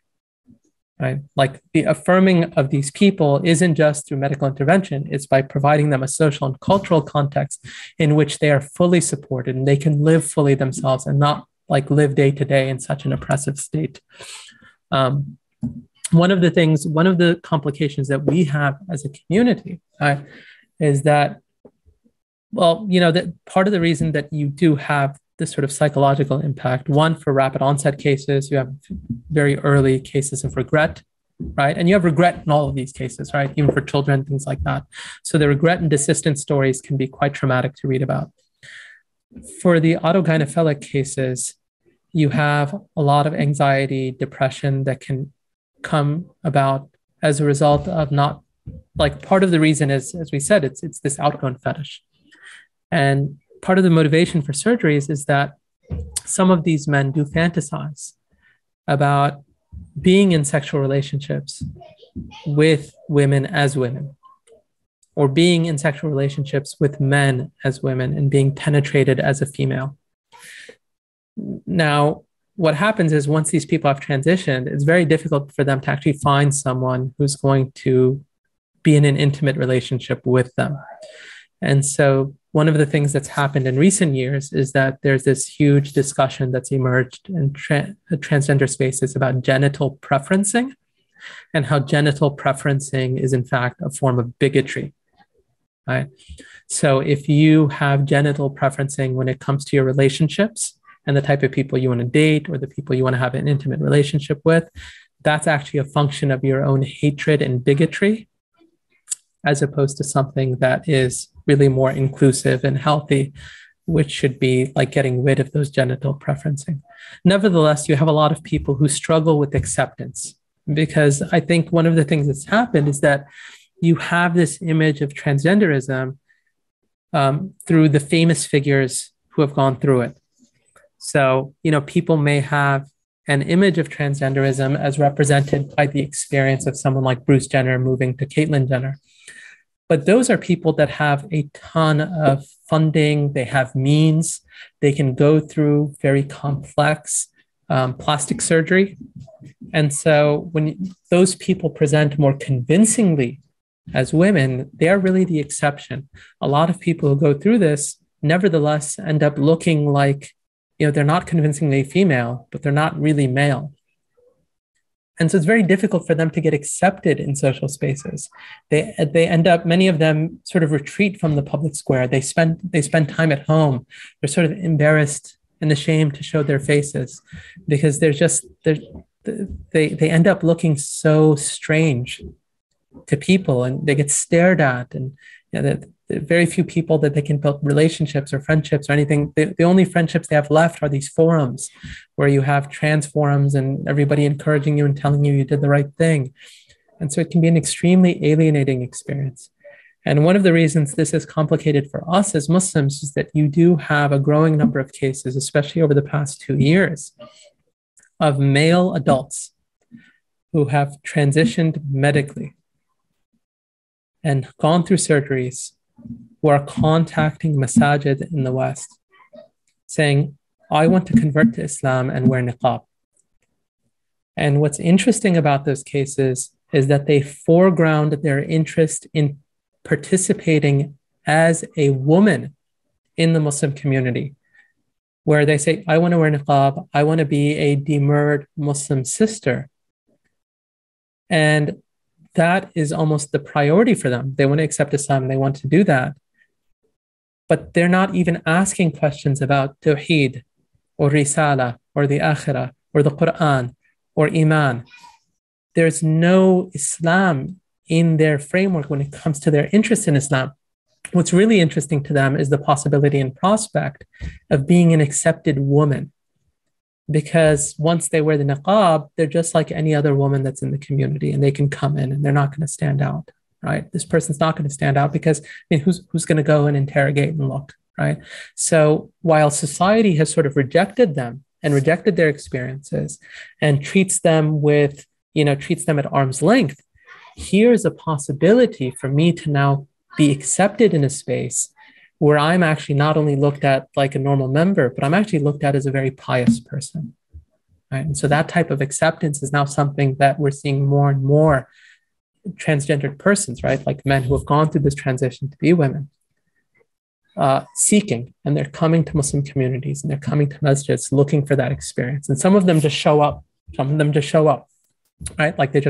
right? Like the affirming of these people isn't just through medical intervention, it's by providing them a social and cultural context in which they are fully supported and they can live fully themselves and not live day to day in such an oppressive state. One of the complications that we have as a community is that, that part of the reason that you do have this sort of psychological impact, one, for rapid onset cases, you have very early cases of regret, right? And you have regret in all of these cases, right? Even for children, things like that. So the regret and desistance stories can be quite traumatic to read about. For the autogynephilic cases, you have a lot of anxiety, depression that can come about as a result of not, part of the reason is, as we said, it's this outgrown fetish. And part of the motivation for surgeries is that some of these men do fantasize about being in sexual relationships with women as women, or being in sexual relationships with men as women and being penetrated as a female. Now, what happens is once these people have transitioned, it's very difficult for them to actually find someone who's going to be in an intimate relationship with them. And so one of the things that's happened in recent years is that there's this huge discussion that's emerged in transgender spaces about genital preferencing and how genital preferencing is in fact a form of bigotry. Right? So if you have genital preferencing when it comes to your relationships and the type of people you want to date or the people you want to have an intimate relationship with, that's actually a function of your own hatred and bigotry, as opposed to something that is really more inclusive and healthy, which should be like getting rid of those genital preferencing. Nevertheless, you have a lot of people who struggle with acceptance, because I think one of the things that's happened is that you have this image of transgenderism through the famous figures who have gone through it. So, people may have an image of transgenderism as represented by the experience of someone like Bruce Jenner moving to Caitlyn Jenner. But those are people that have a ton of funding, they have means, they can go through very complex plastic surgery. And so when those people present more convincingly as women, they're really the exception. A lot of people who go through this nevertheless end up looking like, they're not convincingly female, but they're not really male. And so it's very difficult for them to get accepted in social spaces. They end up, many of them sort of retreat from the public square. They spend time at home. They're sort of embarrassed and ashamed to show their faces because they end up looking so strange to people, and they get stared at, and very few people that they can build relationships or friendships or anything. The only friendships they have left are these forums where you have trans forums and everybody encouraging you and telling you did the right thing. And so it can be an extremely alienating experience. And one of the reasons this is complicated for us as Muslims is that you do have a growing number of cases, especially over the past 2 years, of male adults who have transitioned medically and gone through surgeries, who are contacting masajid in the West saying, I want to convert to Islam and wear niqab. And what's interesting about those cases is that they foreground their interest in participating as a woman in the Muslim community, where they say, I want to wear niqab, I want to be a demurred Muslim sister. And that is almost the priority for them. They want to accept Islam, they want to do that. But they're not even asking questions about Tawheed or Risala or the Akhirah or the Quran or Iman. There's no Islam in their framework when it comes to their interest in Islam. What's really interesting to them is the possibility and prospect of being an accepted woman. Because once they wear the niqab, they're just like any other woman that's in the community, and they can come in and they're not going to stand out, right? This person's not going to stand out because who's going to go and interrogate and look, right? So while society has sort of rejected them and rejected their experiences and treats them at arm's length, here's a possibility for me to now be accepted in a space where I'm actually not only looked at like a normal member, but I'm actually looked at as a very pious person, right? And so that type of acceptance is now something that we're seeing more and more transgendered persons, right? Like men who have gone through this transition to be women, seeking, and they're coming to Muslim communities and they're coming to masjids looking for that experience. And some of them just show up, right? Like they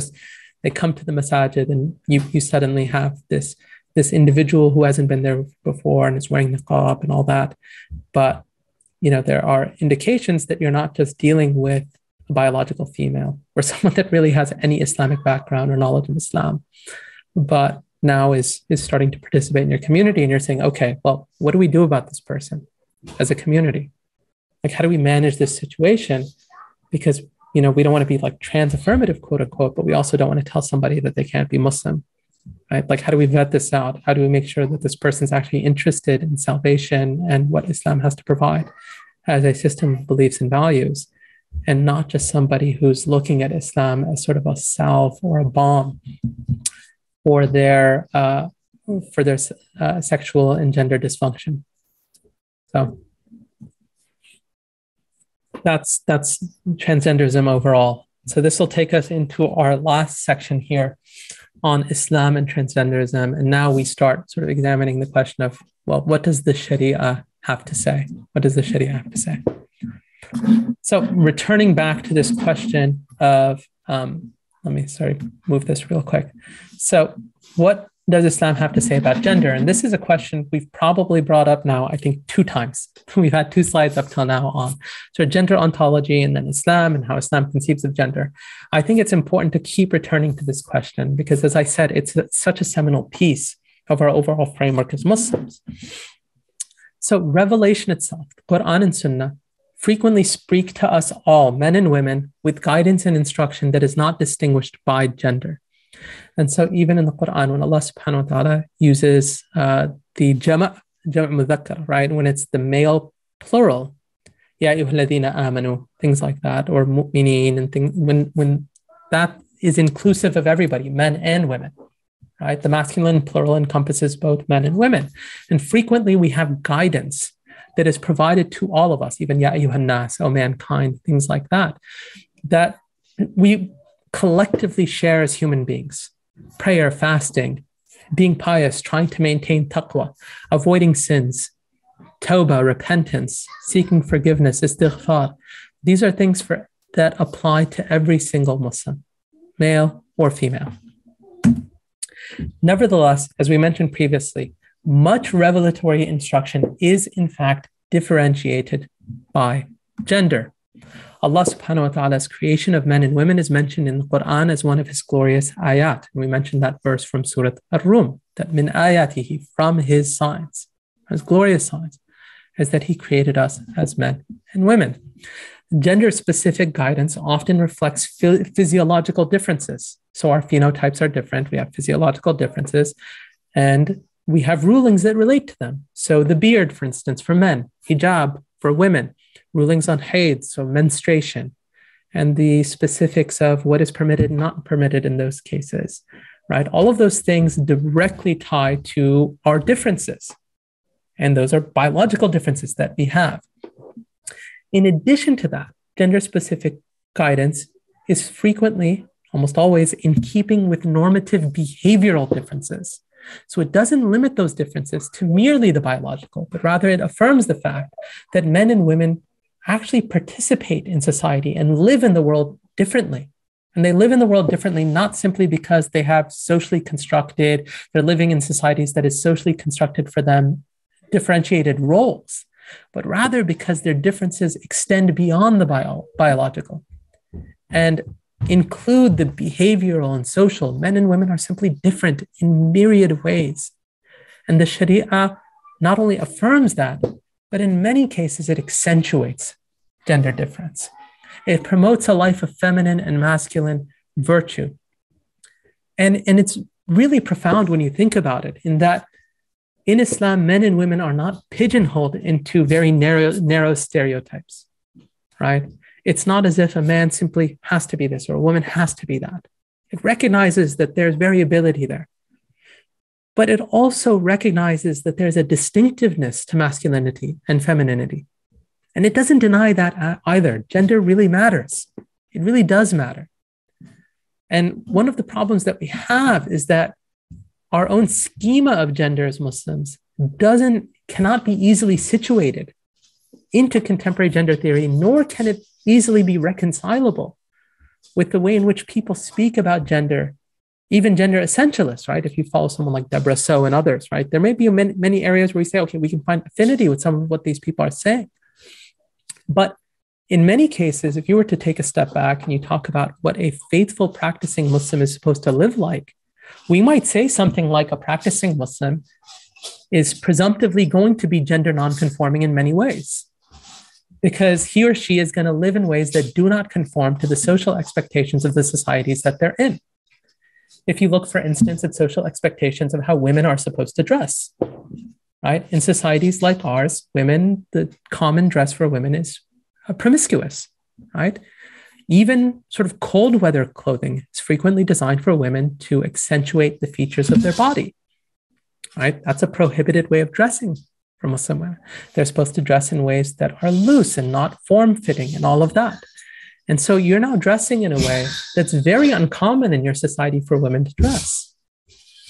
come to the masajid and you suddenly have this individual who hasn't been there before and is wearing niqab and all that. But, there are indications that you're not just dealing with a biological female or someone that really has any Islamic background or knowledge of Islam, but now is starting to participate in your community. And you're saying, okay, well, what do we do about this person as a community? Like, how do we manage this situation? Because, we don't want to be like trans affirmative, quote unquote, but we also don't want to tell somebody that they can't be Muslim. Right? Like, how do we vet this out? How do we make sure that this person is actually interested in salvation and what Islam has to provide as a system of beliefs and values, and not just somebody who's looking at Islam as sort of a salve or a balm for their sexual and gender dysfunction. So that's transgenderism overall. So this will take us into our last section here on Islam and transgenderism. And now we start sort of examining the question of, well, what does the Sharia have to say? What does the Sharia have to say? So returning back to this question of, move this real quick. So what does Islam have to say about gender? And this is a question we've probably brought up now, I think 2 times. We've had 2 slides up till now on gender ontology and then Islam and how Islam conceives of gender. I think it's important to keep returning to this question because, as I said, it's such a seminal piece of our overall framework as Muslims. So revelation itself, Quran and Sunnah, frequently speak to us all, men and women, with guidance and instruction that is not distinguished by gender. And so even in the Quran, when Allah subhanahu wa ta'ala uses the jama' mudhakkar, right? When it's the male plural, Ya ayyuhalladhina amanu, things like that, or mu'mineen, and things, when that is inclusive of everybody, men and women, right? The masculine plural encompasses both men and women. And frequently we have guidance that is provided to all of us, even ya ayyuhan nas, O mankind, things like that, that we collectively share as human beings. Prayer, fasting, being pious, trying to maintain taqwa, avoiding sins, tawbah, repentance, seeking forgiveness, istighfar. These are things that apply to every single Muslim, male or female. Nevertheless, as we mentioned previously, much revelatory instruction is in fact differentiated by gender. Allah subhanahu wa ta'ala's creation of men and women is mentioned in the Quran as one of his glorious ayat. And we mentioned that verse from Surah Ar-Rum, that min ayatihi, from his signs, his glorious signs, is that he created us as men and women. Gender-specific guidance often reflects physiological differences. So our phenotypes are different. We have physiological differences, and we have rulings that relate to them. So the beard, for instance, for men, hijab for women, rulings on haid, so menstruation, and the specifics of what is permitted and not permitted in those cases, right? All of those things directly tie to our differences. And those are biological differences that we have. In addition to that, gender-specific guidance is frequently, almost always, in keeping with normative behavioral differences. So it doesn't limit those differences to merely the biological, but rather it affirms the fact that men and women actually participate in society and live in the world differently. And they live in the world differently, not simply because they have socially constructed, they're living in societies that is socially constructed for them, differentiated roles, but rather because their differences extend beyond the biological and include the behavioral and social. Men and women are simply different in myriad ways. And the Sharia not only affirms that, but in many cases it accentuates gender difference. It promotes a life of feminine and masculine virtue. And it's really profound when you think about it, in that in Islam, men and women are not pigeonholed into very narrow stereotypes, right? It's not as if a man simply has to be this or a woman has to be that. It recognizes that there's variability there. But it also recognizes that there's a distinctiveness to masculinity and femininity. And it doesn't deny that either. Gender really matters. It really does matter. And one of the problems that we have is that our own schema of gender as Muslims cannot be easily situated into contemporary gender theory, nor can it easily be reconcilable with the way in which people speak about gender, even gender essentialists, right? If you follow someone like Deborah So and others, right? There may be many areas where you say, okay, we can find affinity with some of what these people are saying. But in many cases, if you were to take a step back and you talk about what a faithful practicing Muslim is supposed to live like, we might say something like a practicing Muslim is presumptively going to be gender nonconforming in many ways, because he or she is going to live in ways that do not conform to the social expectations of the societies that they're in. If you look, for instance, at social expectations of how women are supposed to dress, right? In societies like ours, the common dress for women is promiscuous, right? Even sort of cold weather clothing is frequently designed for women to accentuate the features of their body, right? That's a prohibited way of dressing for Muslim women. They're supposed to dress in ways that are loose and not form-fitting and all of that. And so you're now dressing in a way that's very uncommon in your society for women to dress.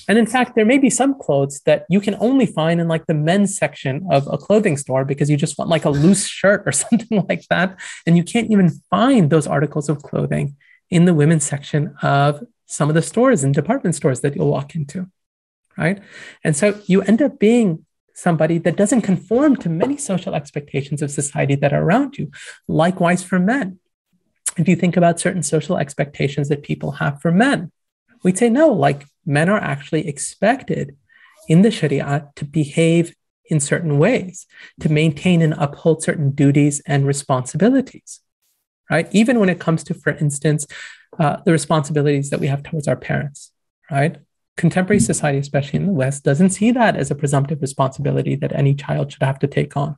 And in fact, there may be some clothes that you can only find in like the men's section of a clothing store because you just want like a loose shirt or something like that. And you can't even find those articles of clothing in the women's section of some of the stores and department stores that you'll walk into, right? And so you end up being somebody that doesn't conform to many social expectations of society that are around you. Likewise for men. If you think about certain social expectations that people have for men, we'd say no, like men are actually expected in the Sharia to behave in certain ways, to maintain and uphold certain duties and responsibilities, right? Even when it comes to, for instance, the responsibilities that we have towards our parents, right? contemporary society, especially in the West, doesn't see that as a presumptive responsibility that any child should have to take on.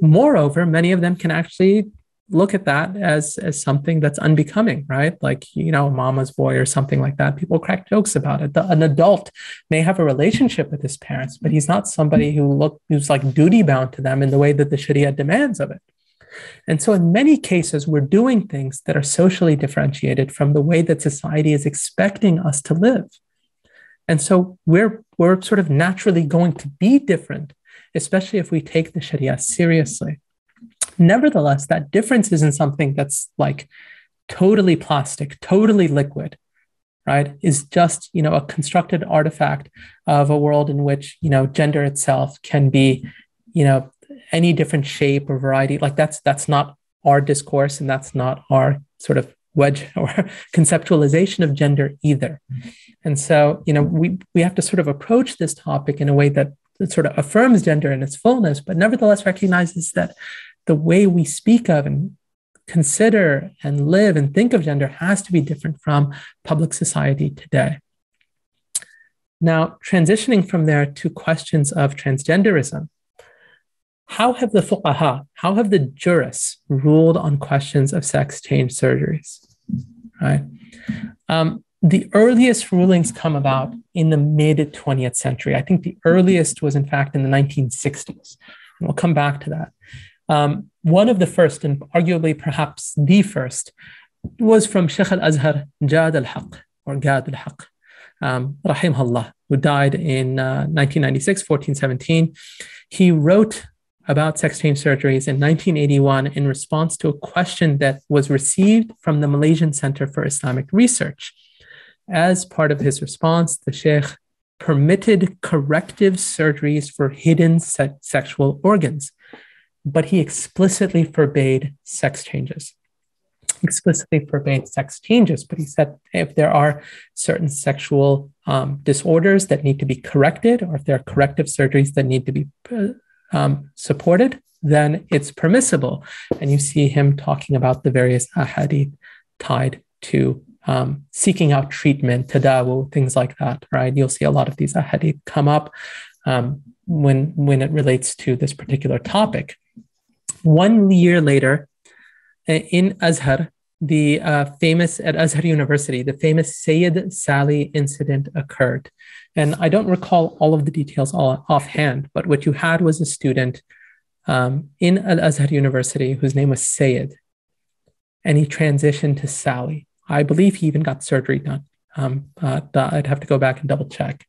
Moreover, many of them can actually look at that as something that's unbecoming, right? Like, mama's boy or something like that. People crack jokes about it. An adult may have a relationship with his parents, but he's not somebody who's like duty bound to them in the way that the Sharia demands of it. And so in many cases, we're doing things that are socially differentiated from the way that society is expecting us to live. And so we're sort of naturally going to be different, especially if we take the Sharia seriously. Nevertheless, that difference isn't something that's like totally plastic, totally liquid, right? Is just, a constructed artifact of a world in which, gender itself can be, any different shape or variety. Like that's not our discourse, and that's not our sort of wedge or conceptualization of gender either. And so, we have to sort of approach this topic in a way that sort of affirms gender in its fullness, but nevertheless recognizes that the way we speak of and consider and live and think of gender has to be different from public society today. Now, transitioning from there to questions of transgenderism, how have the fuqaha, how have the jurists ruled on questions of sex change surgeries, right? The earliest rulings come about in the mid-20th century. I think the earliest was, in fact, in the 1960s. We'll come back to that. One of the first, and arguably perhaps the first, was from Sheikh al-Azhar Jad al-Haq, or Gad al-Haq, rahimahullah, who died in 1996, 1417. He wrote about sex change surgeries in 1981 in response to a question that was received from the Malaysian Center for Islamic Research. As part of his response, the Sheikh permitted corrective surgeries for hidden sexual organs, but he explicitly forbade sex changes. But he said if there are certain sexual disorders that need to be corrected, or if there are corrective surgeries that need to be supported, then it's permissible. And you see him talking about the various ahadith tied to seeking out treatment, tadawu, things like that, right? You'll see a lot of these ahadith come up when it relates to this particular topic. 1 year later, in Azhar, at Azhar University, the famous Sayyid Sally incident occurred. And I don't recall all of the details offhand, but what you had was a student in Al-Azhar University whose name was Sayyid, and he transitioned to Sally. I believe he even got surgery done. I'd have to go back and double check.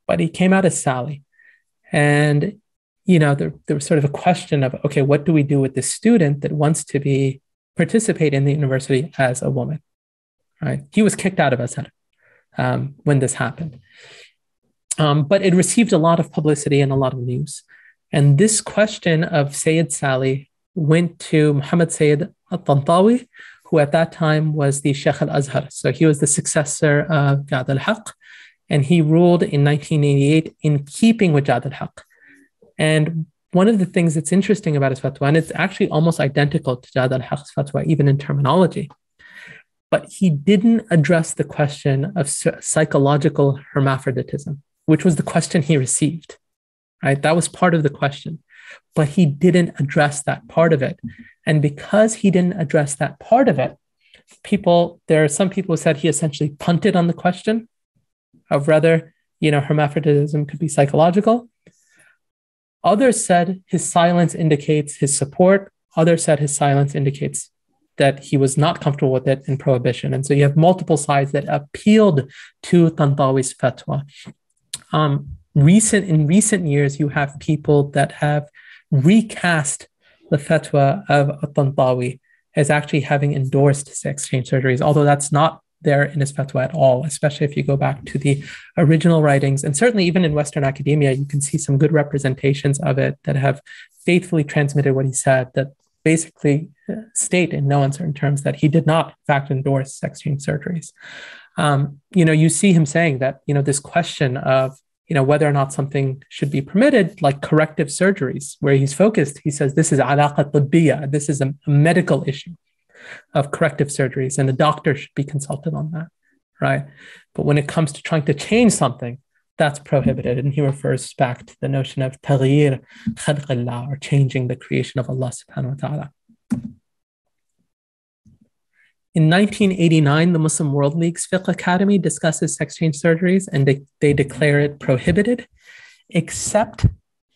But he came out as Sally. And, there was sort of a question of, okay, what do we do with this student that wants to participate in the university as a woman, right? He was kicked out of Azhar when this happened. But it received a lot of publicity and a lot of news. And this question of Sayyid Sally went to Muhammad Sayyid al-Tantawi, who at that time was the Sheikh al-Azhar. So he was the successor of Jad al-Haq, and he ruled in 1988 in keeping with Jad al-Haq. And one of the things that's interesting about his fatwa, and it's actually almost identical to Jad al-Haq's fatwa, even in terminology, but he didn't address the question of psychological hermaphroditism, which was the question he received, right? That was part of the question, but he didn't address that part of it. And because he didn't address that part of it, there are some people who said he essentially punted on the question of whether, hermaphroditism could be psychological. Others said his silence indicates his support. Others said his silence indicates that he was not comfortable with it in prohibition. And so you have multiple sides that appealed to Tantawi's fatwa. In recent years, you have people that have recast the fatwa of Tantawi as actually having endorsed sex change surgeries, although that's not there in his fatwa at all, especially if you go back to the original writings. And certainly even in Western academia, you can see some good representations of it that have faithfully transmitted what he said, that basically state in no uncertain terms that he did not, in fact, endorse sex change surgeries. You see him saying that, this question of, whether or not something should be permitted, like corrective surgeries, where he's focused, he says, this is alaqa tibbiyya, this is a medical issue of corrective surgeries, and the doctor should be consulted on that, right? But when it comes to trying to change something, that's prohibited. And he refers back to the notion of taghyir khalq Allah, or changing the creation of Allah subhanahu wa ta'ala. In 1989, the Muslim World League's Fiqh Academy discusses sex change surgeries, and they declare it prohibited, except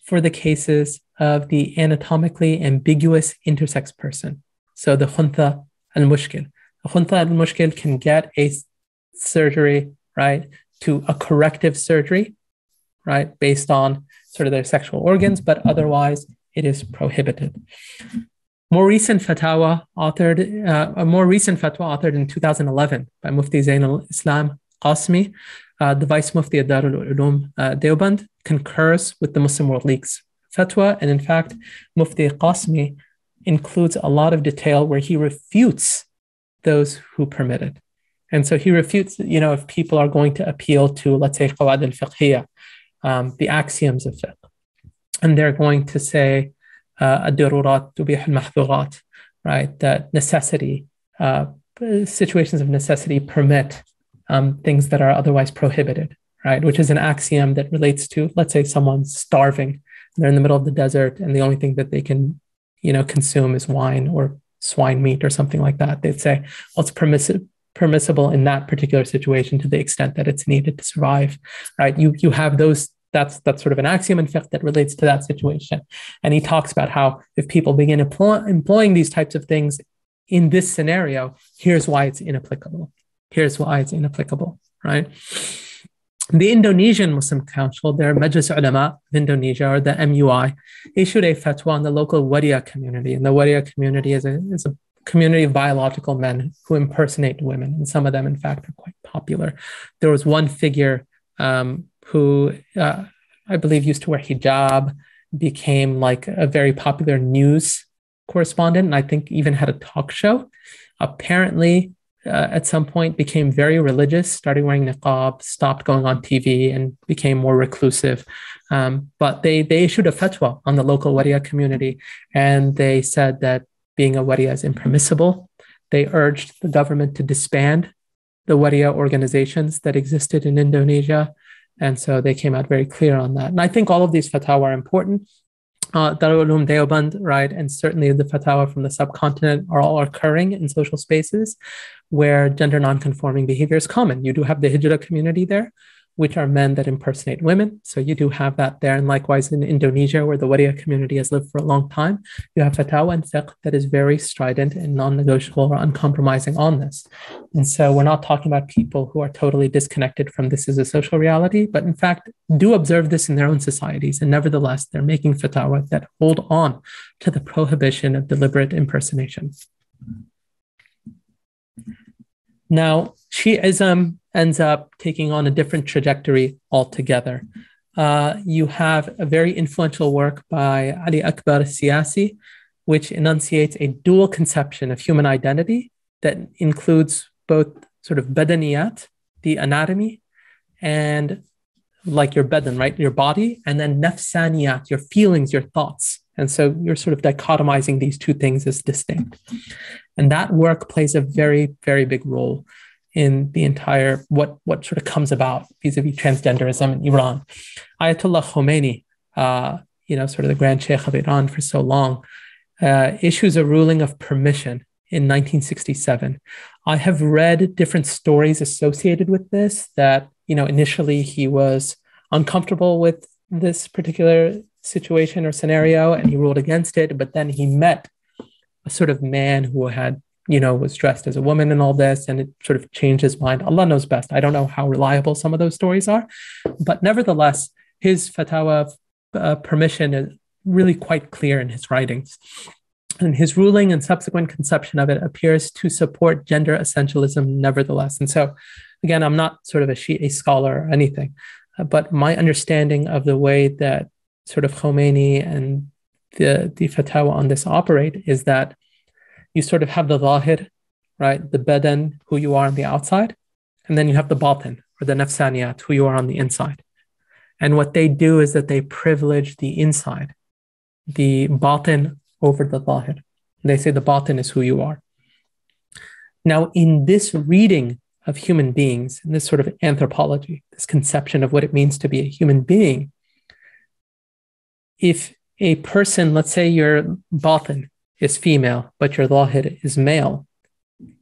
for the cases of the anatomically ambiguous intersex person. So the khuntha al-mushkil. The khuntha al-mushkil can get a surgery, right, to a corrective surgery, right, based on sort of their sexual organs, but otherwise it is prohibited. A more recent fatwa authored in 2011 by Mufti Zain al-Islam Qasmi, the Vice Mufti of Darul Ulum Deoband, concurs with the Muslim World League's fatwa. And in fact, Mufti Qasmi includes a lot of detail where he refutes those who permit it. And so he refutes, if people are going to appeal to, let's say, qawad al-fiqhiyya, the axioms of fiqh, and they're going to say, ad-darurat tubih al-mahdhurat, right? That necessity, situations of necessity permit things that are otherwise prohibited, right? Which is an axiom that relates to, let's say, someone's starving, they're in the middle of the desert, and the only thing that they can, consume is wine or swine meat or something like that. They'd say, well, it's permissible in that particular situation to the extent that it's needed to survive, right? You have those. That's sort of an axiom in fiqh that relates to that situation. And he talks about how if people begin employing these types of things in this scenario, here's why it's inapplicable. Here's why it's inapplicable, right? The Indonesian Muslim Council, their Majlis Ulama of Indonesia, or the MUI, issued a fatwa on the local Waria community. And the Waria community is a community of biological men who impersonate women. And some of them, in fact, are quite popular. There was one figure who I believe used to wear hijab, became like a very popular news correspondent, and I think even had a talk show. Apparently, at some point became very religious, started wearing niqab, stopped going on TV, and became more reclusive. But they issued a fatwa on the local Waria community, and they said that being a Waria is impermissible. They urged the government to disband the Waria organizations that existed in Indonesia. And so they came out very clear on that. And I think all of these fatwa are important. Darul Uloom Deoband, right, and certainly the fatwa from the subcontinent are all occurring in social spaces where gender non-conforming behavior is common. You do have the Hijra community there, which are men that impersonate women. So you do have that there. And likewise in Indonesia, where the Waria community has lived for a long time, you have fatwa and fiqh that is very strident and non-negotiable or uncompromising on this. And so we're not talking about people who are totally disconnected from this as a social reality, but in fact do observe this in their own societies. And nevertheless, they're making fatwa that hold on to the prohibition of deliberate impersonation. Now, Shi'ism ends up taking on a different trajectory altogether. You have a very influential work by Ali Akbar Siyasi, which enunciates a dual conception of human identity that includes both sort of badaniyat, the anatomy, and like your badan, right, your body, and then nafsaniyat, your feelings, your thoughts. And so you're sort of dichotomizing these two things as distinct. And that work plays a very, very big role in the entire, what sort of comes about vis-a-vis transgenderism in Iran. Ayatollah Khomeini, sort of the Grand Sheikh of Iran for so long, issues a ruling of permission in 1967. I have read different stories associated with this, that, initially he was uncomfortable with this particular situation or scenario and he ruled against it, but then he met a sort of man who had, was dressed as a woman and all this, and it sort of changed his mind. Allah knows best. I don't know how reliable some of those stories are, but nevertheless, his fatwa of permission is really quite clear in his writings. And his ruling and subsequent conception of it appears to support gender essentialism nevertheless. And so, again, I'm not sort of a Shi'i scholar or anything, but my understanding of the way that sort of Khomeini and the fatwa on this operate is that you sort of have the zahir, right, the badan, who you are on the outside, and then you have the batin, or the nafsaniyat, who you are on the inside. And what they do is that they privilege the inside, the batin over the zahir. They say the batin is who you are. Now, in this reading of human beings and this sort of anthropology, this conception of what it means to be a human being, if a person, let's say your batin is female, but your zahir is male,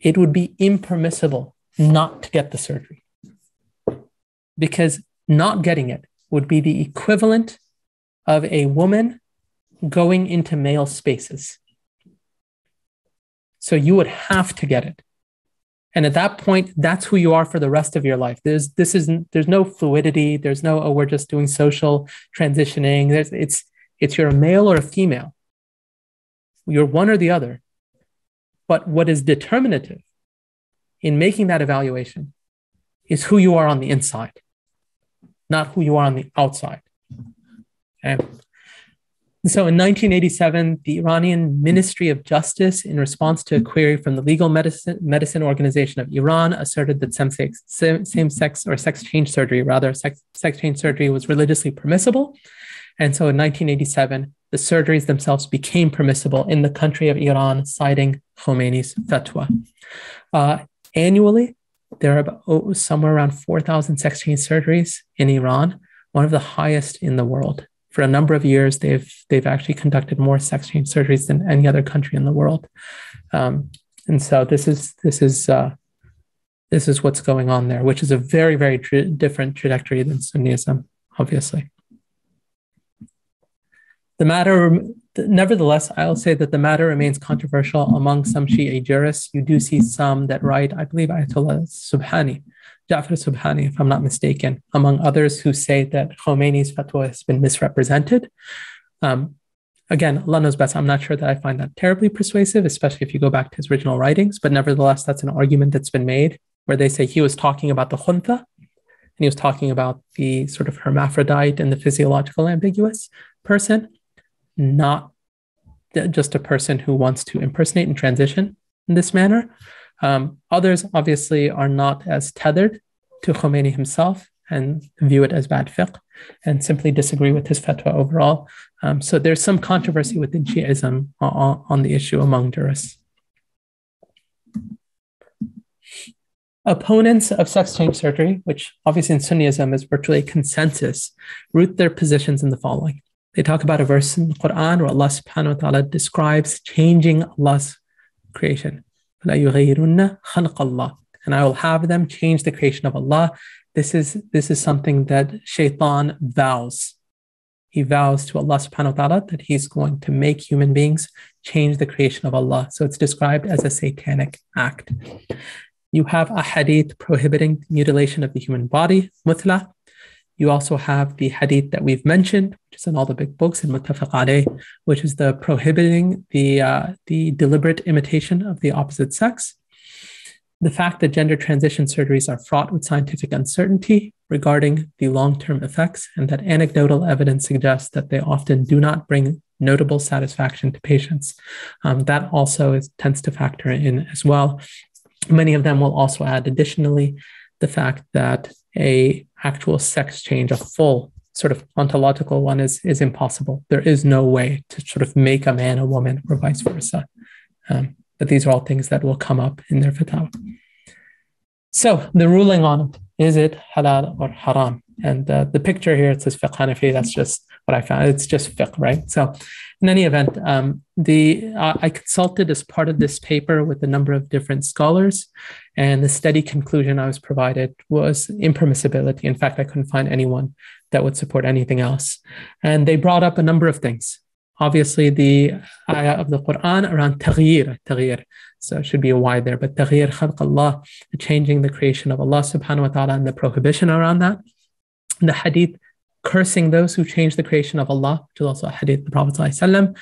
it would be impermissible not to get the surgery, because not getting it would be the equivalent of a woman going into male spaces. So you would have to get it. And at that point, that's who you are for the rest of your life. There's no fluidity. There's no, oh, we're just doing social transitioning. It's you're a male or a female. You're one or the other. But what is determinative in making that evaluation is who you are on the inside, not who you are on the outside. Okay. So in 1987, the Iranian Ministry of Justice, in response to a query from the Legal Medicine Organization of Iran, asserted that same-sex or sex change surgery was religiously permissible. And so in 1987, the surgeries themselves became permissible in the country of Iran, citing Khomeini's fatwa. Annually, there are about, somewhere around 4,000 sex change surgeries in Iran, one of the highest in the world. For a number of years, they've actually conducted more sex change surgeries than any other country in the world, and so this is what's going on there, which is a very, very different trajectory than Sunnism, obviously. The matter, nevertheless, I'll say that the matter remains controversial among some Shia jurists. You do see some that write, I believe Ayatollah Ja'far Subhani, if I'm not mistaken, among others, who say that Khomeini's fatwa has been misrepresented. Again, Allah knows best. I'm not sure that I find that terribly persuasive, especially if you go back to his original writings. But nevertheless, that's an argument that's been made where they say he was talking about the khuntha, and he was talking about the sort of hermaphrodite and the physiological ambiguous person, not just a person who wants to impersonate and transition in this manner. Others obviously are not as tethered to Khomeini himself and view it as bad fiqh and simply disagree with his fatwa overall. So there's some controversy within Shi'ism on the issue among jurists. Opponents of sex change surgery, which obviously in Sunnism is virtually a consensus, root their positions in the following. They talk about a verse in the Quran where Allah subhanahu wa ta'ala describes changing Allah's creation. And I will have them change the creation of Allah. This is something that Shaitan vows. He vows to Allah subhanahu wa ta'ala that he's going to make human beings change the creation of Allah. So it's described as a satanic act. You have a hadith prohibiting mutilation of the human body, mutla. You also have the hadith that we've mentioned, which is in all the big books in Muttafaq alayh, which is the prohibiting the deliberate imitation of the opposite sex. The fact that gender transition surgeries are fraught with scientific uncertainty regarding the long-term effects, and that anecdotal evidence suggests that they often do not bring notable satisfaction to patients. That also tends to factor in as well. Many of them will also add additionally the fact that a actual sex change, a full sort of ontological one, is impossible. There is no way to sort of make a man a woman or vice versa. But these are all things that will come up in their fatwa. So the ruling on it, is it halal or haram? And the picture here, it says fiqh Hanafi. That's just what I found. It's just fiqh, right? So in any event, I consulted as part of this paper with a number of different scholars, and the steady conclusion I was provided was impermissibility. In fact, I couldn't find anyone that would support anything else. And they brought up a number of things. Obviously, the ayah of the Quran around taghyir. So it should be a Y there, but taghyir khalq Allah, changing the creation of Allah subhanahu wa ta'ala, and the prohibition around that. The hadith cursing those who change the creation of Allah, which is also a hadith of the Prophet ﷺ.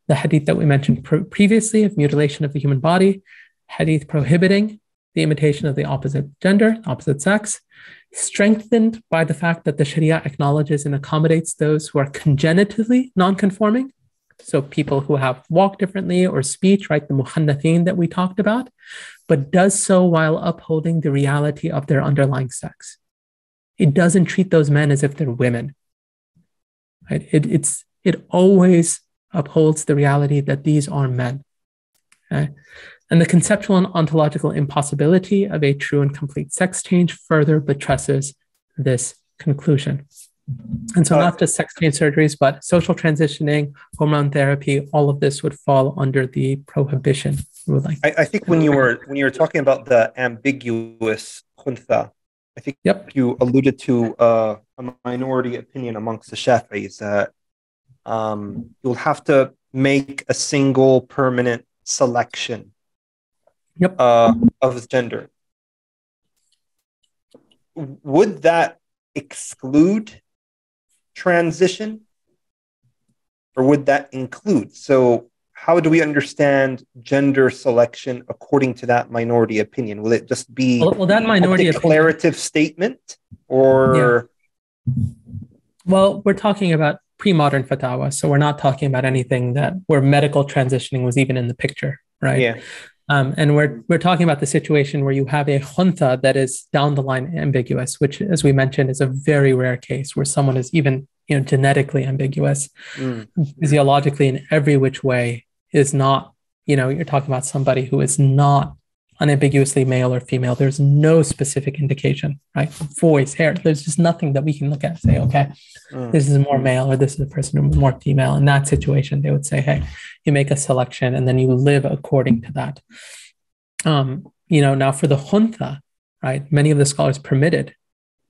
The hadith that we mentioned previously of mutilation of the human body, hadith prohibiting the imitation of the opposite gender, opposite sex, strengthened by the fact that the Sharia acknowledges and accommodates those who are congenitally non-conforming. So people who have walk differently or speech, right, the mukhannathin that we talked about, but does so while upholding the reality of their underlying sex. It doesn't treat those men as if they're women. Right? It always upholds the reality that these are men. Okay? And the conceptual and ontological impossibility of a true and complete sex change further buttresses this conclusion. And so not just sex change surgeries, but social transitioning, hormone therapy, all of this would fall under the prohibition ruling. I think when you were talking about the ambiguous khuntha, I think you alluded to a minority opinion amongst the Shafi'is that you'll have to make a single permanent selection of gender. Would that exclude transition, or would that include? So how do we understand gender selection according to that minority opinion? Will it just be that minority a declarative statement, or? Well, we're talking about pre-modern fatwa, so we're not talking about anything where medical transitioning was even in the picture, right? Yeah. And we're talking about the situation where you have a khuntha that is down the line ambiguous, which, as we mentioned, is a very rare case where someone is even genetically ambiguous, physiologically in every which way is not. You're talking about somebody who is not unambiguously male or female. There's no specific indication, right? Voice, hair. There's just nothing that we can look at and say, okay, this is more male or this is a person who's more female. In that situation, they would say, hey, you make a selection and then you live according to that. Now for the khuntha, right? Many of the scholars permitted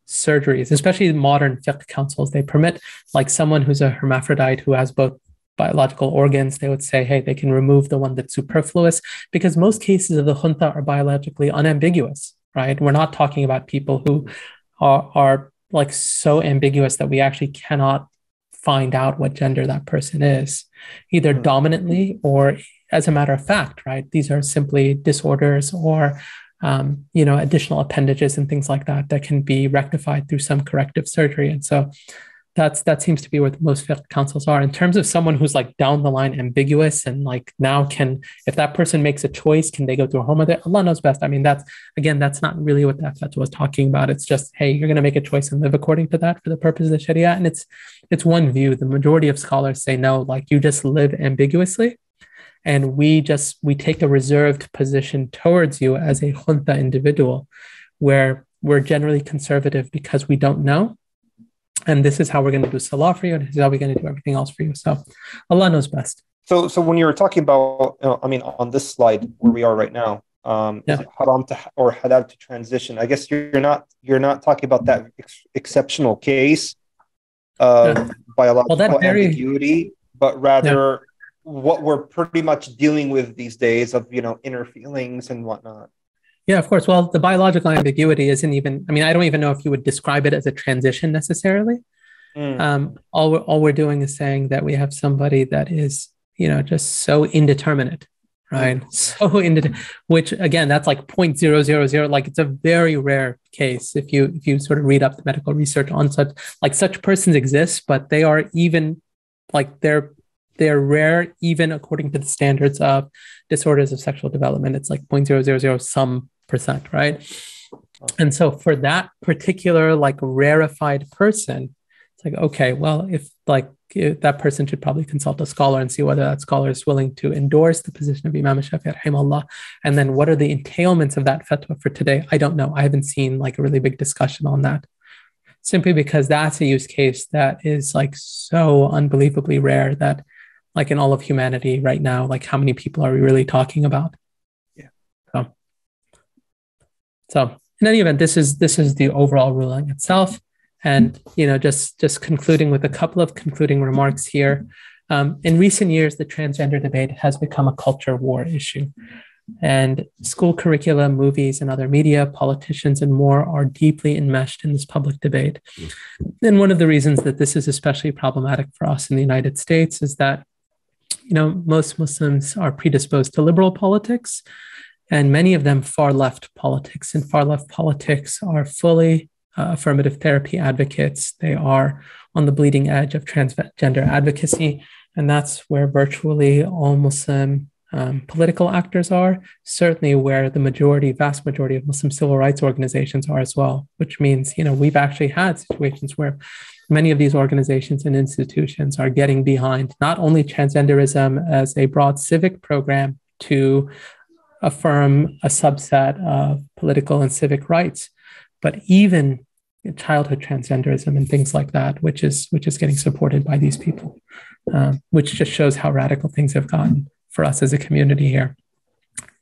surgeries, especially modern fiqh councils. They permit, like, someone who's a hermaphrodite who has both biological organs, they would say, hey, they can remove the one that's superfluous, because most cases of the khuntha are biologically unambiguous, right? We're not talking about people who are like so ambiguous that we actually cannot find out what gender that person is, either dominantly or as a matter of fact, right? These are simply disorders or additional appendages and things like that can be rectified through some corrective surgery. And so that seems to be where most fiqh councils are. In terms of someone who's like down the line ambiguous and like now if that person makes a choice, can they go through a hormone therapy? Allah knows best. I mean, that's not really what that fatwa was talking about. It's just, hey, you're going to make a choice and live according to that for the purpose of the Sharia. And it's one view. The majority of scholars say, no, like you just live ambiguously. And we take a reserved position towards you as a khuntha individual, where we're generally conservative because we don't know. And this is how we're going to do salah for you, and this is how we're going to do everything else for you. So Allah knows best. So when you were talking about, on this slide where we are right now, is it haram or halal to transition? I guess you're not talking about that exceptional case of biological ambiguity, but rather what we're pretty much dealing with these days of inner feelings and whatnot. Yeah, of course. Well, the biological ambiguity isn't even, I don't even know if you would describe it as a transition necessarily. All we're doing is saying that we have somebody that is, just so indeterminate, right? So indeterminate, which again, that's like 0.000, like it's a very rare case. If you sort of read up the medical research on such persons exist, but they are even like they're rare, even according to the standards of disorders of sexual development. It's like 0.000 some %, right? And so for that particular like rarefied person, it's like, okay, well, if that person should probably consult a scholar and see whether that scholar is willing to endorse the position of Imam Shafi'i rahimahullah. And then what are the entailments of that fatwa for today? I don't know. I haven't seen like a really big discussion on that, simply because that's a use case that is like so unbelievably rare that like in all of humanity right now, like how many people are we really talking about? Yeah. So in any event, this is the overall ruling itself. And, just concluding with a couple of concluding remarks here. In recent years, the transgender debate has become a culture war issue. And school curricula, movies, and other media, politicians, and more are deeply enmeshed in this public debate. And one of the reasons that this is especially problematic for us in the United States is that most Muslims are predisposed to liberal politics, and many of them far left politics. And far left politics are fully affirmative therapy advocates. They are on the bleeding edge of transgender advocacy, and that's where virtually all Muslim political actors are, certainly where the vast majority of Muslim civil rights organizations are as well, which means, we've actually had situations where many of these organizations and institutions are getting behind not only transgenderism as a broad civic program to affirm a subset of political and civic rights, but even childhood transgenderism and things like that, which is getting supported by these people, which just shows how radical things have gotten for us as a community here.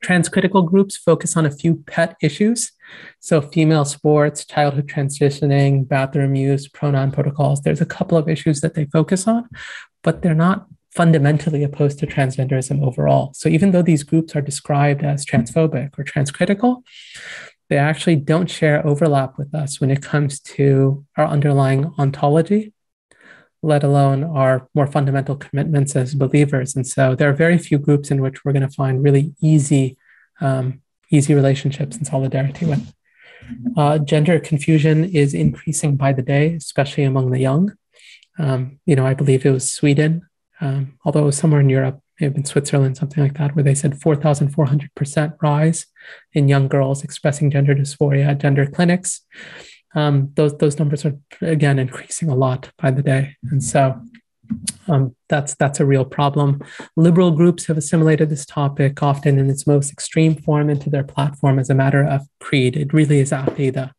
Transcritical groups focus on a few pet issues. So female sports, childhood transitioning, bathroom use, pronoun protocols. There's a couple of issues that they focus on, but they're not fundamentally opposed to transgenderism overall. So even though these groups are described as transphobic or transcritical, they actually don't share overlap with us when it comes to our underlying ontology, let alone our more fundamental commitments as believers. And so there are very few groups in which we're going to find really easy relationships and solidarity with. Gender confusion is increasing by the day, especially among the young. I believe it was Sweden, although it was somewhere in Europe, maybe in Switzerland, something like that, where they said 4,400% rise in young girls expressing gender dysphoria at gender clinics. Those numbers are, again, increasing a lot by the day. And so that's a real problem. Liberal groups have assimilated this topic, often in its most extreme form, into their platform as a matter of creed. It really is aqidah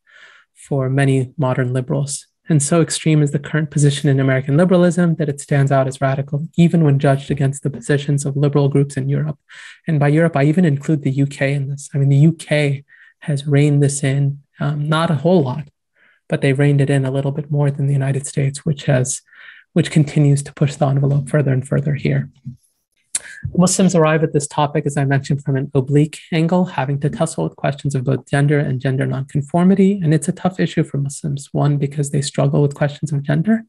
for many modern liberals. And so extreme is the current position in American liberalism that it stands out as radical, even when judged against the positions of liberal groups in Europe. And by Europe, I even include the UK in this. I mean, the UK has reined this in, not a whole lot, but they reined it in a little bit more than the United States, which continues to push the envelope further and further here. Muslims arrive at this topic, as I mentioned, from an oblique angle, having to tussle with questions of both gender and gender nonconformity. And it's a tough issue for Muslims, one, because they struggle with questions of gender,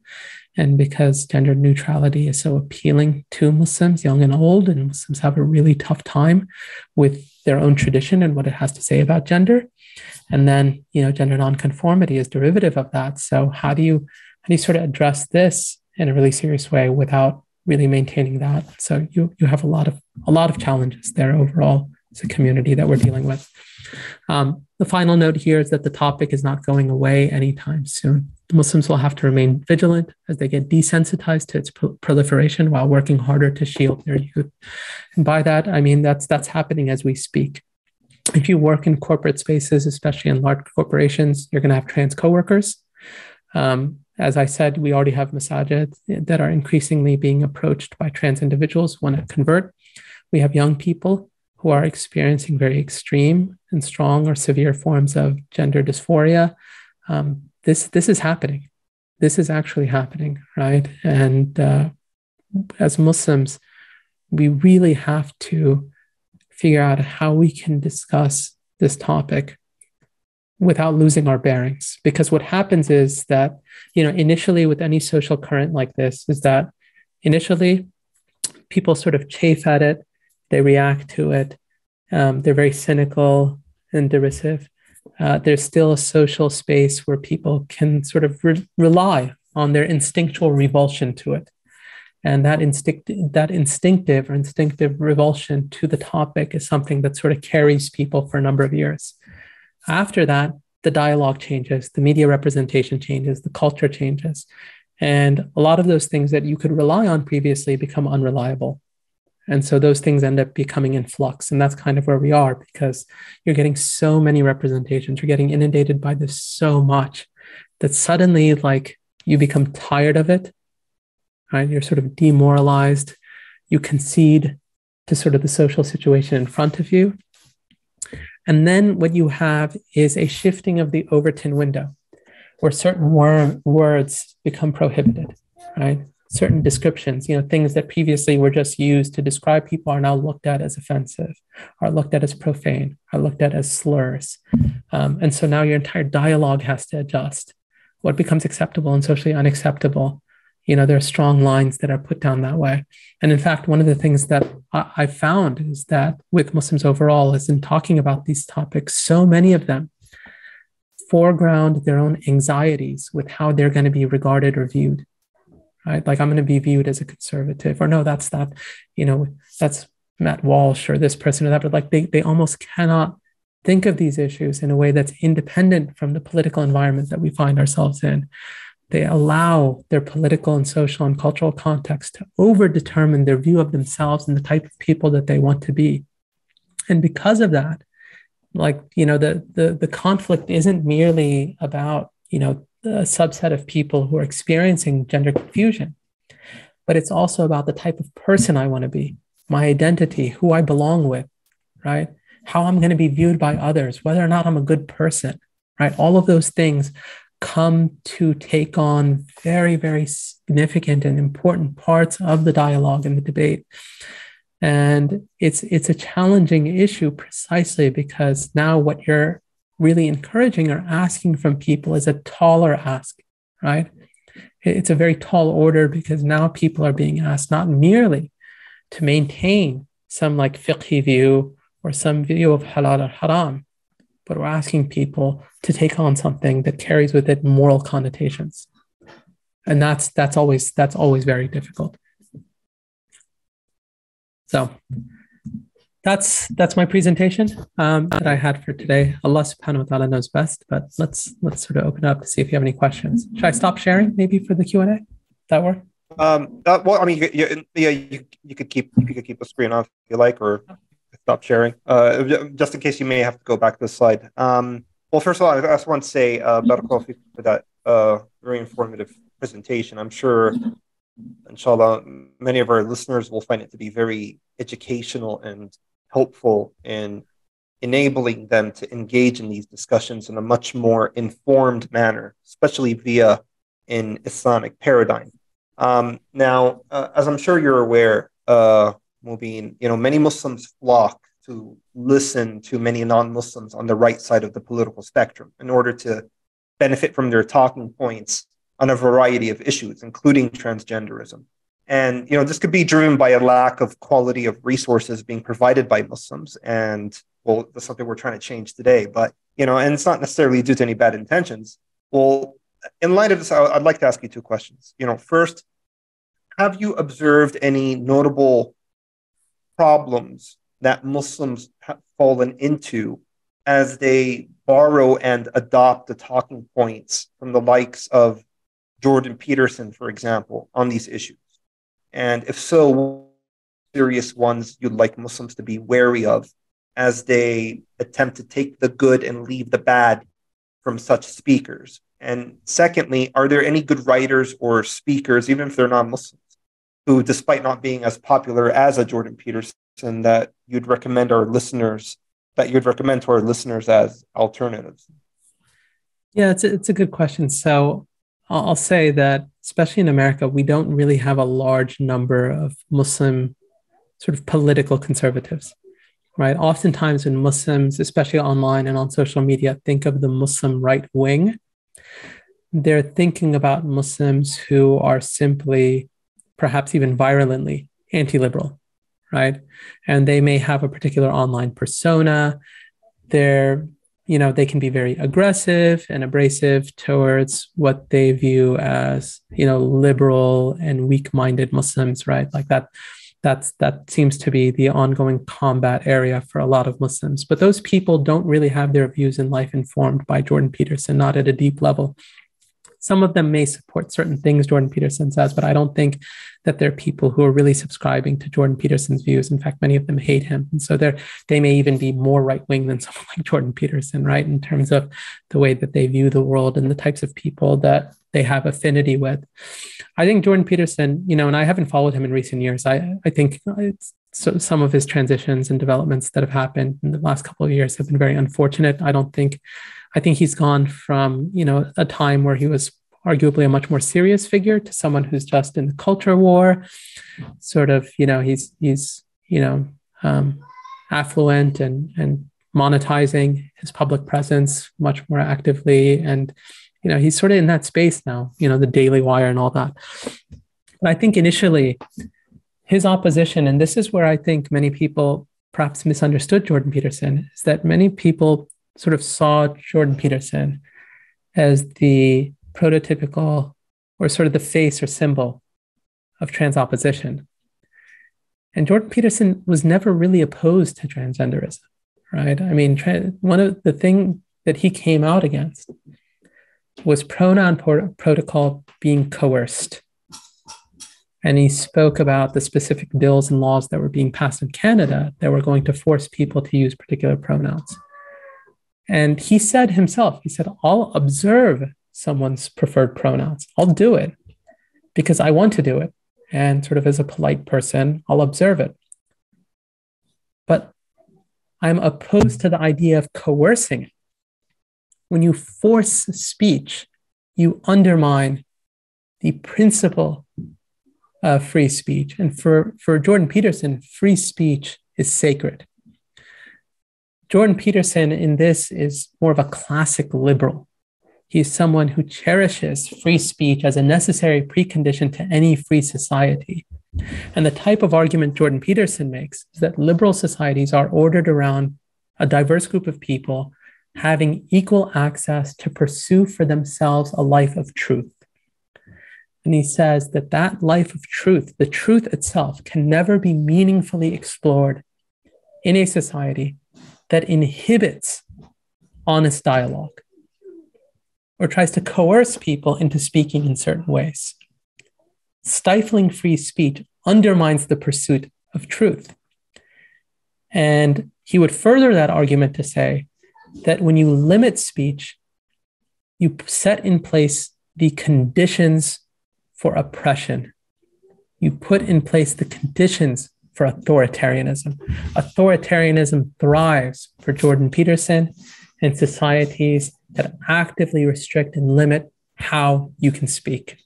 and because gender neutrality is so appealing to Muslims, young and old, and Muslims have a really tough time with their own tradition and what it has to say about gender. And then, gender nonconformity is derivative of that. So how do you sort of address this in a really serious way without really maintaining that? So you have a lot of challenges there overall as a community that we're dealing with. The final note here is that the topic is not going away anytime soon. Muslims will have to remain vigilant as they get desensitized to its proliferation while working harder to shield their youth. And by that, I mean that's happening as we speak. If you work in corporate spaces, especially in large corporations, you're going to have trans coworkers. As I said, we already have masajid that are increasingly being approached by trans individuals who want to convert. We have young people who are experiencing very extreme and strong or severe forms of gender dysphoria. This is happening. This is actually happening, right? And as Muslims, we really have to figure out how we can discuss this topic without losing our bearings. Because what happens is that, initially with any social current like this, is that initially people sort of chafe at it, they react to it, they're very cynical and derisive. There's still a social space where people can sort of rely on their instinctual revulsion to it. And that instinctive revulsion to the topic is something that sort of carries people for a number of years. After that, the dialogue changes, the media representation changes, the culture changes. And a lot of those things that you could rely on previously become unreliable. And so those things end up becoming in flux. And that's kind of where we are, because you're getting so many representations. You're getting inundated by this so much that suddenly, you become tired of it, right? You're sort of demoralized. You concede to sort of the social situation in front of you. And then what you have is a shifting of the Overton window, where certain words become prohibited, right? Certain descriptions, things that previously were just used to describe people are now looked at as offensive, are looked at as profane, are looked at as slurs. And so now your entire dialogue has to adjust. What becomes acceptable and socially unacceptable? There are strong lines that are put down that way. And in fact, one of the things that I found is that with Muslims overall is in talking about these topics, so many of them foreground their own anxieties with how they're going to be regarded or viewed, right? Like, I'm going to be viewed as a conservative, or no, that's Matt Walsh or this person or that, but they almost cannot think of these issues in a way that's independent from the political environment that we find ourselves in. They allow their political and social and cultural context to overdetermine their view of themselves and the type of people that they want to be. And because of that, the conflict isn't merely about, a subset of people who are experiencing gender confusion, but it's also about the type of person I want to be, my identity, who I belong with, right? How I'm going to be viewed by others, whether or not I'm a good person, right? All of those things come to take on very, very significant and important parts of the dialogue and the debate. And it's a challenging issue precisely because now what you're really encouraging or asking from people is a taller ask, right? It's a very tall order because now people are being asked not merely to maintain some like fiqhi view or some view of halal or haram, but we're asking people to take on something that carries with it moral connotations. And that's always very difficult. So that's my presentation that I had for today. Allah subhanahu wa ta'ala knows best, but let's sort of open up to see if you have any questions. Should I stop sharing maybe for the Q&A? That work? Well, I mean, you could keep the screen off if you like, or stop sharing, just in case you may have to go back to the slide. Well, first of all, I just want to say, Barakallahu feekum for that very informative presentation. I'm sure, inshallah, many of our listeners will find it to be very educational and helpful in enabling them to engage in these discussions in a much more informed manner, especially via an Islamic paradigm. Now, as I'm sure you're aware, Mobeen, many Muslims flock to listen to many non-Muslims on the right side of the political spectrum in order to benefit from their talking points on a variety of issues, including transgenderism. And, this could be driven by a lack of quality of resources being provided by Muslims. And, well, that's something we're trying to change today. But, and it's not necessarily due to any bad intentions. Well, in light of this, I'd like to ask you two questions. First, have you observed any notable problems that Muslims have fallen into as they borrow and adopt the talking points from the likes of Jordan Peterson, for example, on these issues? And if so, what serious ones you'd like Muslims to be wary of as they attempt to take the good and leave the bad from such speakers? And secondly, are there any good writers or speakers, even if they're not Muslims, who, despite not being as popular as a Jordan Peterson, that you'd recommend to our listeners as alternatives? Yeah, it's a good question. So I'll say that, especially in America, we don't really have a large number of Muslim sort of political conservatives, right? Oftentimes when Muslims, especially online and on social media, think of the Muslim right wing, they're thinking about Muslims who are simply, perhaps even virulently, anti-liberal, right? And they may have a particular online persona. They can be very aggressive and abrasive towards what they view as, liberal and weak-minded Muslims, right? Like that seems to be the ongoing combat area for a lot of Muslims. But those people don't really have their views in life informed by Jordan Peterson, not at a deep level. Some of them may support certain things Jordan Peterson says, but I don't think that they're people who are really subscribing to Jordan Peterson's views. In fact, many of them hate him. And so they may even be more right-wing than someone like Jordan Peterson, right? In terms of the way that they view the world and the types of people that they have affinity with. I think Jordan Peterson, and I haven't followed him in recent years. I think some of his transitions and developments that have happened in the last couple of years have been very unfortunate. I think he's gone from, a time where he was arguably a much more serious figure to someone who's just in the culture war, sort of, he's affluent and monetizing his public presence much more actively. And, he's sort of in that space now, the Daily Wire and all that. But I think initially his opposition, and this is where I think many people perhaps misunderstood Jordan Peterson, is that many people sort of saw Jordan Peterson as the prototypical or sort of the face or symbol of trans opposition. And Jordan Peterson was never really opposed to transgenderism, right? I mean, one of the things that he came out against was pronoun protocol being coerced. And he spoke about the specific bills and laws that were being passed in Canada that were going to force people to use particular pronouns. And he said himself, he said, I'll observe someone's preferred pronouns. I'll do it because I want to do it. And sort of as a polite person, I'll observe it. But I'm opposed to the idea of coercing it. When you force speech, you undermine the principle of free speech. And for Jordan Peterson, free speech is sacred. Jordan Peterson in this is more of a classic liberal. He's someone who cherishes free speech as a necessary precondition to any free society. And the type of argument Jordan Peterson makes is that liberal societies are ordered around a diverse group of people having equal access to pursue for themselves a life of truth. And he says that that life of truth, the truth itself, can never be meaningfully explored in a society that inhibits honest dialogue or tries to coerce people into speaking in certain ways. Stifling free speech undermines the pursuit of truth. And he would further that argument to say that when you limit speech, you set in place the conditions for oppression. You put in place the conditions for authoritarianism. Authoritarianism thrives for Jordan Peterson in societies that actively restrict and limit how you can speak.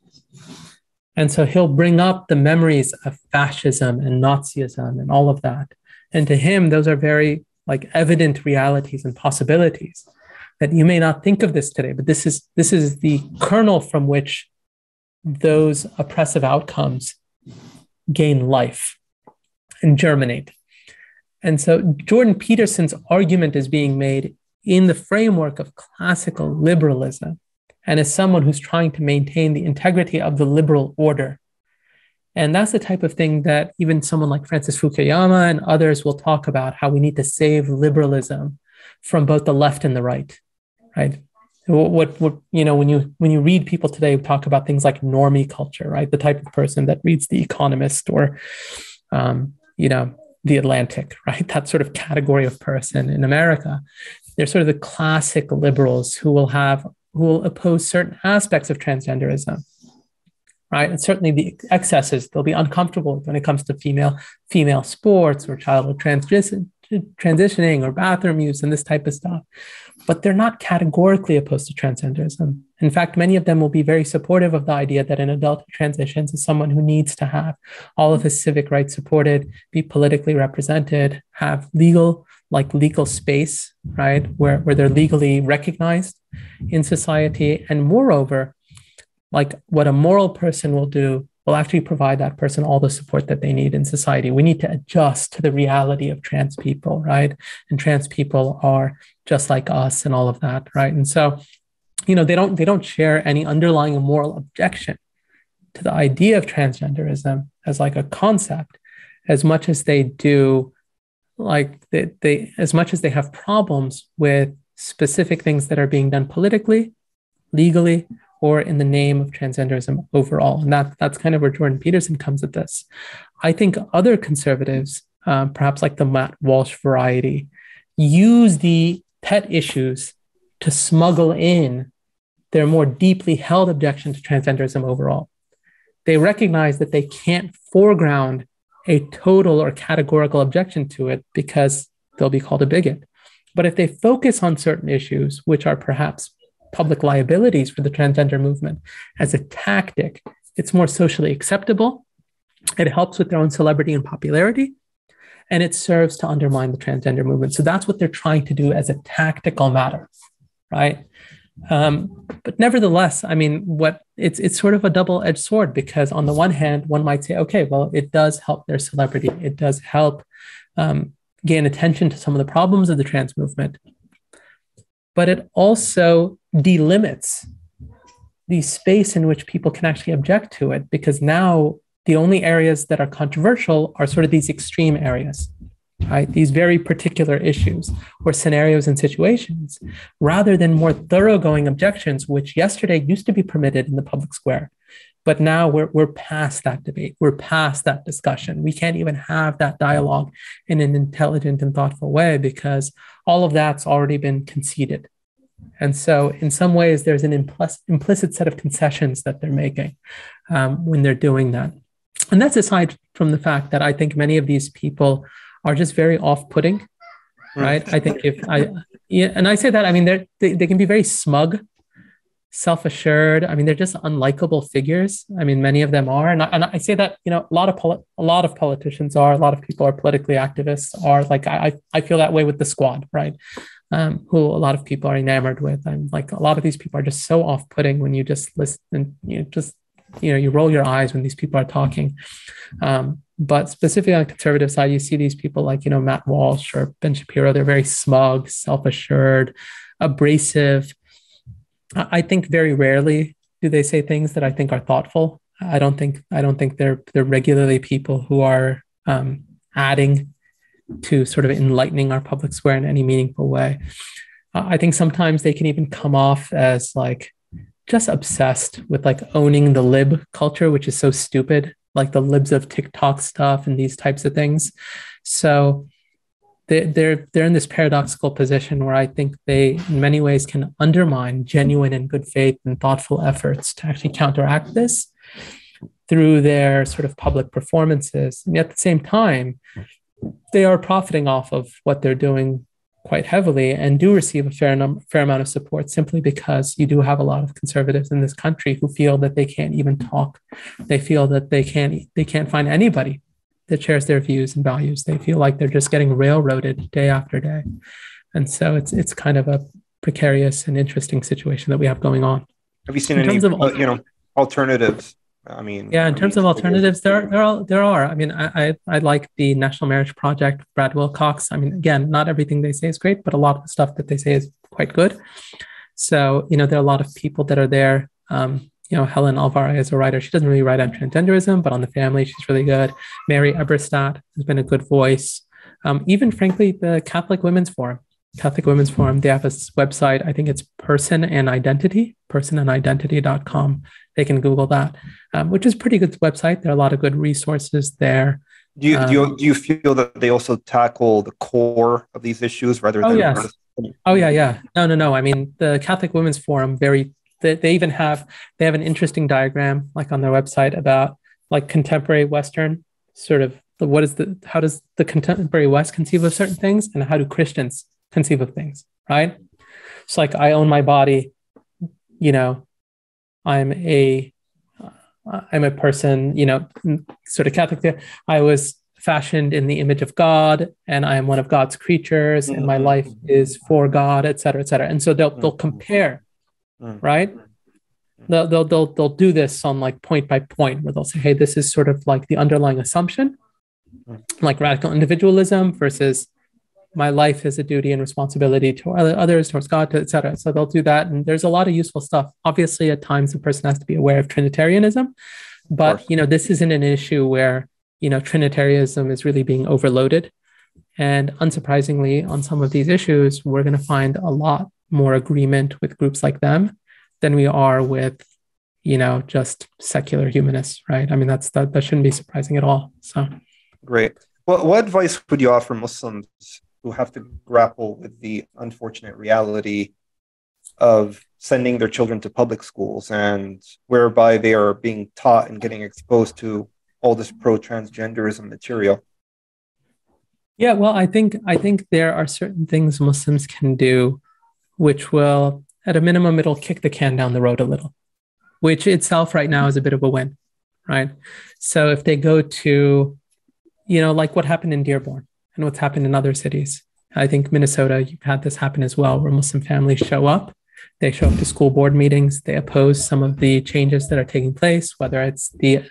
And so he'll bring up the memories of fascism and Nazism and all of that. And to him, those are very evident realities and possibilities that you may not think of this today, but this is the kernel from which those oppressive outcomes gain life and germinate. And so Jordan Peterson's argument is being made in the framework of classical liberalism and as someone who's trying to maintain the integrity of the liberal order. And that's the type of thing that even someone like Francis Fukuyama and others will talk about, how we need to save liberalism from both the left and the right, right? What when you read people today who talk about things like normie culture, right? The type of person that reads The Economist or, The Atlantic, right? That sort of category of person in America. They're sort of the classic liberals who will oppose certain aspects of transgenderism, right? And certainly the excesses, they'll be uncomfortable when it comes to female sports or childhood transitioning or bathroom use and this type of stuff. But they're not categorically opposed to transgenderism. In fact, many of them will be very supportive of the idea that an adult who transitions is someone who needs to have all of his civic rights supported, be politically represented, have legal space, right, where they're legally recognized in society. And moreover, what a moral person will do will actually provide that person all the support that they need in society. We need to adjust to the reality of trans people, right? And trans people are just like us and all of that, right? And so, they don't share any underlying moral objection to the idea of transgenderism as a concept, as much as they do, as much as they have problems with specific things that are being done politically, legally, or in the name of transgenderism overall. And that's kind of where Jordan Peterson comes at this. I think other conservatives, perhaps like the Matt Walsh variety, use the pet issues to smuggle in their more deeply held objection to transgenderism overall. They recognize that they can't foreground a total or categorical objection to it because they'll be called a bigot. But if they focus on certain issues, which are perhaps public liabilities for the transgender movement as a tactic, it's more socially acceptable. It helps with their own celebrity and popularity, and it serves to undermine the transgender movement. So that's what they're trying to do as a tactical matter, right? But nevertheless, it's sort of a double-edged sword, because on the one hand, one might say, okay, well, it does help their celebrity. It does help gain attention to some of the problems of the trans movement. But it also delimits the space in which people can actually object to it, because now the only areas that are controversial are sort of these extreme areas, right? These very particular issues or scenarios and situations, rather than more thoroughgoing objections, which yesterday used to be permitted in the public square. But now we're past that debate. We're past that discussion. We can't even have that dialogue in an intelligent and thoughtful way because all of that's already been conceded. And so in some ways, there's an implicit set of concessions that they're making when they're doing that. And that's aside from the fact that I think many of these people are just very off-putting, right? I think and I say that, I mean, they can be very smug, self-assured. I mean, they're just unlikable figures. I mean, many of them are. And I say that, you know, a lot of politicians are, a lot of people are politically activists are like, I feel that way with the squad, right? Who a lot of people are enamored with. I'm like, a lot of these people are just so off-putting when you just listen and you roll your eyes when these people are talking. But specifically on the conservative side, you see these people like, you know, Matt Walsh or Ben Shapiro. They're very smug, self-assured, abrasive. I think very rarely do they say things that I think are thoughtful. I don't think they're regularly people who are adding to sort of enlightening our public square in any meaningful way. I think sometimes they can even come off as like just obsessed with like owning the lib culture, which is so stupid, like the libs of TikTok stuff and these types of things. So they're in this paradoxical position where I think they, in many ways, can undermine genuine and good faith and thoughtful efforts to actually counteract this through their sort of public performances. And at the same time, they are profiting off of what they're doing quite heavily and do receive a fair amount of support simply because you do have a lot of conservatives in this country who feel that they can't even talk. They feel that they can't find anybody that shares their views and values. They feel like they're just getting railroaded day after day. And so it's kind of a precarious and interesting situation that we have going on. Have you seen any alternatives? I mean, yeah, in terms of alternatives, there are. I mean, I like the National Marriage Project, Brad Wilcox. I mean, again, not everything they say is great, but a lot of the stuff that they say is quite good. So, you know, there are a lot of people that are there. You know, Helen Alvarez is a writer. She doesn't really write on transgenderism, but on the family, she's really good. Mary Eberstadt has been a good voice. Even, frankly, the Catholic Women's Forum, they have a website. I think it's Person and Identity, personandidentity.com. They can Google that, which is a pretty good website. There are a lot of good resources there. Do you feel that they also tackle the core of these issues rather than? Yes. Yeah. No. I mean, the Catholic Women's Forum, they even have an interesting diagram like on their website about like contemporary Western sort of how does the contemporary West conceive of certain things and how do Christians conceive of things, right? It's like, I own my body, you know, I'm a person, you know, sort of Catholic. I was fashioned in the image of God, and I am one of God's creatures, and my life is for God, et cetera, et cetera. And so they'll compare, right? They'll do this on like point by point, where they'll say, hey, this is sort of like the underlying assumption, like radical individualism versus my life is a duty and responsibility to others, towards God, et cetera. So they'll do that. And there's a lot of useful stuff. Obviously, at times, the person has to be aware of Trinitarianism. But, you know, this isn't an issue where, you know, Trinitarianism is really being overloaded. And unsurprisingly, on some of these issues, we're going to find a lot more agreement with groups like them than we are with, you know, just secular humanists, right? I mean, that shouldn't be surprising at all. So, great. Well, what advice would you offer Muslims who have to grapple with the unfortunate reality of sending their children to public schools and whereby they are being taught and getting exposed to all this pro-transgenderism material? Yeah, well, I think there are certain things Muslims can do which will, at a minimum, it'll kick the can down the road a little, which itself right now is a bit of a win, right? So if they go to, you know, like what happened in Dearborn and what's happened in other cities. I think Minnesota, you've had this happen as well, where Muslim families show up. They show up to school board meetings. They oppose some of the changes that are taking place, whether it's the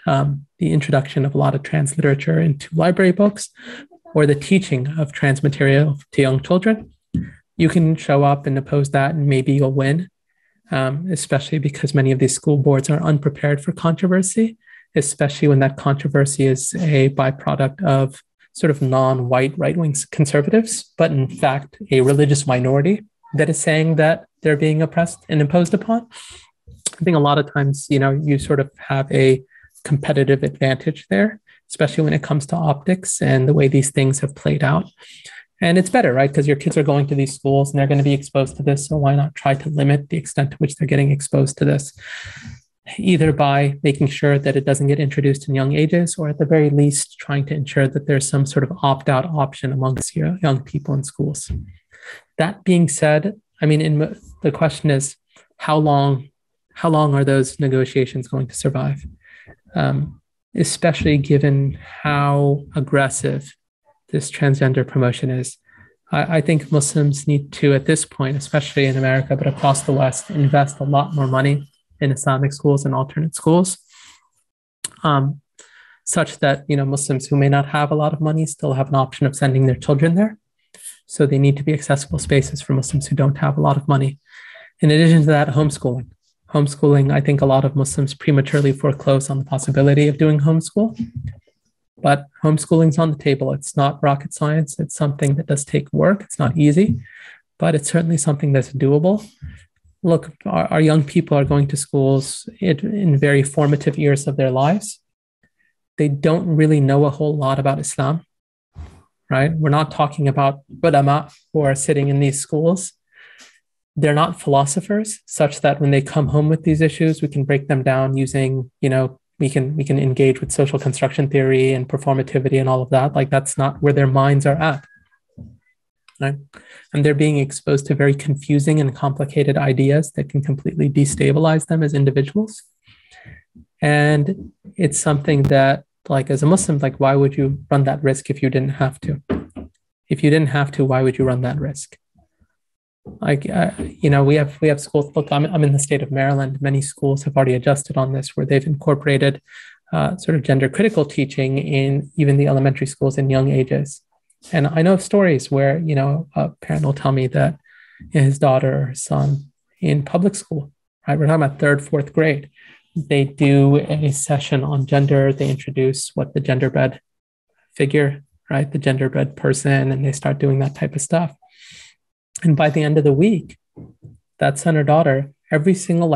introduction of a lot of trans literature into library books or the teaching of trans material to young children. You can show up and oppose that, and maybe you'll win, especially because many of these school boards are unprepared for controversy, especially when that controversy is a byproduct of sort of non-white right-wing conservatives, but in fact, a religious minority that is saying that they're being oppressed and imposed upon. I think a lot of times, you sort of have a competitive advantage there, especially when it comes to optics and the way these things have played out. And it's better, right? Because your kids are going to these schools and they're going to be exposed to this. So why not try to limit the extent to which they're getting exposed to this, either by making sure that it doesn't get introduced in young ages, or at the very least, trying to ensure that there's some sort of opt-out option amongst young people in schools. That being said, I mean, the question is, how long are those negotiations going to survive? Especially given how aggressive this transgender promotion is. I think Muslims need to, at this point, especially in America, but across the West, invest a lot more money in Islamic schools and alternate schools, such that Muslims who may not have a lot of money still have an option of sending their children there. So they need to be accessible spaces for Muslims who don't have a lot of money. In addition to that, homeschooling. Homeschooling, I think a lot of Muslims prematurely foreclose on the possibility of doing homeschool. But homeschooling's on the table. It's not rocket science. It's something that does take work. It's not easy, but it's certainly something that's doable. Look, our young people are going to schools in very formative years of their lives. They don't really know a whole lot about Islam, right? We're not talking about ulama who are sitting in these schools. They're not philosophers, such that when they come home with these issues, we can break them down using, we can engage with social construction theory and performativity and all of that. Like, that's not where their minds are at, right? And they're being exposed to very confusing and complicated ideas that can completely destabilize them as individuals. And it's something that, like, as a Muslim, like, why would you run that risk if you didn't have to? If you didn't have to, why would you run that risk? Like, we have schools. Look, I'm in the state of Maryland. Many schools have already adjusted on this, where they've incorporated sort of gender critical teaching in even the elementary schools in young ages. And I know of stories where, a parent will tell me that his daughter or son in public school, right? We're talking about 3rd, 4th grade. They do a session on gender. They introduce what the genderbread figure, right? The genderbread person, and they start doing that type of stuff. And by the end of the week, that son or daughter, every single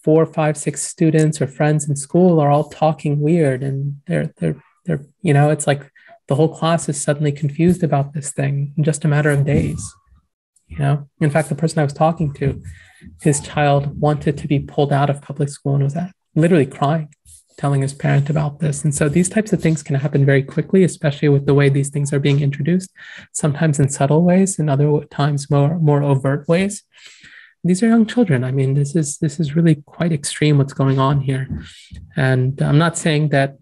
4, 5, 6 students or friends in school are all talking weird, and they're it's like the whole class is suddenly confused about this thing in just a matter of days. In fact, the person I was talking to, his child wanted to be pulled out of public school and was literally crying, telling his parent about this. And so these types of things can happen very quickly, especially with the way these things are being introduced, sometimes in subtle ways, and other times more overt ways. These are young children. I mean, this is really quite extreme what's going on here. And I'm not saying that,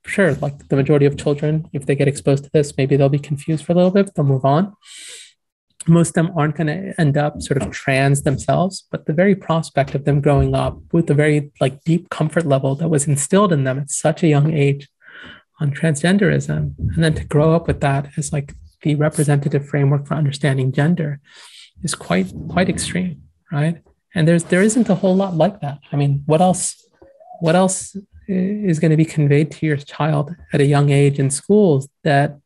sure, like the majority of children, if they get exposed to this, maybe they'll be confused for a little bit, but they'll move on. Most of them aren't going to end up sort of trans themselves, but the very prospect of them growing up with a very deep comfort level that was instilled in them at such a young age on transgenderism, and then to grow up with that as the representative framework for understanding gender is quite extreme, right? And there isn't a whole lot like that. I mean, what else is going to be conveyed to your child at a young age in schools that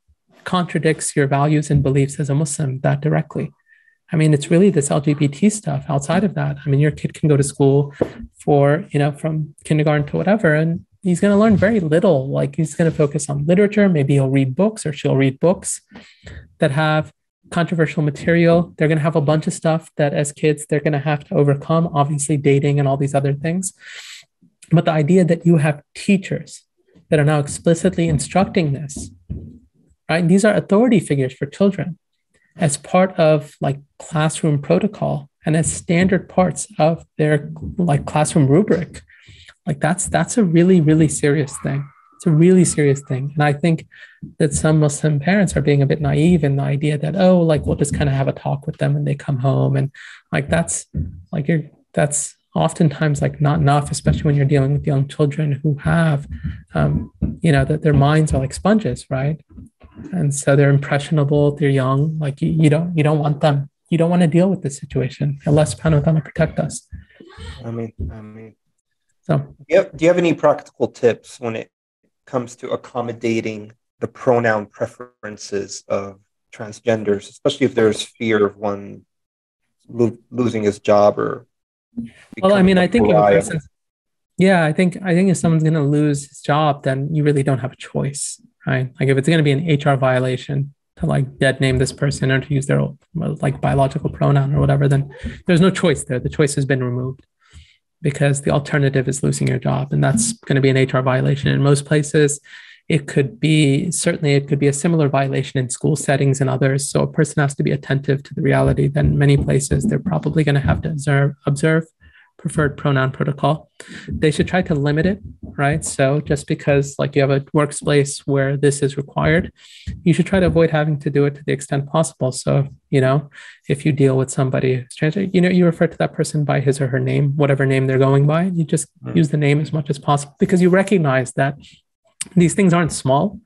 contradicts your values and beliefs as a Muslim that directly? I mean, it's really this LGBT stuff. Outside of that, I mean, your kid can go to school for, from kindergarten to whatever, and he's going to learn very little. Like, he's going to focus on literature. Maybe he'll read books, or she'll read books that have controversial material. They're going to have a bunch of stuff that as kids, they're going to have to overcome, obviously dating and all these other things. But the idea that you have teachers that are now explicitly instructing this, right? These are authority figures for children as part of classroom protocol and as standard parts of their classroom rubric. That's a really, really serious thing. It's a really serious thing. And I think that some Muslim parents are being a bit naive in the idea that, we'll just kind of have a talk with them when they come home. And that's oftentimes not enough, especially when you're dealing with young children who have, that their minds are like sponges, right? And so they're impressionable, they're young, you don't want them, you don't want to deal with this situation unless subhanahu wa ta'ala protect us. I mean. So do you have any practical tips when it comes to accommodating the pronoun preferences of transgenders, especially if there's fear of one losing his job or Well, I mean, I think if a pariah. person, yeah, I think if someone's going to lose his job, then you really don't have a choice, right? Like if it's going to be an HR violation to like dead name this person or to use their like biological pronoun or whatever, then there's no choice there. The choice has been removed because the alternative is losing your job, and that's going to be an HR violation. In most places, it could be a similar violation in school settings and others. So a person has to be attentive to the reality that in many places they're probably going to have to observe preferred pronoun protocol. They should try to limit it, right? So just because like you have a workplace where this is required, you should try to avoid having to do it to the extent possible. So, if you deal with somebody who's transgender, you refer to that person by his or her name, whatever name they're going by, you just use the name as much as possible because you recognize that these things aren't small.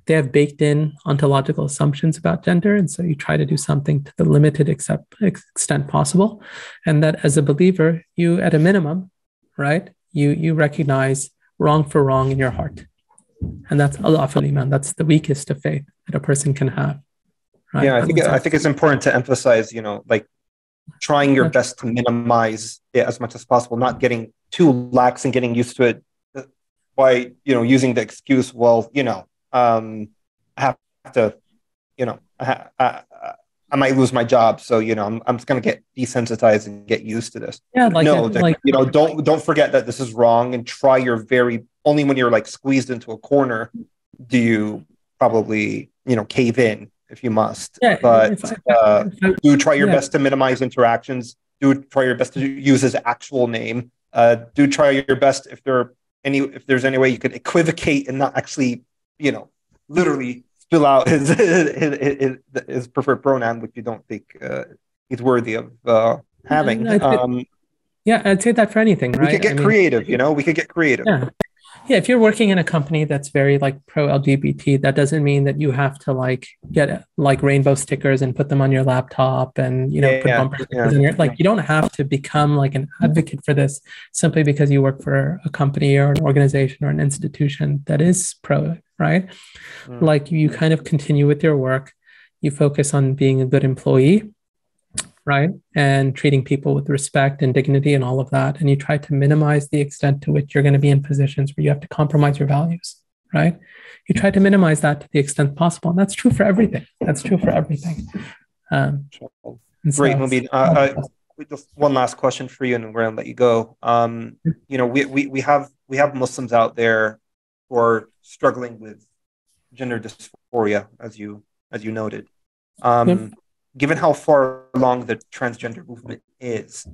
They have baked in ontological assumptions about gender. And so you try to do something to the limited extent possible. And that as a believer, you, at a minimum, right, you recognize wrong for wrong in your heart. And that's man. That's the weakest of faith that a person can have. Right? Yeah, I think it's important to emphasize, like trying your best to minimize it as much as possible, not getting too lax and getting used to it by, using the excuse, well, I have to, I might lose my job. So, I'm just going to get desensitized and get used to this. Yeah. Don't forget that this is wrong and try your only when you're like squeezed into a corner, do you probably, cave in if you must, but do try your best to minimize interactions. Do try your best to use his actual name. Do try your best if there's any way you could equivocate and not actually, literally spill out his preferred pronoun, which you don't think he's worthy of having. I'd say that for anything, right? We could get creative, we could get creative. Yeah, if you're working in a company that's very like pro-LGBT, that doesn't mean that you have to get rainbow stickers and put them on your laptop and put bumper stickers in your you don't have to become like an advocate for this simply because you work for a company or an organization or an institution that is pro, right? Like you kind of continue with your work, you focus on being a good employee, right? And treating people with respect and dignity and all of that. And you try to minimize the extent to which you're going to be in positions where you have to compromise your values, right? You try to minimize that to the extent possible. And that's true for everything. Great, Mobeen. Just one last question for you and we're going to let you go. We have Muslims out there who are struggling with gender dysphoria, as you noted. Given how far along the transgender movement is,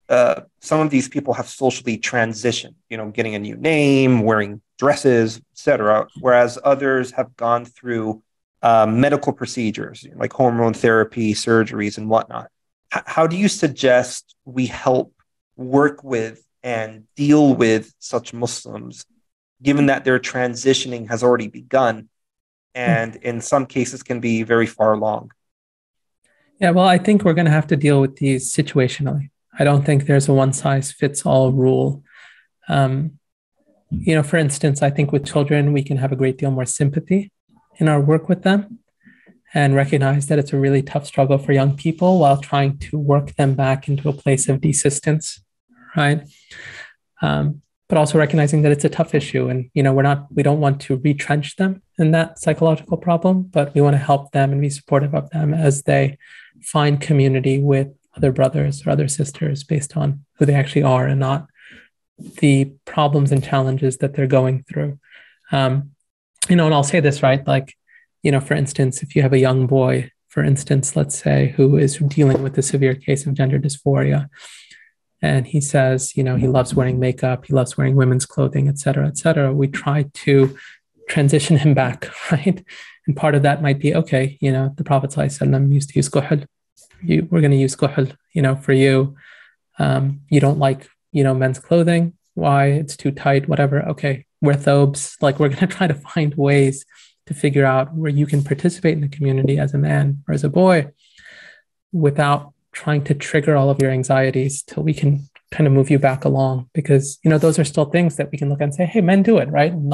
some of these people have socially transitioned, getting a new name, wearing dresses, etc., whereas others have gone through medical procedures like hormone therapy, surgeries, and whatnot. How do you suggest we help work with and deal with such Muslims, given that their transitioning has already begun and in some cases can be very far along? Yeah, well, I think we're going to have to deal with these situationally. I don't think there's a one-size-fits-all rule. For instance, I think with children, we can have a great deal more sympathy in our work with them and recognize that it's a really tough struggle for young people while trying to work them back into a place of desistance, right? But also recognizing that it's a tough issue and, we don't want to retrench them in that psychological problem, but we want to help them and be supportive of them as they find community with other brothers or other sisters based on who they actually are and not the problems and challenges that they're going through. And I'll say this, right? For instance, if you have a young boy, for instance, let's say, who is dealing with a severe case of gender dysphoria, and he says, he loves wearing makeup, he loves wearing women's clothing, et cetera, we try to transition him back, right? And part of that might be, okay, the Prophet ﷺ used to use kuhl. We're going to use kuhl, for you. You don't like, men's clothing. Why? It's too tight, whatever. Okay, wear thobes. We're going to try to find ways to figure out where you can participate in the community as a man or as a boy without trying to trigger all of your anxieties till we can kind of move you back along. Because, those are still things that we can look at and say, hey, men do it, right? And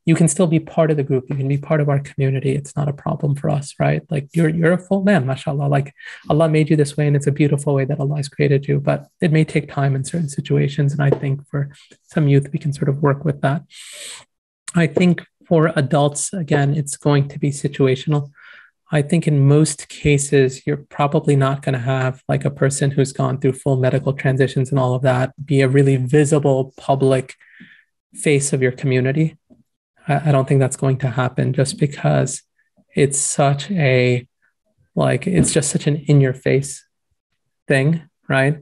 you can still be part of the group. You can be part of our community. It's not a problem for us, right? Like you're a full man, mashallah. Like Allah made you this way, and it's a beautiful way that Allah has created you. But it may take time in certain situations. And I think for some youth, we can sort of work with that. I think for adults, again, it's going to be situational. I think in most cases, you're probably not going to have like a person who's gone through full medical transitions and all of that be a really visible public face of your community. I don't think that's going to happen just because it's such a, like, it's just such an in-your-face thing, right?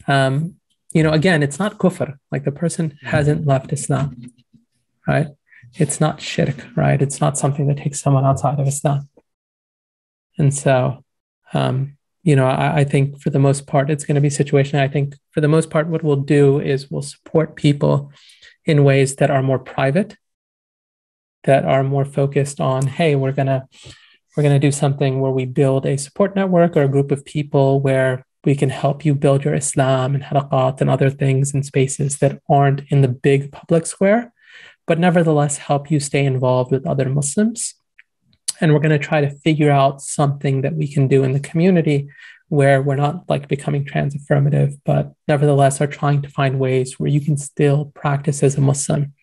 Again, it's not kufr. Like the person hasn't left Islam, right? It's not shirk, right? It's not something that takes someone outside of Islam. And so, I think for the most part, it's going to be situational. I think for the most part, what we'll do is we'll support people in ways that are more private, that are more focused on, hey, we're gonna do something where we build a support network or a group of people where we can help you build your Islam and halaqat and other things in spaces that aren't in the big public square, but nevertheless help you stay involved with other Muslims. And we're going to try to figure out something that we can do in the community where we're not like becoming trans affirmative, but nevertheless are trying to find ways where you can still practice as a Muslim.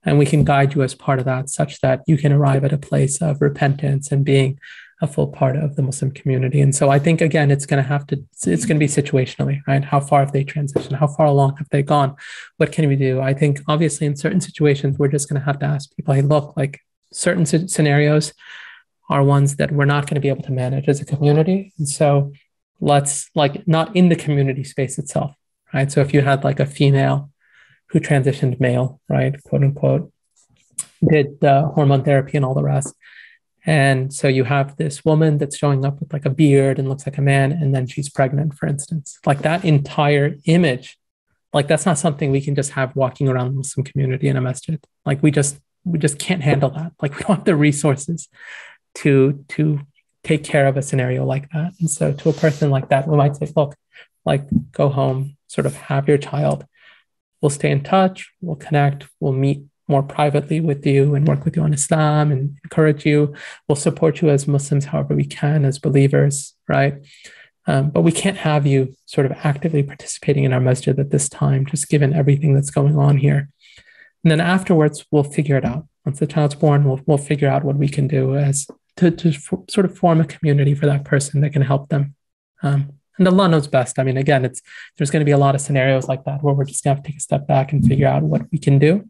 And we can guide you as part of that, such that you can arrive at a place of repentance and being a full part of the Muslim community. And so I think, again, it's going to be situationally, right? How far have they transitioned? How far along have they gone? What can we do? I think obviously in certain situations, we're just going to have to ask people, hey, look, like certain scenarios are ones that we're not going to be able to manage as a community. And so let's, like, not in the community space itself, right? So if you had like a female who transitioned male, right, quote unquote, did hormone therapy and all the rest. And so you have this woman that's showing up with like a beard and looks like a man, and then she's pregnant, for instance. Like that entire image, like that's not something we can just have walking around the Muslim community in a masjid. Like we just can't handle that. Like we don't have the resources to take care of a scenario like that. And so to a person like that, we might say, look, like go home, sort of have your child. We'll stay in touch, we'll connect, we'll meet more privately with you and work with you on Islam and encourage you. We'll support you as Muslims however we can, as believers, right? But we can't have you sort of actively participating in our masjid at this time, just given everything that's going on here. And then afterwards, we'll figure it out. Once the child's born, we'll figure out what we can do as to sort of form a community for that person that can help them. And Allah knows best. I mean, again, there's going to be a lot of scenarios like that where we're just going to have to take a step back and figure out what we can do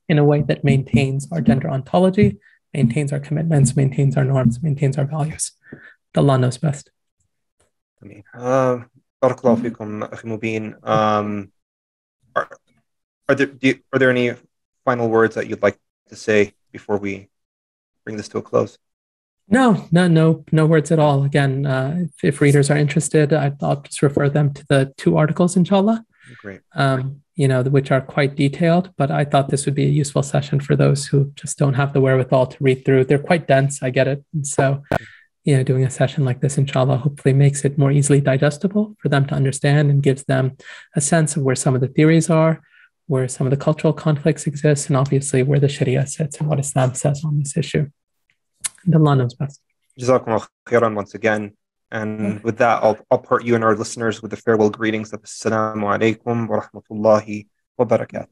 in a way that maintains our gender ontology, maintains our commitments, maintains our norms, maintains our values. Allah knows best. I mean, barakallahu fikum, Akhi Mobeen. Are there any final words that you'd like to say before we bring this to a close? No words at all. Again, if readers are interested, I'll just refer them to the 2 articles, inshallah. Great. Which are quite detailed, but I thought this would be a useful session for those who just don't have the wherewithal to read through. They're quite dense, I get it. And so, doing a session like this, inshallah, hopefully makes it more easily digestible for them to understand and gives them a sense of where some of the theories are, where some of the cultural conflicts exist, and obviously where the Shariah sits and what Islam says on this issue. And Allah knows best. Jazakumullah khairan once again. And with that, I'll part you and our listeners with the farewell greetings of Assalamu alaikum wa rahmatullahi wa barakatuh.